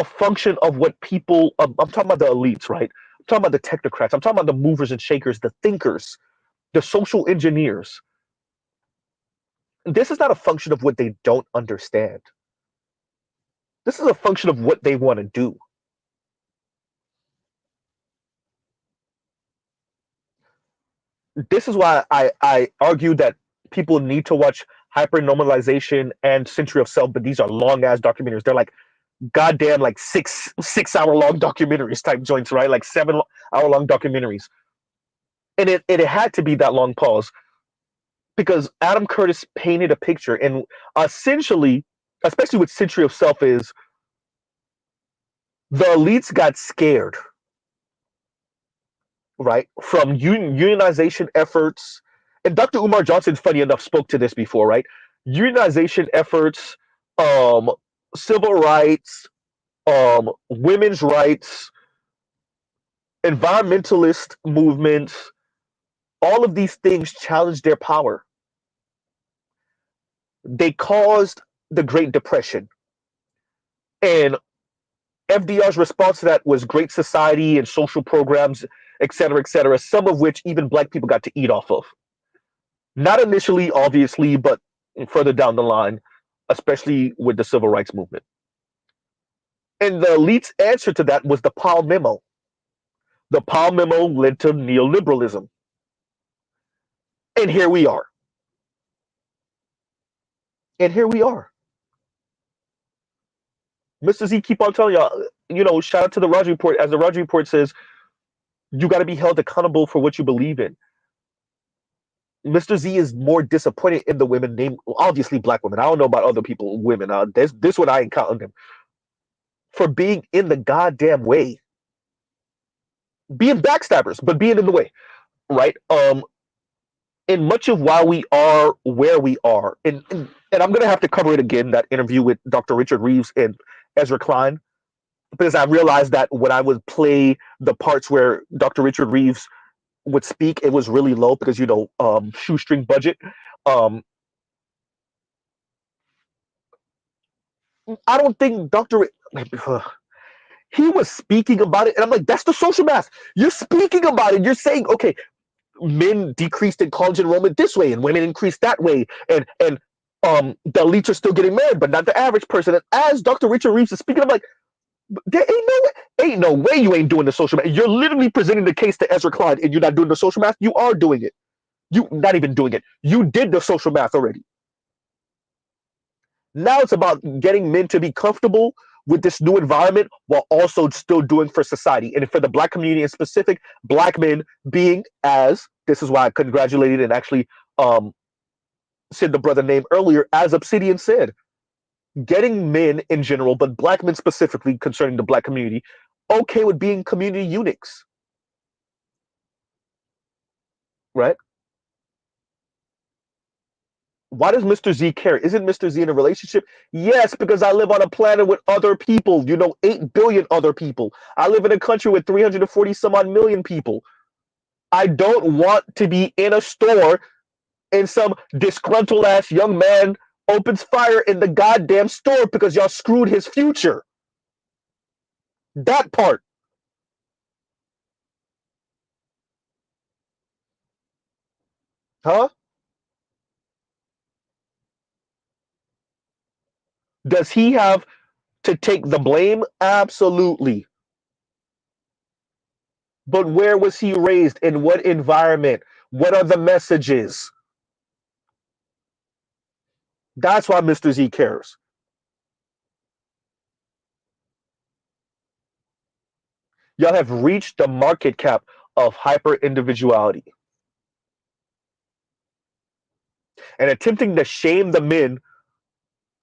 function of what people. I'm talking about the elites, right? I'm talking about the technocrats. I'm talking about the movers and shakers, the thinkers, the social engineers. This is not a function of what they don't understand. This is a function of what they want to do. This is why I argue that people need to watch Hypernormalization and Century of Self, but these are long ass documentaries. They're like goddamn like 6 hour long documentaries type joints, right? Like 7 hour long documentaries. And it had to be that long pause because Adam Curtis painted a picture, and essentially, especially with Century of Self, is the elites got scared, right, from unionization efforts. And Dr. Umar Johnson, funny enough, spoke to this before, right? Unionization efforts, um, civil rights, women's rights, environmentalist movements, all of these things challenged their power. They caused the Great Depression. And FDR's response to that was Great Society and social programs, et cetera, some of which even black people got to eat off of. Not initially, obviously, but further down the line, especially with the civil rights movement. And the elite's answer to that was the Powell Memo. The Powell Memo led to neoliberalism. And here we are. And here we are. Mr. Z keep on telling y'all, shout out to the Raj Report. As the Raj Report says, you got to be held accountable for what you believe in. Mr. Z is more disappointed in the women named, obviously black women. I don't know about other people, women. This one I ain't counting them. For being in the goddamn way. Being backstabbers, but being in the way. Right? And much of why we are where we are, and I'm gonna have to cover it again, that interview with Dr. Richard Reeves and Ezra Klein, because I realized that when I would play the parts where Dr. Richard Reeves would speak, it was really low because shoestring budget. I don't think he was speaking about it, and I'm like, that's the social math. You're speaking about it. You're saying, okay, men decreased in college enrollment this way, and women increased that way, and the elites are still getting married, but not the average person. And as Dr. Richard Reeves is speaking, I'm like, there ain't no way you ain't doing the social math. You're literally presenting the case to Ezra Klein, and you're not doing the social math. You are doing it. You not even doing it. You did the social math already. Now it's about getting men to be comfortable with this new environment while also still doing for society. And for the black community in specific, black men being, as this is why I congratulated and actually said the brother name earlier, as Obsidian said, getting men in general, but black men specifically concerning the black community, okay with being community eunuchs. Right? Why does Mr. Z care? Isn't Mr. Z in a relationship? Yes, because I live on a planet with other people, 8 billion other people. I live in a country with 340 some odd million people. I don't want to be in a store and some disgruntled ass young man opens fire in the goddamn store because y'all screwed his future. That part. Huh? Does he have to take the blame? Absolutely. But where was he raised? In what environment? What are the messages? That's why Mr. Z cares. Y'all have reached the market cap of hyper individuality and attempting to shame the men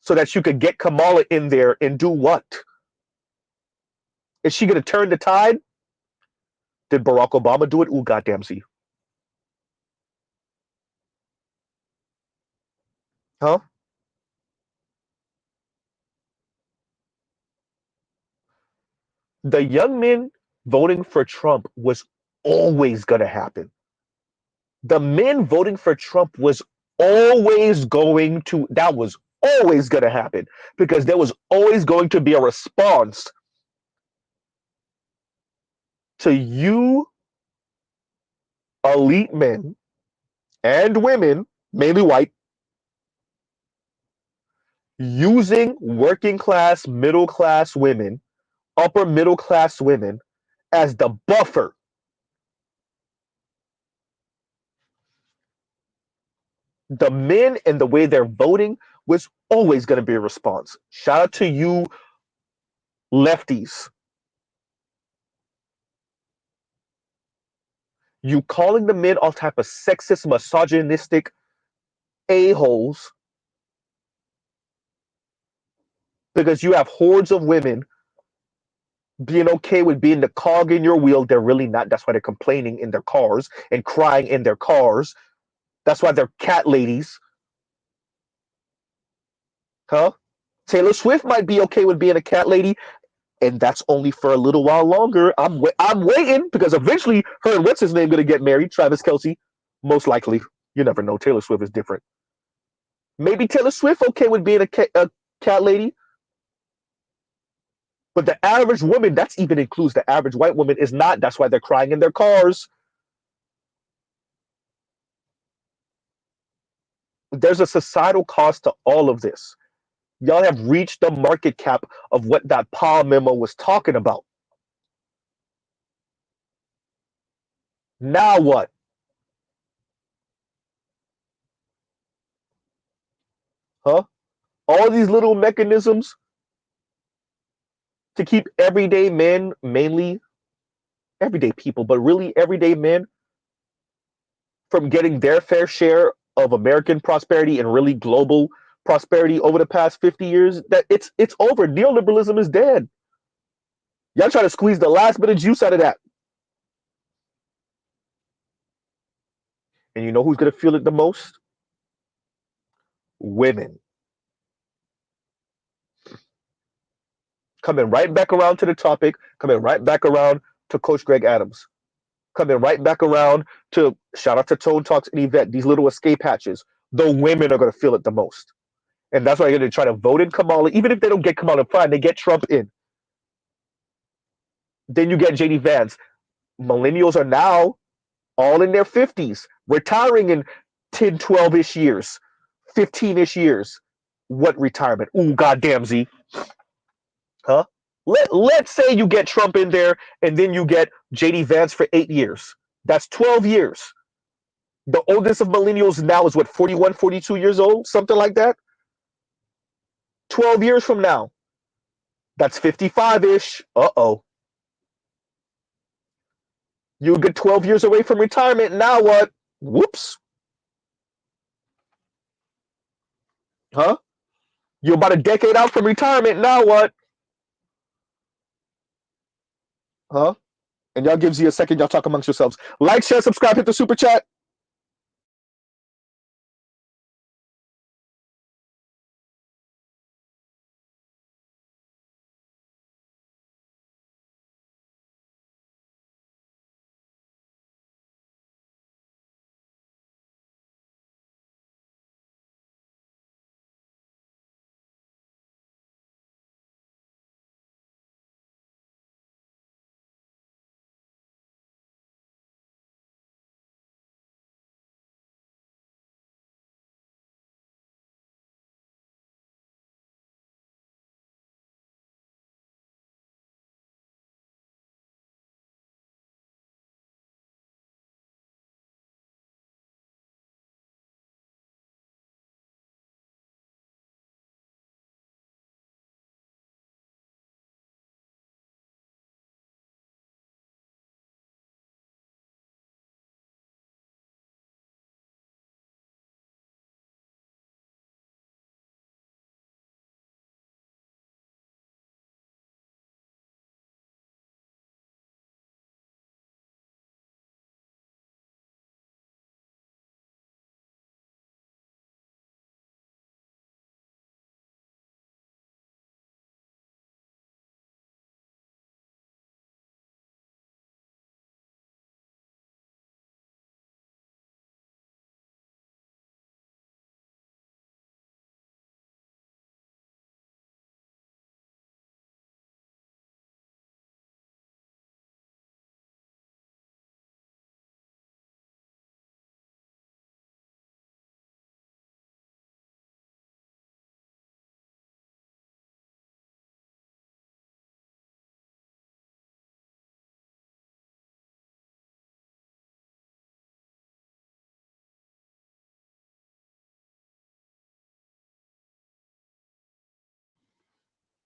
so that you could get Kamala in there and do what? Is she going to turn the tide? Did Barack Obama do it? Ooh, goddamn Z. Huh? The young men voting for Trump was always going to happen. The men voting for Trump was that was always going to happen because there was always going to be a response to you elite men and women, mainly white, using working class, middle class women, upper middle class women as the buffer. The men and the way they're voting was always going to be a response. Shout out to you, lefties. You calling the men all type of sexist, misogynistic a-holes because you have hordes of women being okay with being the cog in your wheel. They're really not. That's why they're complaining in their cars and crying in their cars. That's why they're cat ladies. Huh? Taylor Swift might be okay with being a cat lady, and that's only for a little while longer. I'm waiting because eventually her and what's his name gonna get married? Travis Kelce, most likely. You never know. Taylor Swift is different. Maybe Taylor Swift okay with being a cat lady, but the average woman, that's even includes the average white woman, is not. That's why they're crying in their cars. There's a societal cost to all of this. Y'all have reached the market cap of what that Paul memo was talking about. Now what? Huh? All these little mechanisms to keep everyday men, mainly everyday people, but really everyday men, from getting their fair share of American prosperity and really global prosperity over the past 50 years, that it's over. Neoliberalism is dead. Y'all try to squeeze the last bit of juice out of that. And you know who's gonna feel it the most? Women. Coming right back around to the topic, coming right back around to Coach Greg Adams. Coming right back around to shout out to Tone Talks and Yvette, these little escape hatches. The women are gonna feel it the most. And that's why you're gonna try to vote in Kamala, even if they don't get Kamala, fine, they get Trump in. Then you get JD Vance. Millennials are now all in their 50s, retiring in 10, 12-ish years, 15-ish years. What retirement? Ooh, goddamn Z. Huh? Let's say you get Trump in there and then you get JD Vance for 8 years. That's 12 years. The oldest of millennials now is what, 41, 42 years old? Something like that? 12 years from now. That's 55-ish. Uh-oh. You get 12 years away from retirement. Now what? Whoops. Huh? You're about a decade out from retirement. Now what? Huh? And y'all gives you a second. Y'all talk amongst yourselves. Like, share, subscribe, hit the super chat.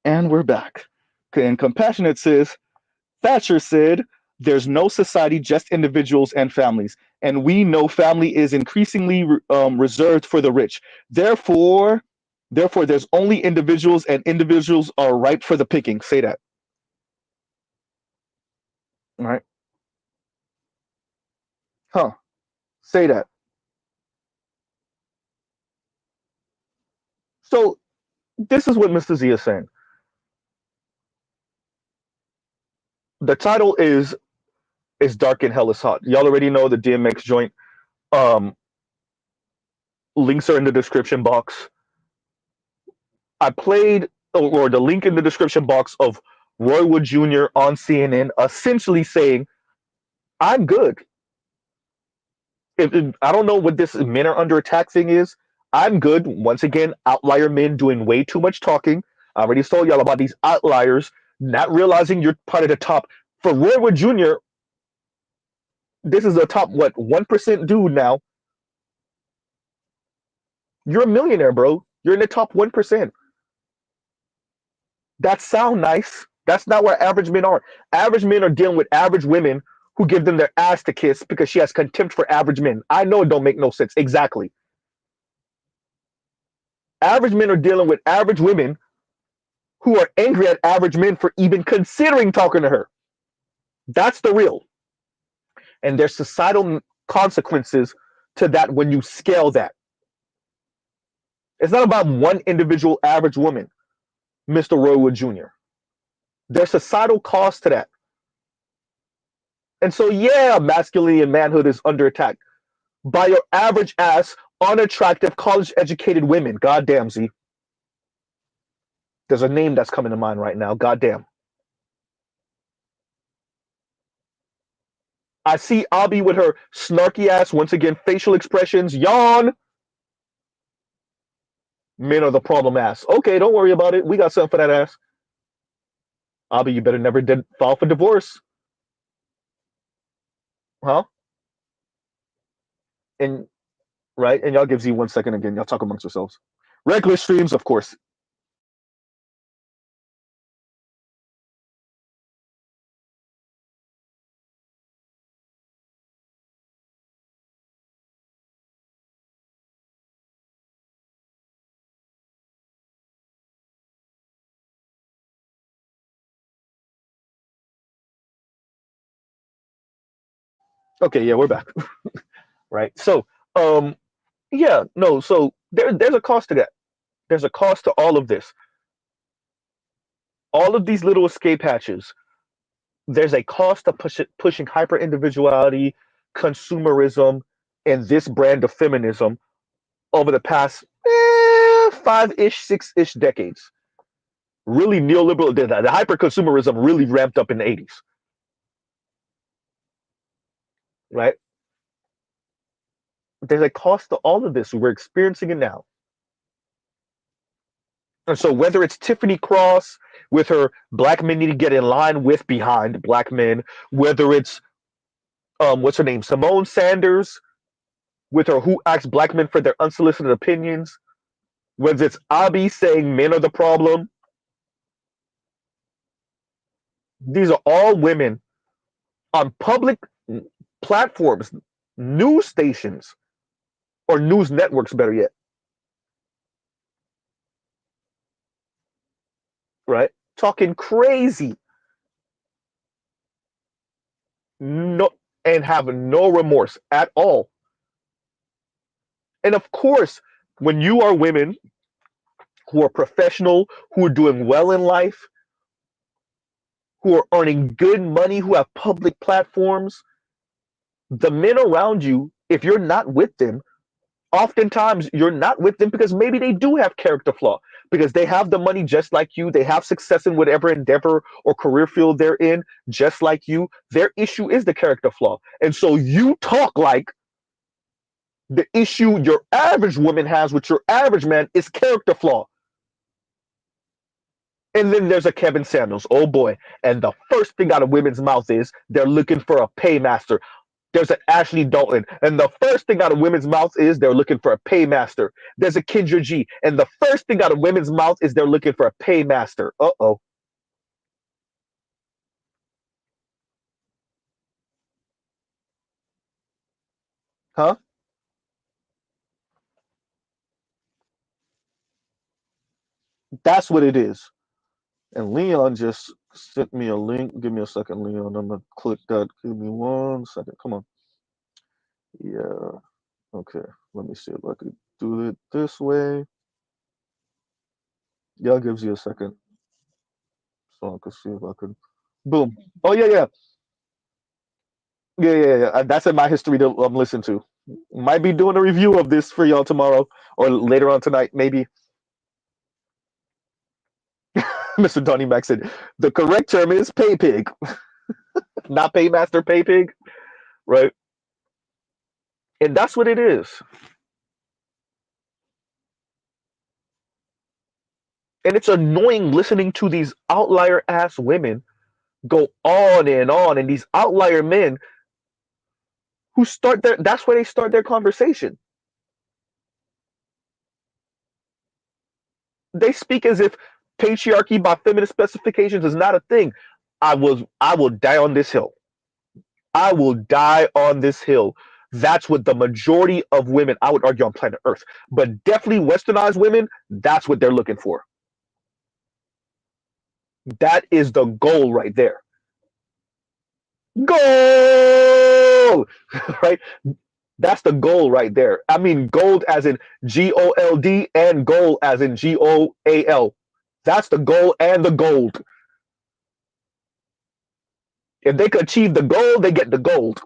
And we're back. And Compassionate says, Thatcher said, there's no society, just individuals and families. And we know family is increasingly reserved for the rich. Therefore, there's only individuals, and individuals are ripe for the picking. Say that. All right. Huh. Say that. So this is what Mr. Z is saying. The title is Dark and Hell is Hot. Y'all already know the DMX joint. Um, Links are in the description box. I played, or the link in the description box of Roy Wood Jr. on CNN, essentially saying, "I'm good. If I don't know what this men are under attack thing is, I'm good." Once again, outlier men doing way too much talking. I already told y'all about these outliers not realizing you're part of the top. For Roy Wood Jr., this is the top, what, 1% dude now. You're a millionaire, bro. You're in the top 1%. That sound nice. That's not where average men are. Average men are dealing with average women who give them their ass to kiss because she has contempt for average men. I know it don't make no sense. Exactly. Average men are dealing with average women who are angry at average men for even considering talking to her. That's the real. And there's societal consequences to that when you scale that. It's not about one individual average woman, Mr. Roy Wood Jr. There's societal cost to that. And so, yeah, masculinity and manhood is under attack by your average ass, unattractive, college educated women. Goddamn, Z. There's a name that's coming to mind right now. Goddamn. I see Abby with her snarky ass, once again, facial expressions, yawn. Men are the problem ass. Okay, don't worry about it. We got something for that ass. Abby, you better never file for divorce. Huh? And right? And y'all give Z 1 second again. Y'all talk amongst yourselves. Regular streams, of course. Okay, yeah, we're back. Right. So, um, yeah, no, so there's a cost to that. There's a cost to all of this. All of these little escape hatches, there's a cost to pushing hyper individuality, consumerism, and this brand of feminism over the past 5-ish, 6-ish decades. Really neoliberal, the hyper consumerism really ramped up in the 80s, right? There's a cost to all of this. We're experiencing it now. And so whether it's Tiffany Cross with her black men need to get in line with behind black men, whether it's what's her name, Simone Sanders with her who asks black men for their unsolicited opinions, whether it's Abi saying men are the problem, these are all women on public platforms, news stations, or news networks, better yet, right? Talking crazy, no, and have no remorse at all. And of course, when you are women who are professional, who are doing well in life, who are earning good money, who have public platforms, the men around you, if you're not with them, oftentimes you're not with them because maybe they do have character flaw, because they have the money just like you, they have success in whatever endeavor or career field they're in just like you. Their issue is the character flaw. And so you talk like the issue your average woman has with your average man is character flaw. And then there's a Kevin Samuels. Oh boy. And the first thing out of women's mouth is they're looking for a paymaster. There's an Ashley Dalton, and the first thing out of women's mouths is they're looking for a paymaster. There's a Kendra G, and the first thing out of women's mouths is they're looking for a paymaster. Uh-oh. Huh? That's what it is. And Leon just sent me a link. Give me a second, Leon. I'm gonna click that. Give me 1 second. Come on. Yeah. Okay. Let me see if I could do it this way. Yeah, gives you a second. So I can see if I could. Boom. Oh yeah, yeah. Yeah. That's in my history that I'm listening to. Might be doing a review of this for y'all tomorrow or later on tonight, maybe. Mr. Donnie Mac said the correct term is pay pig, not paymaster, pay pig, right? And that's what it is. And it's annoying listening to these outlier ass women go on, and these outlier men who start their that's where they start their conversation. They speak as if patriarchy by feminist specifications is not a thing. I will die on this hill. I will die on this hill. That's what the majority of women, I would argue, on planet Earth, but definitely westernized women, that's what they're looking for. That is the goal right there. Goal! Right? That's the goal right there. I mean, gold as in GOLD and goal as in GOAL. That's the goal and the gold. If they could achieve the goal, they get the gold.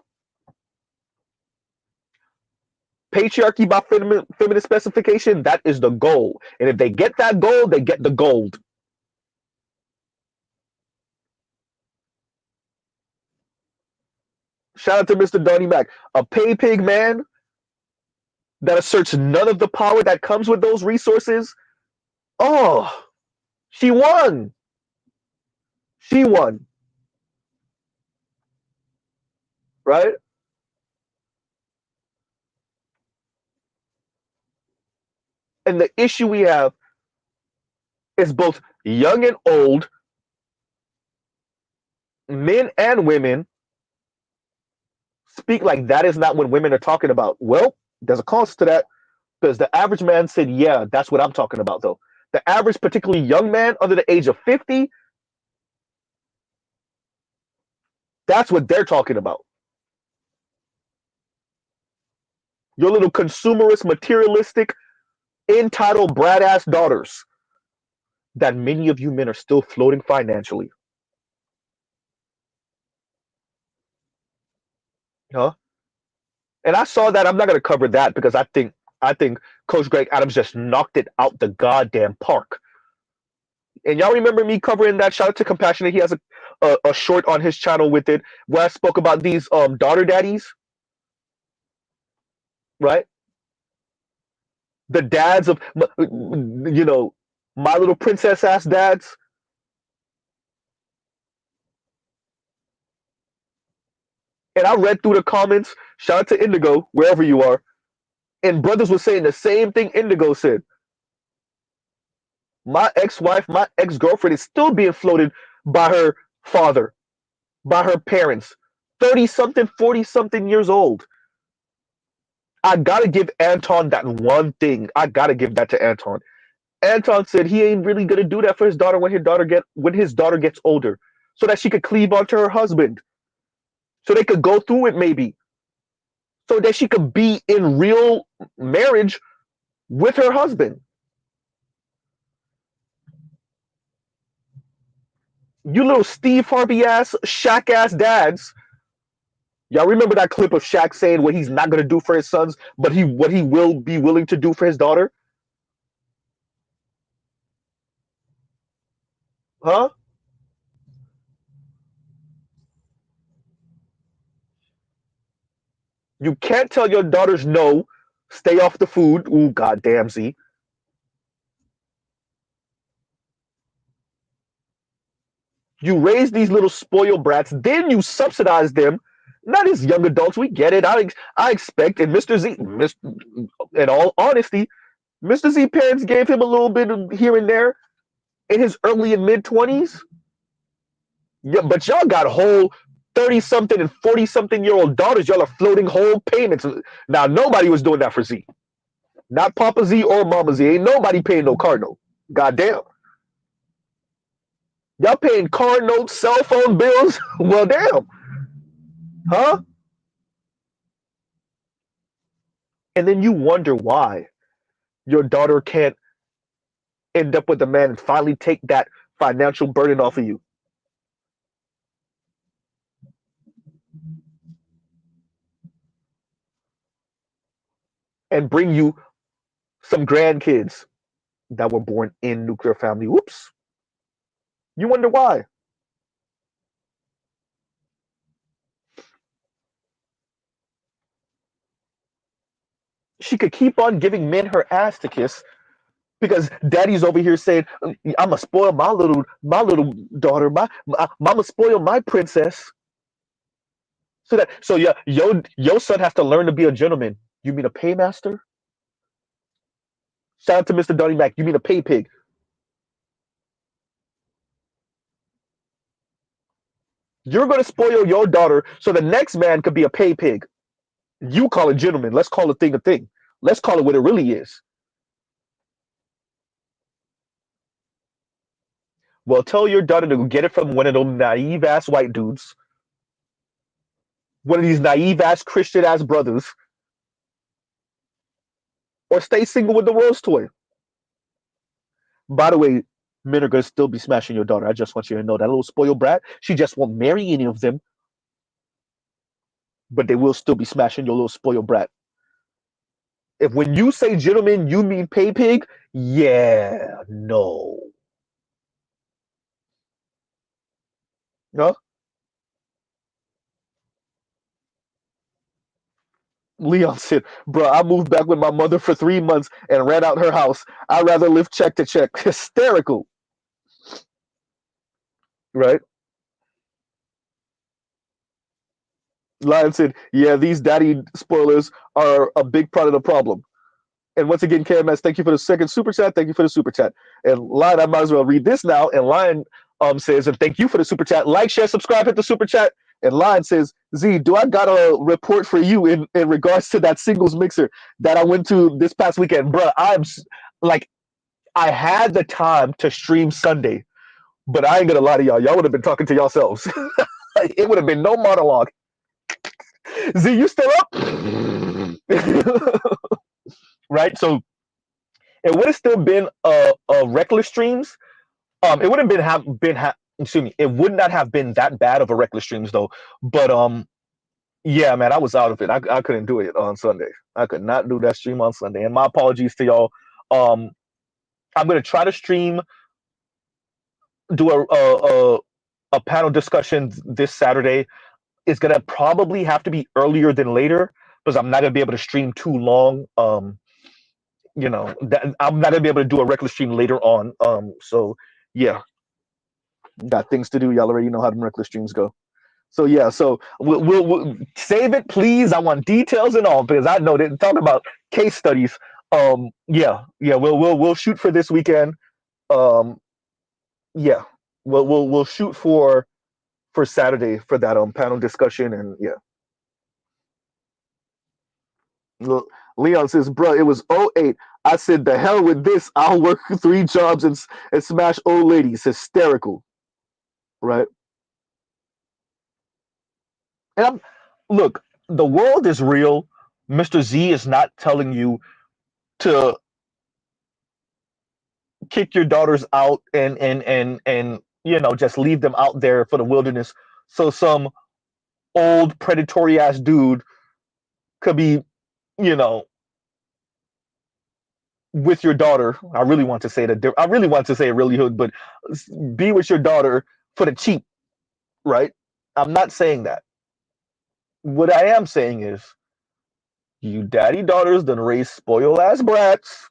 Patriarchy by feminist specification, that is the goal. And if they get that goal, they get the gold. Shout out to Mr. Donnie Mac. A pay pig man that asserts none of the power that comes with those resources. Oh, she won. She won. Right? And the issue we have is both young and old, men and women speak like that is not what women are talking about. Well, there's a cost to that because the average man said, yeah, that's what I'm talking about, though. The average, particularly young man under the age of 50, that's what they're talking about. Your little consumerist, materialistic, entitled, brat ass daughters that many of you men are still floating financially. Huh? And I saw that. I'm not going to cover that because I think Coach Greg Adams just knocked it out the goddamn park. And y'all remember me covering that? Shout out to Compassionate. He has a short on his channel with it where I spoke about these daughter daddies, right? The dads of my little princess ass dads. And I read through the comments. Shout out to Indigo, wherever you are. And brothers were saying the same thing Indigo said. My ex-wife, my ex-girlfriend is still being floated by her father, by her parents, 30 something, 40 something years old. I gotta give Anton that one thing. I gotta give that to Anton. Anton said he ain't really gonna do that for his daughter when his daughter gets older, so that she could cleave onto her husband, so they could go through it maybe, so that she could be in real marriage with her husband. You little Steve Harvey ass, Shaq ass dads. Y'all remember that clip of Shaq saying what he's not gonna do for his sons, but what he will be willing to do for his daughter? Huh? You can't tell your daughters no, stay off the food. Ooh, goddamn, Z. You raise these little spoiled brats, then you subsidize them, Not as young adults. We get it. I expect, and Mr. Z, in all honesty, Mr. Z parents gave him a little bit of here and there in his early and mid 20s. Yeah, but y'all got whole 30 something and 40 something year old daughters. Y'all are floating whole payments. Now, nobody was doing that for Z. Not Papa Z or Mama Z. Ain't nobody paying no car note. Goddamn. Y'all paying car notes, cell phone bills? Well, damn. Huh? And then you wonder why your daughter can't end up with a man and finally take that financial burden off of you and bring you some grandkids that were born in nuclear family. Whoops. You wonder why. She could keep on giving men her ass to kiss because daddy's over here saying, "I'ma spoil my little daughter, mama spoil my princess." So yeah, your son has to learn to be a gentleman. You mean a paymaster? Shout out to Mr. Donnie Mac. You mean a pay pig? You're gonna spoil your daughter so the next man could be a pay pig. You call it gentleman. Let's call a thing a thing. Let's call it what it really is. Well, tell your daughter to get it from one of those naive ass white dudes, one of these naive ass Christian ass brothers, or stay single with the rose toy. By the way, men are gonna still be smashing your daughter. I just want you to know that little spoiled brat. She just won't marry any of them, but they will still be smashing your little spoiled brat. If when you say gentleman, you mean pay pig, yeah, no. No? Leon said, bro, I moved back with my mother for 3 months and ran out her house. I'd rather live check to check. Hysterical, right? Lion said, yeah, these daddy spoilers are a big part of the problem. And once again, KMS, thank you for the second super chat. Thank you for the super chat. And Lion, I might as well read this now. And Lion says, and thank you for the super chat. Like, share, subscribe, hit the super chat. And Lion says, Z, do I got a report for you in regards to that singles mixer that I went to this past weekend? Bruh, like, I had the time to stream Sunday, but I ain't gonna lie to y'all. Y'all would have been talking to yourselves. It would have been no monologue. Z, you still up? Right? So it would have still been a reckless streams. It wouldn't been excuse me. It would not have been that bad of a reckless streams though. But yeah, man, I was out of it. I couldn't do it on Sunday. I could not do that stream on Sunday. And my apologies to y'all. Um, I'm gonna try to stream, do a panel discussion this Saturday. It's gonna probably have to be earlier than later because I'm not gonna be able to stream too long. I'm not gonna be able to do a reckless stream later on. So yeah, got things to do. Y'all already know how the reckless streams go. So yeah, so we'll save it, please. I want details and all because I know they talk about case studies. Yeah, we'll shoot for this weekend. Um, yeah, we'll shoot for Saturday for that panel discussion and yeah. Leon says, bro, it was '08. I said, the hell with this. I'll work 3 jobs and smash old ladies. Hysterical, right? And look, the world is real. Mr. Z is not telling you to kick your daughters out and just leave them out there for the wilderness so some old predatory ass dude could be, you know, with your daughter. I really want to say that. I really want to say it really hood, but be with your daughter for the cheap, right? I'm not saying that. What I am saying is, you daddy daughters done raise spoiled ass brats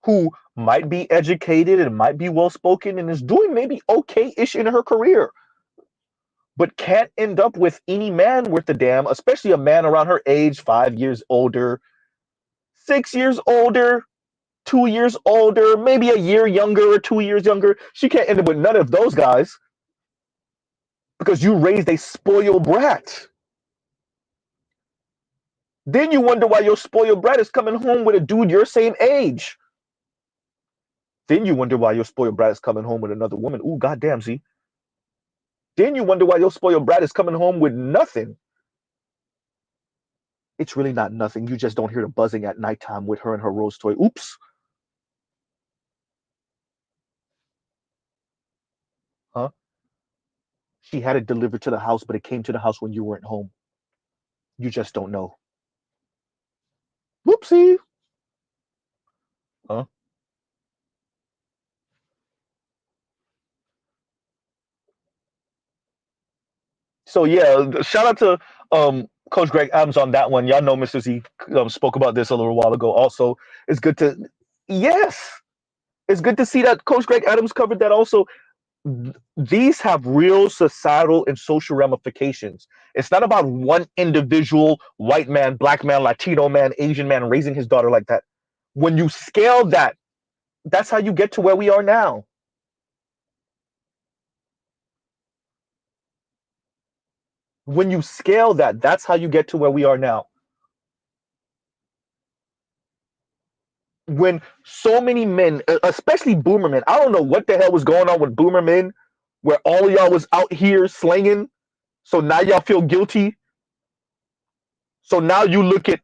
who might be educated and might be well spoken and is doing maybe okay ish in her career. but can't end up with any man worth a damn, especially a man around her age, 5 years older, 6 years older, 2 years older, maybe a year younger or 2 years younger. She can't end up with none of those guys because you raised a spoiled brat. Then you wonder why your spoiled brat is coming home with a dude your same age. Then you wonder why your spoiled brat is coming home with another woman. Ooh, goddamn, see? Then you wonder why your spoiled brat is coming home with nothing. It's really not nothing. You just don't hear the buzzing at nighttime with her and her rose toy. Oops. Huh? She had it delivered to the house, but it came to the house when you weren't home. You just don't know. Whoopsie. Huh? So yeah, shout out to Coach Greg Adams on that one. Y'all know Mr. Z spoke about this a little while ago. Also, it's good to yes, it's good to see that Coach Greg Adams covered that. Also, these have real societal and social ramifications. It's not about one individual white man, black man, Latino man, Asian man raising his daughter like that. When you scale that, that's how you get to where we are now. When you scale that, that's how you get to where we are now. When so many men, especially boomer men, I don't know what the hell was going on with boomer men, where all of y'all was out here slanging. So now y'all feel guilty. So now you look at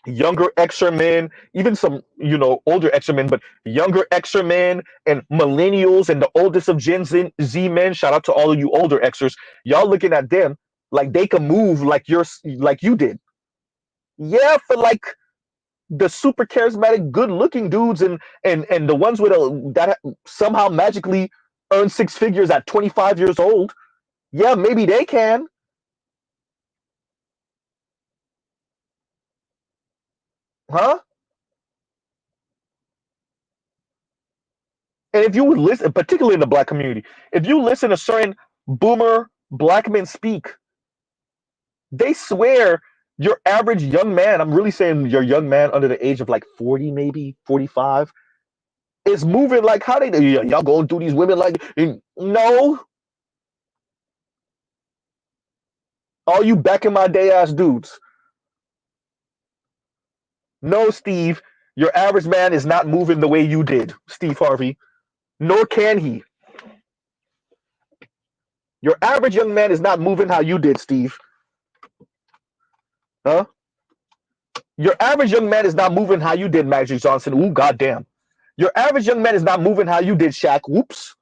younger Xer men, even some, older Xer men, but younger Xer men and millennials and the oldest of Gen Z men. Shout out to all of you older Xers. Y'all looking at them like they can move like you did. Yeah, for like the super charismatic, good looking dudes and the ones with that somehow magically earn six figures at 25 years old. Yeah, maybe they can, huh? And if you would listen, particularly in the black community, if you listen to certain boomer black men speak, they swear your average young man, I'm really saying your young man under the age of like 40, maybe 45, is moving like how they do. Y'all going through these women like, no, all you back in my day ass dudes. No, Steve, your average man is not moving the way you did, Steve Harvey, nor can he. Your average young man is not moving how you did, Steve. Huh? Your average young man is not moving how you did, Magic Johnson. Ooh, goddamn. Your average young man is not moving how you did, Shaq. Whoops.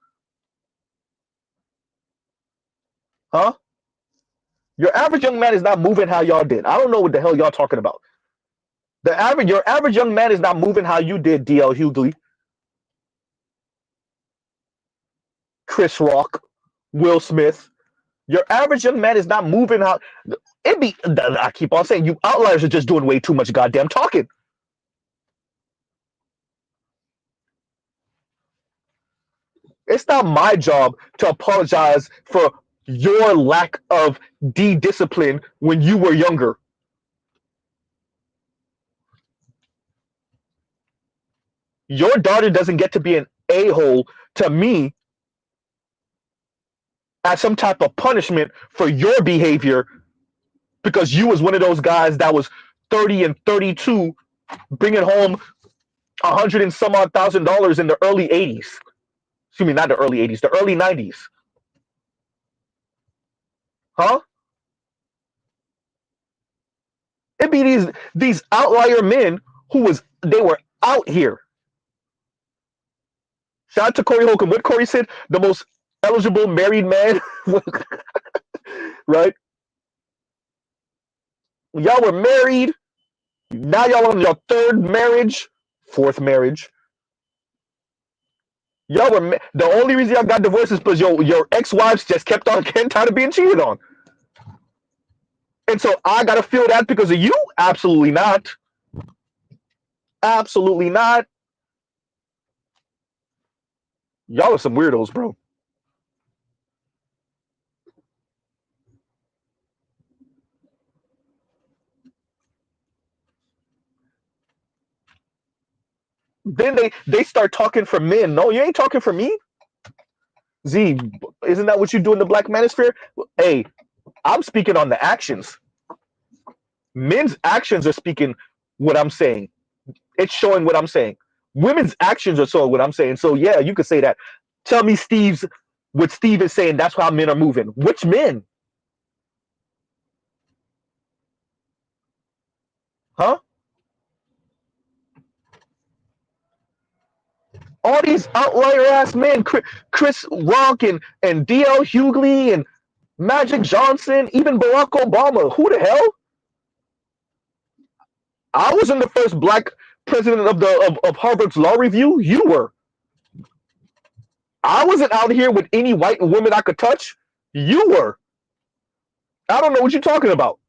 Huh? Your average young man is not moving how y'all did. I don't know what the hell y'all talking about. Your average young man is not moving how you did, DL Hughley, Chris Rock, Will Smith. Your average young man is not moving how it be. I keep on saying you outliers are just doing way too much goddamn talking. It's not my job to apologize for your lack of discipline when you were younger. Your daughter doesn't get to be an a-hole to me as some type of punishment for your behavior because you was one of those guys that was 30 and 32 bringing home 100 and some odd $1,000 in the early 80s. Excuse me, not the early 80s, the early 90s. Huh? It'd be these outlier men they were out here. Shout out to Corey Holcomb. What Corey said, the most eligible married man, right? Y'all were married. Now y'all on your third marriage, fourth marriage. Y'all were the only reason y'all got divorced is because your ex-wives just kept on getting tired of being cheated on. And so I gotta feel that because of you? Absolutely not. Absolutely not. Y'all are some weirdos, bro. Then they start talking for men. No, you ain't talking for me. Z, isn't that what you do in the Black Manosphere? Hey, I'm speaking on the actions. Men's actions are speaking what I'm saying. It's showing what I'm saying. Women's actions are showing what I'm saying. So yeah, you could say that. Tell me what Steve is saying, that's how men are moving. Which men? Huh? All these outlier ass men, Chris Rock and DL Hughley and Magic Johnson, even Barack Obama. Who the hell? I wasn't the first black president of Harvard's law review. You were. I wasn't out here with any white woman I could touch. You were. I don't know what you're talking about.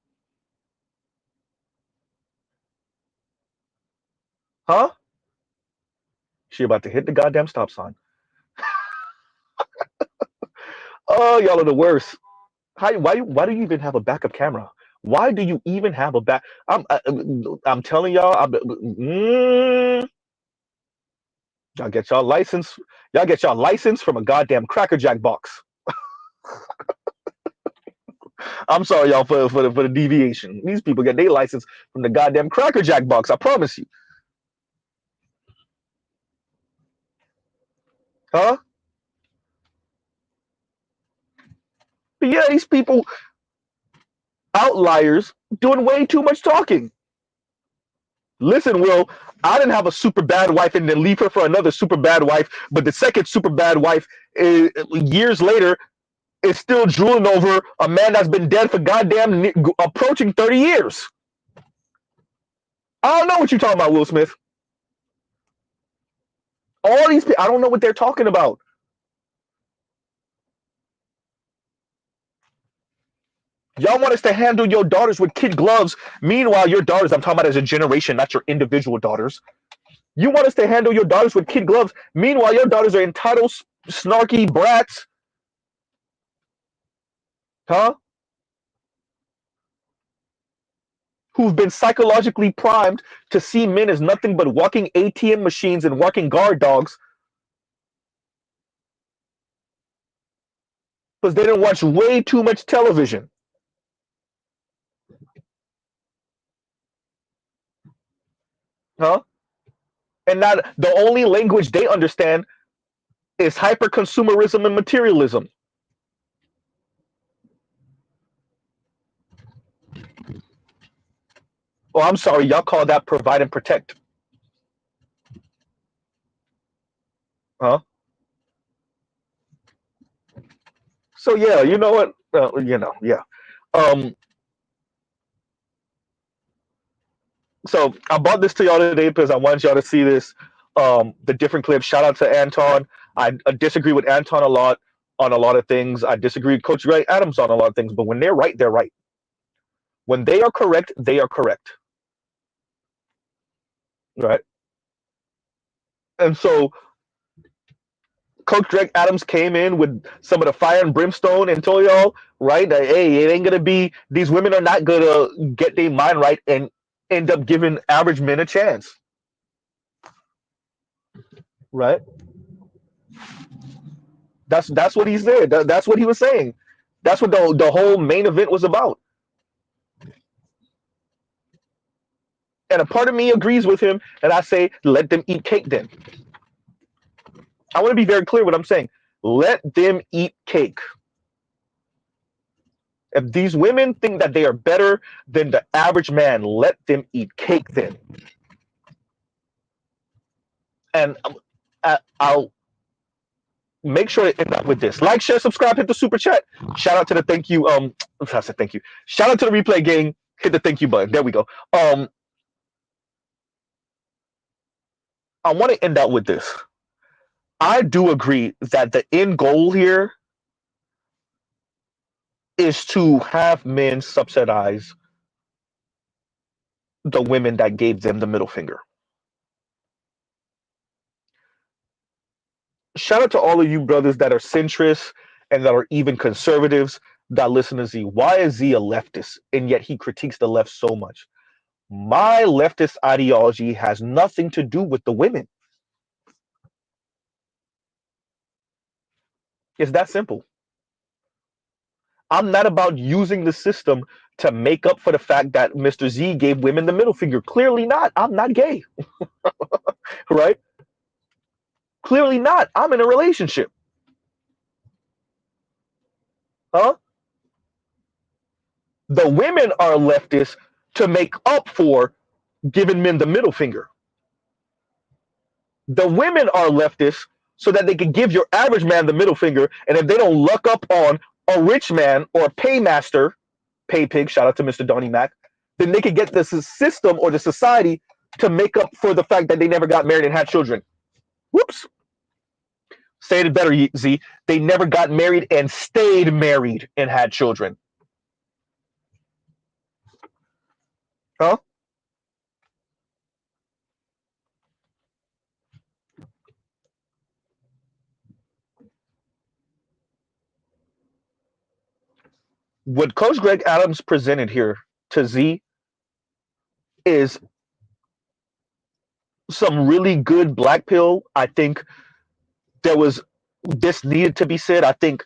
Huh? She about to hit the goddamn stop sign. Oh, y'all are the worst. Why do you even have a backup camera? Why do you even have a back? I'm telling y'all. Y'all get y'all license. Y'all get y'all license from a goddamn Cracker Jack box. I'm sorry, y'all, for the deviation. These people get their license from the goddamn Cracker Jack box. I promise you. Huh? But yeah, these people, outliers, doing way too much talking. Listen, Will, I didn't have a super bad wife and then leave her for another super bad wife, but the second super bad wife, years later, is still drooling over a man that's been dead for goddamn approaching 30 years. I don't know what you're talking about, Will Smith. All these people, I don't know what they're talking about. Y'all want us to handle your daughters with kid gloves. Meanwhile, your daughters, I'm talking about as a generation, not your individual daughters. You want us to handle your daughters with kid gloves. Meanwhile, your daughters are entitled, snarky brats. Huh? Who've been psychologically primed to see men as nothing but walking ATM machines and walking guard dogs because they didn't watch way too much television. Huh? And not the only language they understand is hyper consumerism and materialism. Oh, I'm sorry, y'all call that provide and protect. Huh? So yeah, you know what? Yeah. Um, so I brought this to y'all today because I wanted y'all to see this. The different clips. Shout out to Anton. I disagree with Anton a lot on a lot of things. I disagree with Coach Ray Adams on a lot of things. But when they're right, they're right. When they are correct, they are correct. Right. And so Coach Greg Adams came in with some of the fire and brimstone and told y'all, right, that hey, it ain't gonna be, these women are not gonna get their mind right and end up giving average men a chance. Right? That's what he said. That's what he was saying. That's what the whole main event was about. And a part of me agrees with him, and I say, let them eat cake then. I want to be very clear what I'm saying. Let them eat cake. If these women think that they are better than the average man, let them eat cake then. And I'll make sure to end up with this. Like, share, subscribe, hit the super chat. Shout out to the thank you. I said thank you. Shout out to the replay gang. Hit the thank you button. There we go. I want to end out with this. I do agree that the end goal here is to have men subsidize the women that gave them the middle finger. Shout out to all of you brothers that are centrists and that are even conservatives that listen to Z. Why is Z a leftist and yet he critiques the left so much? My leftist ideology has nothing to do with the women. It's that simple. I'm not about using the system to make up for the fact that Mr. Z gave women the middle finger. Clearly not. I'm not gay, right? Clearly not. I'm in a relationship. Huh? The women are leftists to make up for giving men the middle finger. The women are leftists so that they can give your average man the middle finger, and if they don't luck up on a rich man or a paymaster, pay pig, shout out to Mr. Donnie Mac, then they could get the system or the society to make up for the fact that they never got married and had children. Whoops. Say it better, Z. They never got married and stayed married and had children. Huh? What Coach Greg Adams presented here to Z is some really good black pill. I think there was this needed to be said. I think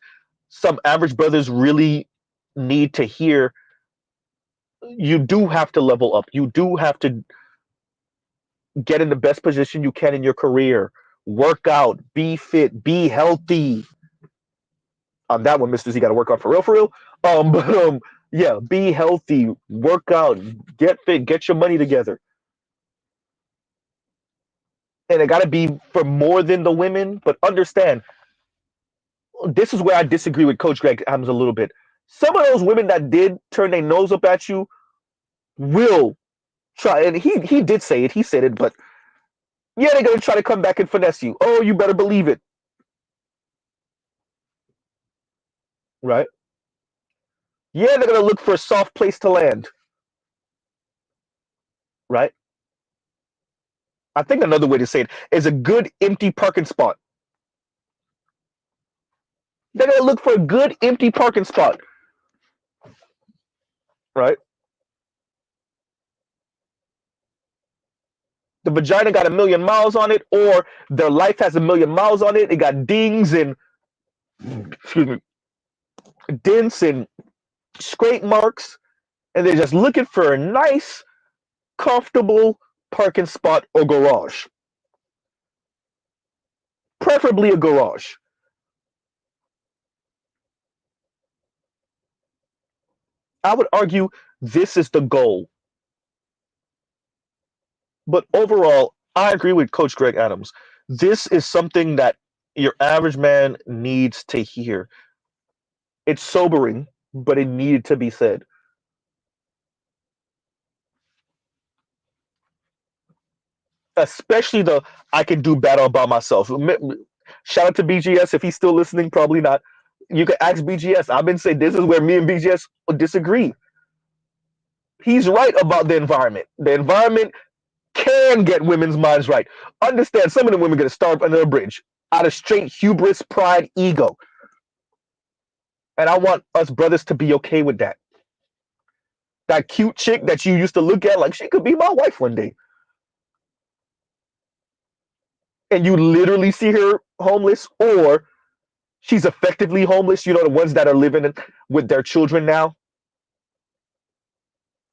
some average brothers really need to hear you do have to level up. You do have to get in the best position you can in your career. Work out, be fit, be healthy. On that one, Mr. Z got to work out for real, for real. But yeah, be healthy, work out, get fit, get your money together. And it got to be for more than the women. But understand, this is where I disagree with Coach Greg Adams a little bit. Some of those women that did turn their nose up at you will try, and he did say it. He said it, but yeah, they're gonna try to come back and finesse you. Oh, you better believe it, right? Yeah, they're gonna look for a soft place to land, right? I think another way to say it is a good empty parking spot. They're gonna look for a good empty parking spot, right? The vagina got a million miles on it, or their life has a million miles on it. It got dings and excuse me, dents and scrape marks, and they're just looking for a nice, comfortable parking spot or garage, preferably a garage. I would argue this is the goal. But overall, I agree with Coach Greg Adams. This is something that your average man needs to hear. It's sobering, but it needed to be said. Especially the I can do better by myself. Shout out to BGS if he's still listening. Probably not. You can ask BGS. I've been saying this is where me and BGS disagree. He's right about the environment. The environment can get women's minds right. Understand, some of the women are going to starve under a bridge out of straight hubris, pride, ego. And I want us brothers to be okay with that. That cute chick that you used to look at like she could be my wife one day. And you literally see her homeless, or she's effectively homeless. You know, the ones that are living with their children now.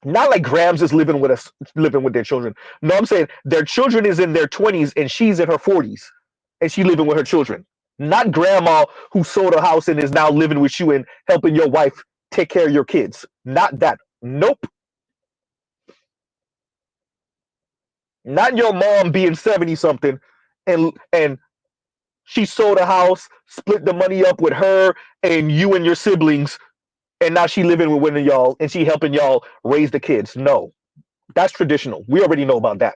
Not like Grams is living with us, living with their children. No, I'm saying their children is in their 20s and she's in her 40s, and she living with her children. Not grandma who sold a house and is now living with you and helping your wife take care of your kids. Not that. Nope. Not your mom being 70 something and she sold a house, split the money up with her and you and your siblings, and now she living with one of y'all and she helping y'all raise the kids. No. That's traditional. We already know about that.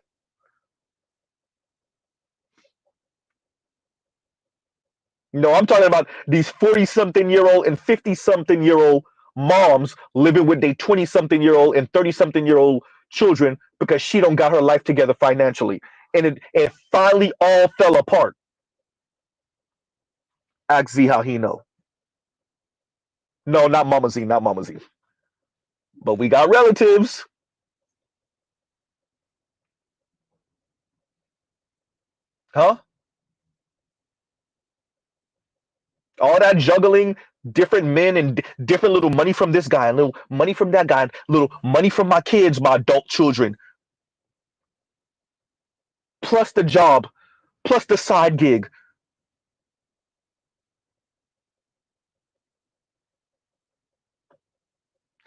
No, I'm talking about these 40 something year old and 50 something year old moms living with their 20 something year old and 30 something year old children because she don't got her life together financially. And it finally all fell apart. Ask Z how he know. No, not Mama Z, not Mama Z. But we got relatives. Huh? All that juggling, different men and different little money from this guy, and little money from that guy, and little money from my kids, my adult children, plus the job, plus the side gig,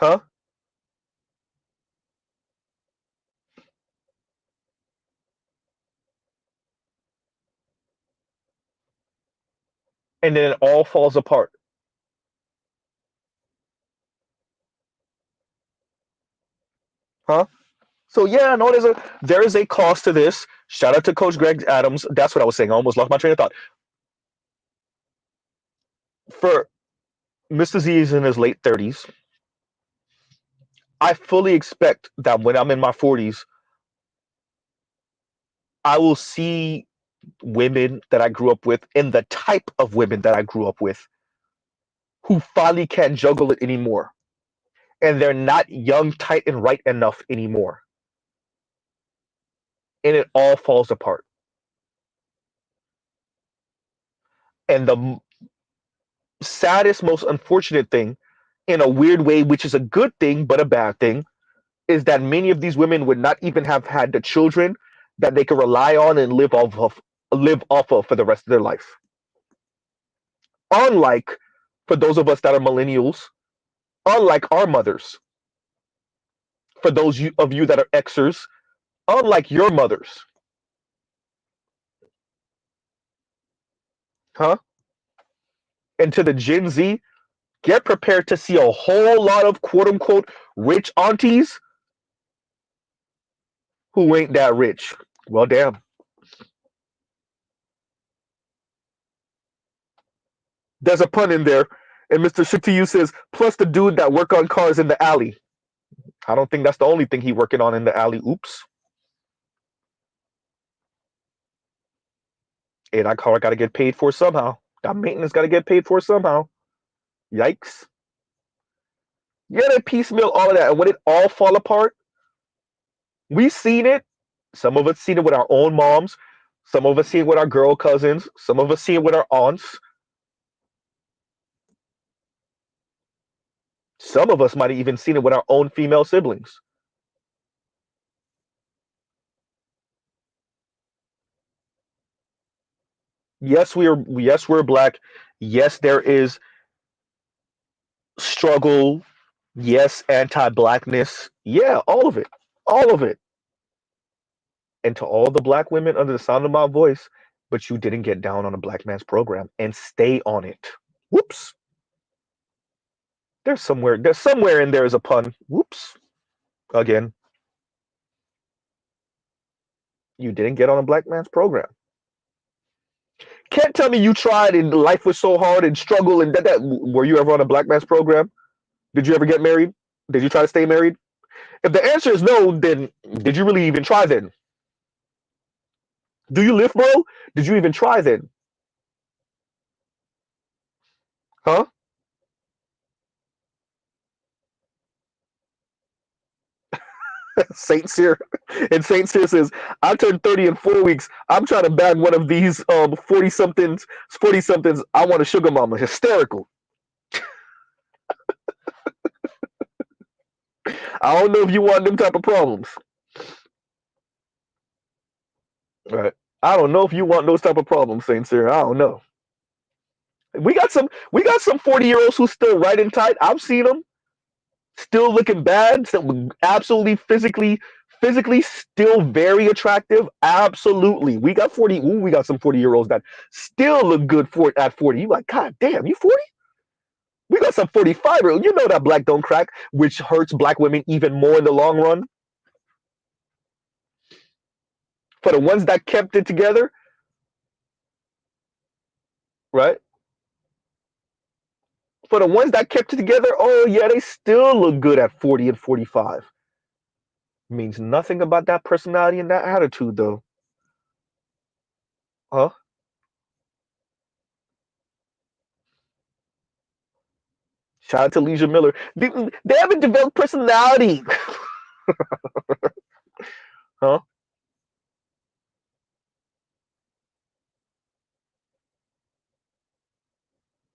huh? And then it all falls apart, huh? So yeah, no, there is a cost to this. Shout out to Coach Greg Adams. That's what I was saying. I almost lost my train of thought. For Mr. Z is in his late 30s. I fully expect that when I'm in my 40s, I will see women that I grew up with and the type of women that I grew up with who finally can't juggle it anymore. And they're not young, tight, and right enough anymore. And it all falls apart. And the saddest, most unfortunate thing, in a weird way, which is a good thing, but a bad thing, is that many of these women would not even have had the children that they could rely on and live off of for the rest of their life. Unlike for those of us that are millennials, unlike our mothers, for of you that are Xers, unlike your mothers, huh? And to the Gen Z, get prepared to see a whole lot of quote unquote rich aunties who ain't that rich. Well, damn. There's a pun in there. And Mr. Shitiyu says, plus the dude that work on cars in the alley. I don't think that's the only thing he working on in the alley. Oops. And that car got to get paid for somehow. That maintenance got to get paid for somehow. Yikes. Yeah, they piecemeal all of that. And when it all fall apart, we seen it. Some of us seen it with our own moms. Some of us seen it with our girl cousins. Some of us seen it with our aunts. Some of us might have even seen it with our own female siblings. Yes, we're black. Yes, there is struggle. Yes, anti-blackness. Yeah, all of it. All of it. And to all the black women under the sound of my voice, but you didn't get down on a black man's program and stay on it. Whoops. There's somewhere in there is a pun. Whoops. Again, you didn't get on a black man's program. Can't tell me you tried and life was so hard and struggle and that. Were you ever on a black man's program? Did you ever get married? Did you try to stay married? If the answer is no, then did you really even try then? Do you live, bro? Did you even try then? Huh? Saint Cyr and Saint Cyr says, I turned 30 in 4 weeks. I'm trying to bag one of these 40 somethings. I want a sugar mama. Hysterical. I don't know if you want them type of problems. Right. I don't know if you want those type of problems, Saint Cyr. I don't know. We got some 40-year-olds who still right and tight. I've seen them still looking bad, still absolutely physically still very attractive. Absolutely. We got some 40-year-olds that still look good for at 40. You like, God damn, you 40? We got some 45-year-olds. You know that black don't crack, which hurts black women even more in the long run. For the ones that kept it together, right? For the ones that kept it together, oh yeah, they still look good at 40 and 45. Means nothing about that personality and that attitude though. Huh? Shout out to Leisure Miller. They haven't developed personality. Huh?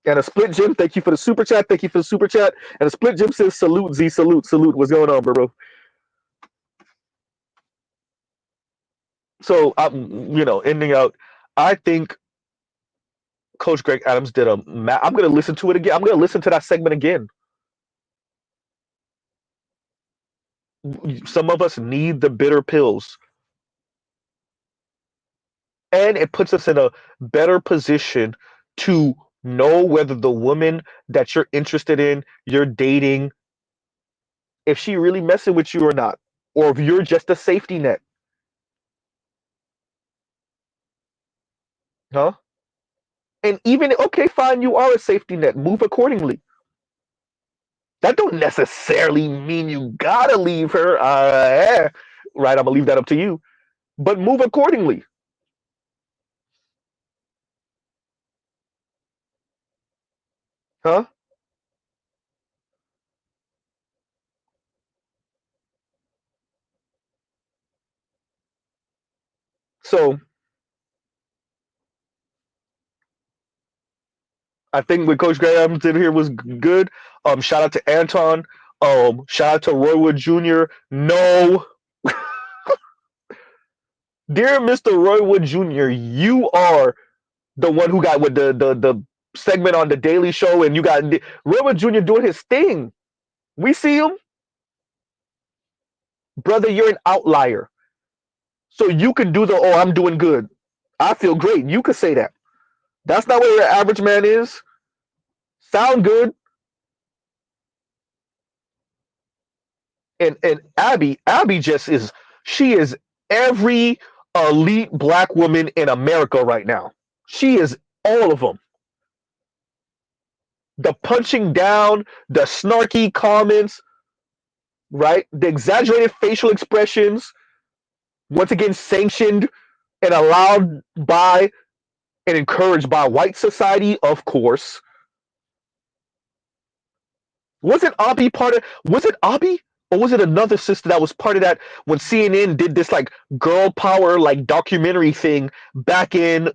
And a split Jim, thank you for the super chat. Thank you for the super chat. And a split Jim says, salute, Z, salute, salute. What's going on, bro? So, ending out, I think Coach Greg Adams did a. I'm going to listen to it again. I'm going to listen to that segment again. Some of us need the bitter pills, and it puts us in a better position to know whether the woman that you're interested in, you're dating, if she really messing with you or not, or if you're just a safety net, huh? And even okay, fine, you are a safety net. Move accordingly. That don't necessarily mean you gotta leave her. Right? I'm gonna leave that up to you. But move accordingly, huh? So I think what Coach Graham did here was good. Shout out to Anton. Shout out to Roywood Jr. No, dear Mr. Roywood Jr., you are the one who got with the segment on the Daily Show, and you got Roywood Jr. doing his thing. We see him, brother. You're an outlier, so you can do the oh, I'm doing good. I feel great. You could say that. That's not where your average man is. Sound good. And Abby just is. She is every elite black woman in America right now. She is all of them. The punching down, the snarky comments, right? The exaggerated facial expressions, once again sanctioned and allowed by and encouraged by white society, of course. Wasn't Abby part of? Was it Abby? Or was it another sister that was part of that when CNN did this like girl power like documentary thing back in,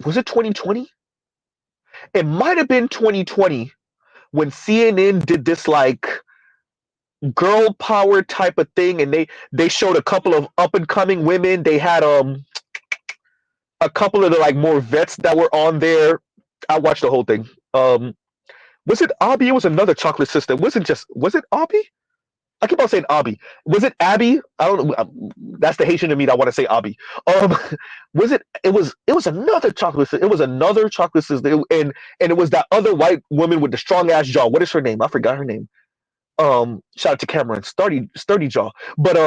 was it 2020? It might have been 2020 when CNN did this like girl power type of thing, and they showed a couple of up and coming women. They had a couple of the like more vets that were on there. I watched the whole thing. Was it Abby? It was another chocolate sister. Was it Abby? I keep on saying Abby. Was it Abby? I don't know. That's the Haitian in me that want to say Abby. Um, was it? It was another chocolate. It was another chocolate sister, and it was that other white woman with the strong ass jaw. What is her name? I forgot her name. Shout out to Cameron, sturdy jaw. But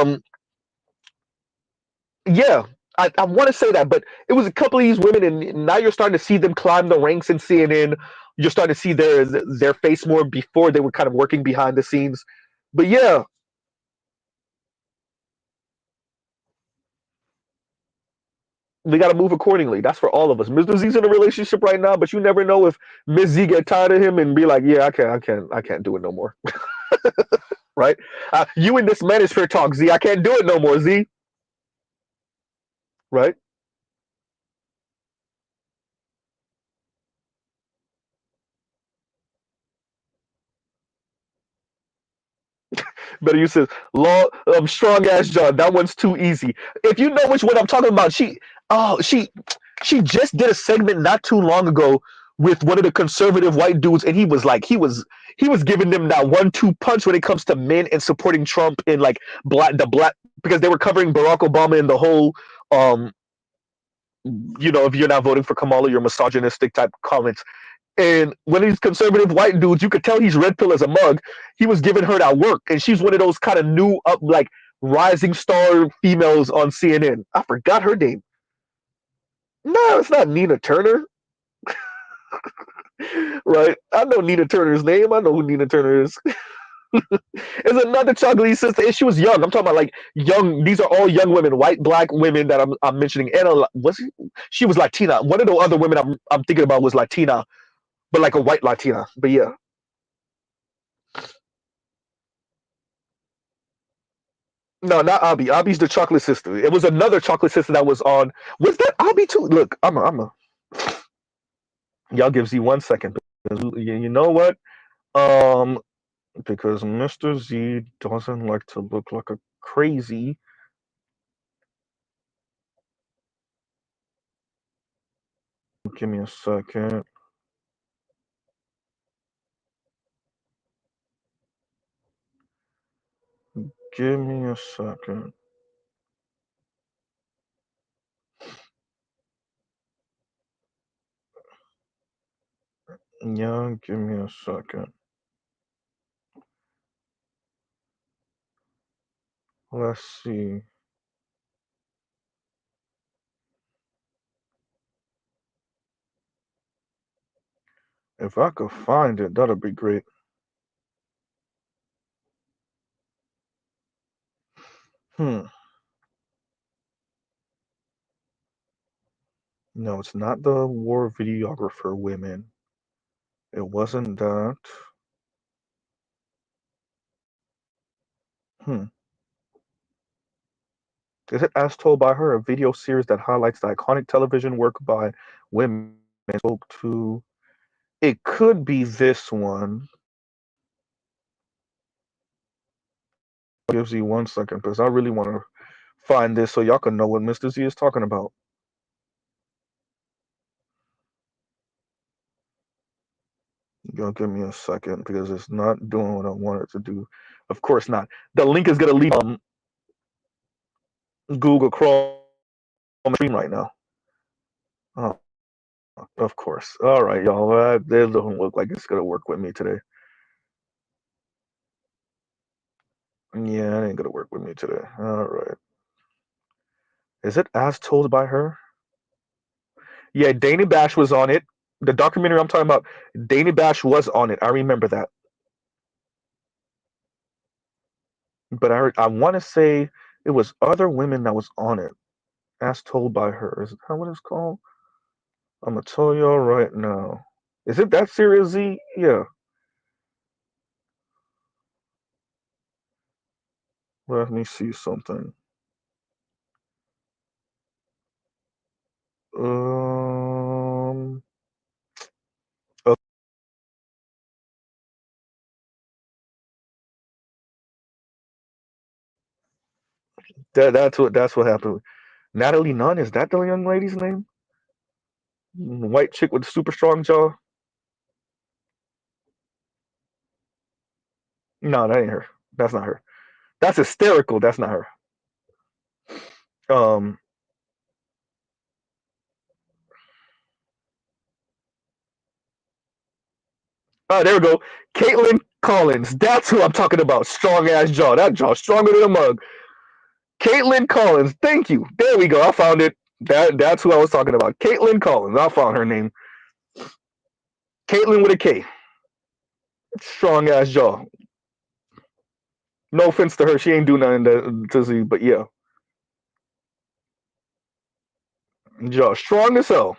yeah, I want to say that, but it was a couple of these women, and now you're starting to see them climb the ranks in CNN. You're starting to see their face more before they were kind of working behind the scenes. But yeah, we got to move accordingly. That's for all of us. Mr. Z's in a relationship right now, but you never know if Miss Z get tired of him and be like, yeah, I can't do it no more. Right? You and this manosphere talk, Z. I can't do it no more, Z. Right? Better you says law strong ass John. That one's too easy. If you know which one I'm talking about, she just did a segment not too long ago with one of the conservative white dudes, and he was giving them that 1-2 punch when it comes to men and supporting Trump in like black because they were covering Barack Obama and the whole um if you're not voting for Kamala, you're misogynistic type comments. And one of these conservative white dudes, you could tell he's red pill as a mug. He was giving her that work, and she's one of those kind of new up like rising star females on CNN. I forgot her name. No, it's not Nina Turner, right? I know Nina Turner's name. I know who Nina Turner is. It's another chocolatey sister, and she was young. I'm talking about like young. These are all young women, white, black women that I'm mentioning. And she was Latina. One of the other women I'm thinking about was Latina, but like a white Latina. But yeah. No, not Abby. Abby's the chocolate sister. It was another chocolate sister that was on. Was that Abby too? Look, I'm a. Y'all give Z 1 second. You know what? Um, because Mr. Z doesn't like to look like a crazy. Give me a second. Give me a second. Yeah, give me a second. Let's see. If I could find it, that'd be great. Hmm. No, it's not the war videographer women. It wasn't that. Hmm. Is it As Told by Her, a video series that highlights the iconic television work by women spoke to? It could be this one. Gives you 1 second because I really want to find this so y'all can know what Mr. Z is talking about. Y'all give me a second because it's not doing what I want it to do. Of course not. The link is gonna leave Google Chrome screen right now. Oh, of course. All right, y'all. It doesn't look like it's gonna work with me today. Yeah, it ain't gonna work with me today. All right. Is it As Told by Her? Yeah, Dana Bash was on it. The documentary I'm talking about, Dana Bash was on it. I remember that. But I want to say it was other women that was on it. As Told by Her. Is that what it's called? I'm gonna tell y'all right now. Is it that Series Z? Yeah. Let me see something. Um. oh, that's what happened. Natalie Nunn, is that the young lady's name? White chick with super strong jaw. No, that ain't her. That's not her. That's hysterical. That's not her. Um. Oh, there we go. Caitlin Collins. That's who I'm talking about. Strong ass jaw. That jaw stronger than a mug. Caitlin Collins. Thank you. There we go. I found it. That's who I was talking about. Caitlin Collins. I found her name. Caitlin with a K. Strong ass jaw. No offense to her. She ain't do nothing to see, but yeah. Jaw. Strong as hell.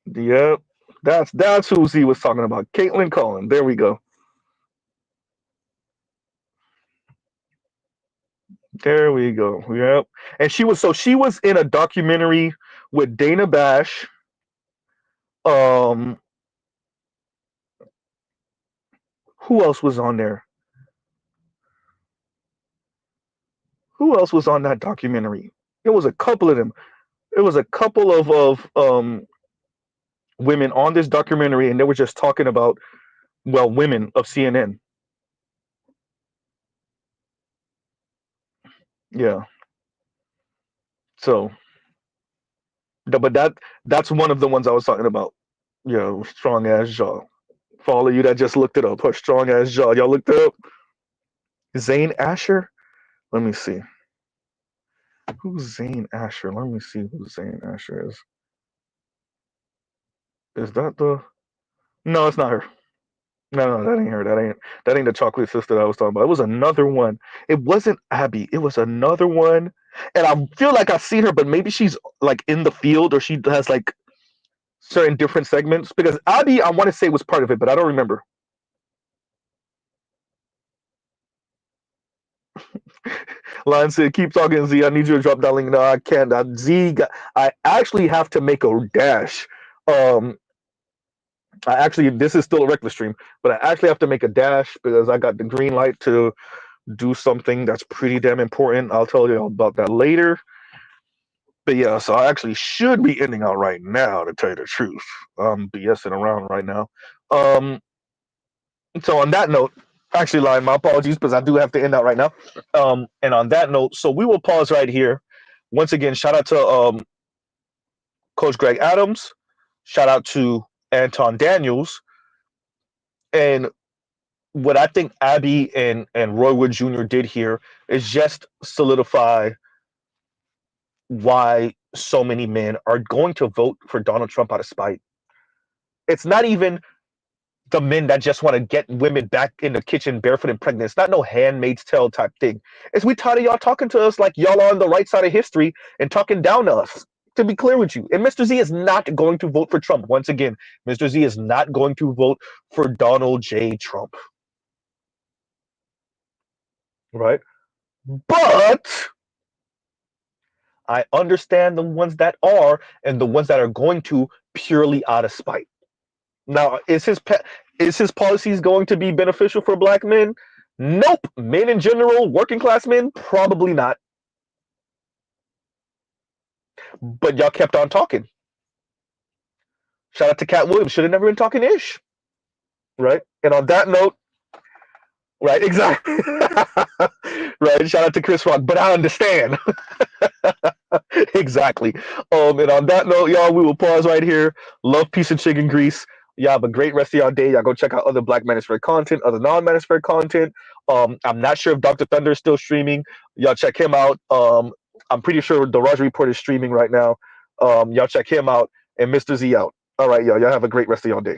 Yep. That's who Z was talking about. Caitlin Collins. There we go. There we go. Yep. And she was in a documentary with Dana Bash. Um, who else was on there? Who else was on that documentary? It was a couple of them. It was a couple of women on this documentary, and they were just talking about women of CNN. Yeah. So, but that's one of the ones I was talking about. Yeah, strong ass jaw. For all of you that just looked it up, her strong ass jaw. Y'all looked it up. Zane Asher. Let me see. Who's Zane Asher? Let me see who Zane Asher is. Is that the? No, it's not her. No, that ain't her. That ain't the chocolate sister that I was talking about. It was another one. It wasn't Abby. It was another one. And I feel like I see her, but maybe she's like in the field or she has like certain different segments. Because Abby, I want to say was part of it, but I don't remember. Lion said, "Keep talking, Z. I need you to drop that link." No, I can't. Z got. I actually have to make a dash. Um, I actually, this is still a reckless stream, but I actually have to make a dash because I got the green light to do something that's pretty damn important. I'll tell you about that later. But yeah, so I actually should be ending out right now, to tell you the truth. I'm BSing around right now. Um, so on that note, actually lying, my apologies, because I do have to end out right now. And on that note, so we will pause right here. Once again, shout out to Coach Greg Adams. Shout out to Anton Daniels. And what I think Abby and Roy Wood Jr. did here is just solidify why so many men are going to vote for Donald Trump out of spite. It's not even the men that just want to get women back in the kitchen barefoot and pregnant. It's not no Handmaid's Tale type thing. It's we tired of y'all talking to us like y'all are on the right side of history and talking down to us. To be clear with you, and Mr. Z is not going to vote for Trump. Once again, Mr. Z is not going to vote for Donald J. Trump. Right? But I understand the ones that are and the ones that are going to purely out of spite. Now, is his policies going to be beneficial for black men? Nope. Men in general, working class men, probably not. But y'all kept on talking. Shout out to Cat Williams. Should have never been talking ish. Right? And on that note, right, exactly. Right. Shout out to Chris Rock. But I understand. Exactly. And on that note, y'all, we will pause right here. Love, peace, and chicken grease. Y'all have a great rest of y'all day. Y'all go check out other Black Manosphere content, other non-Manosphere content. I'm not sure if Dr. Thunder is still streaming. Y'all check him out. I'm pretty sure the Roger Report is streaming right now. Y'all check him out. And Mr. Z out. All right, y'all. Y'all have a great rest of y'all day.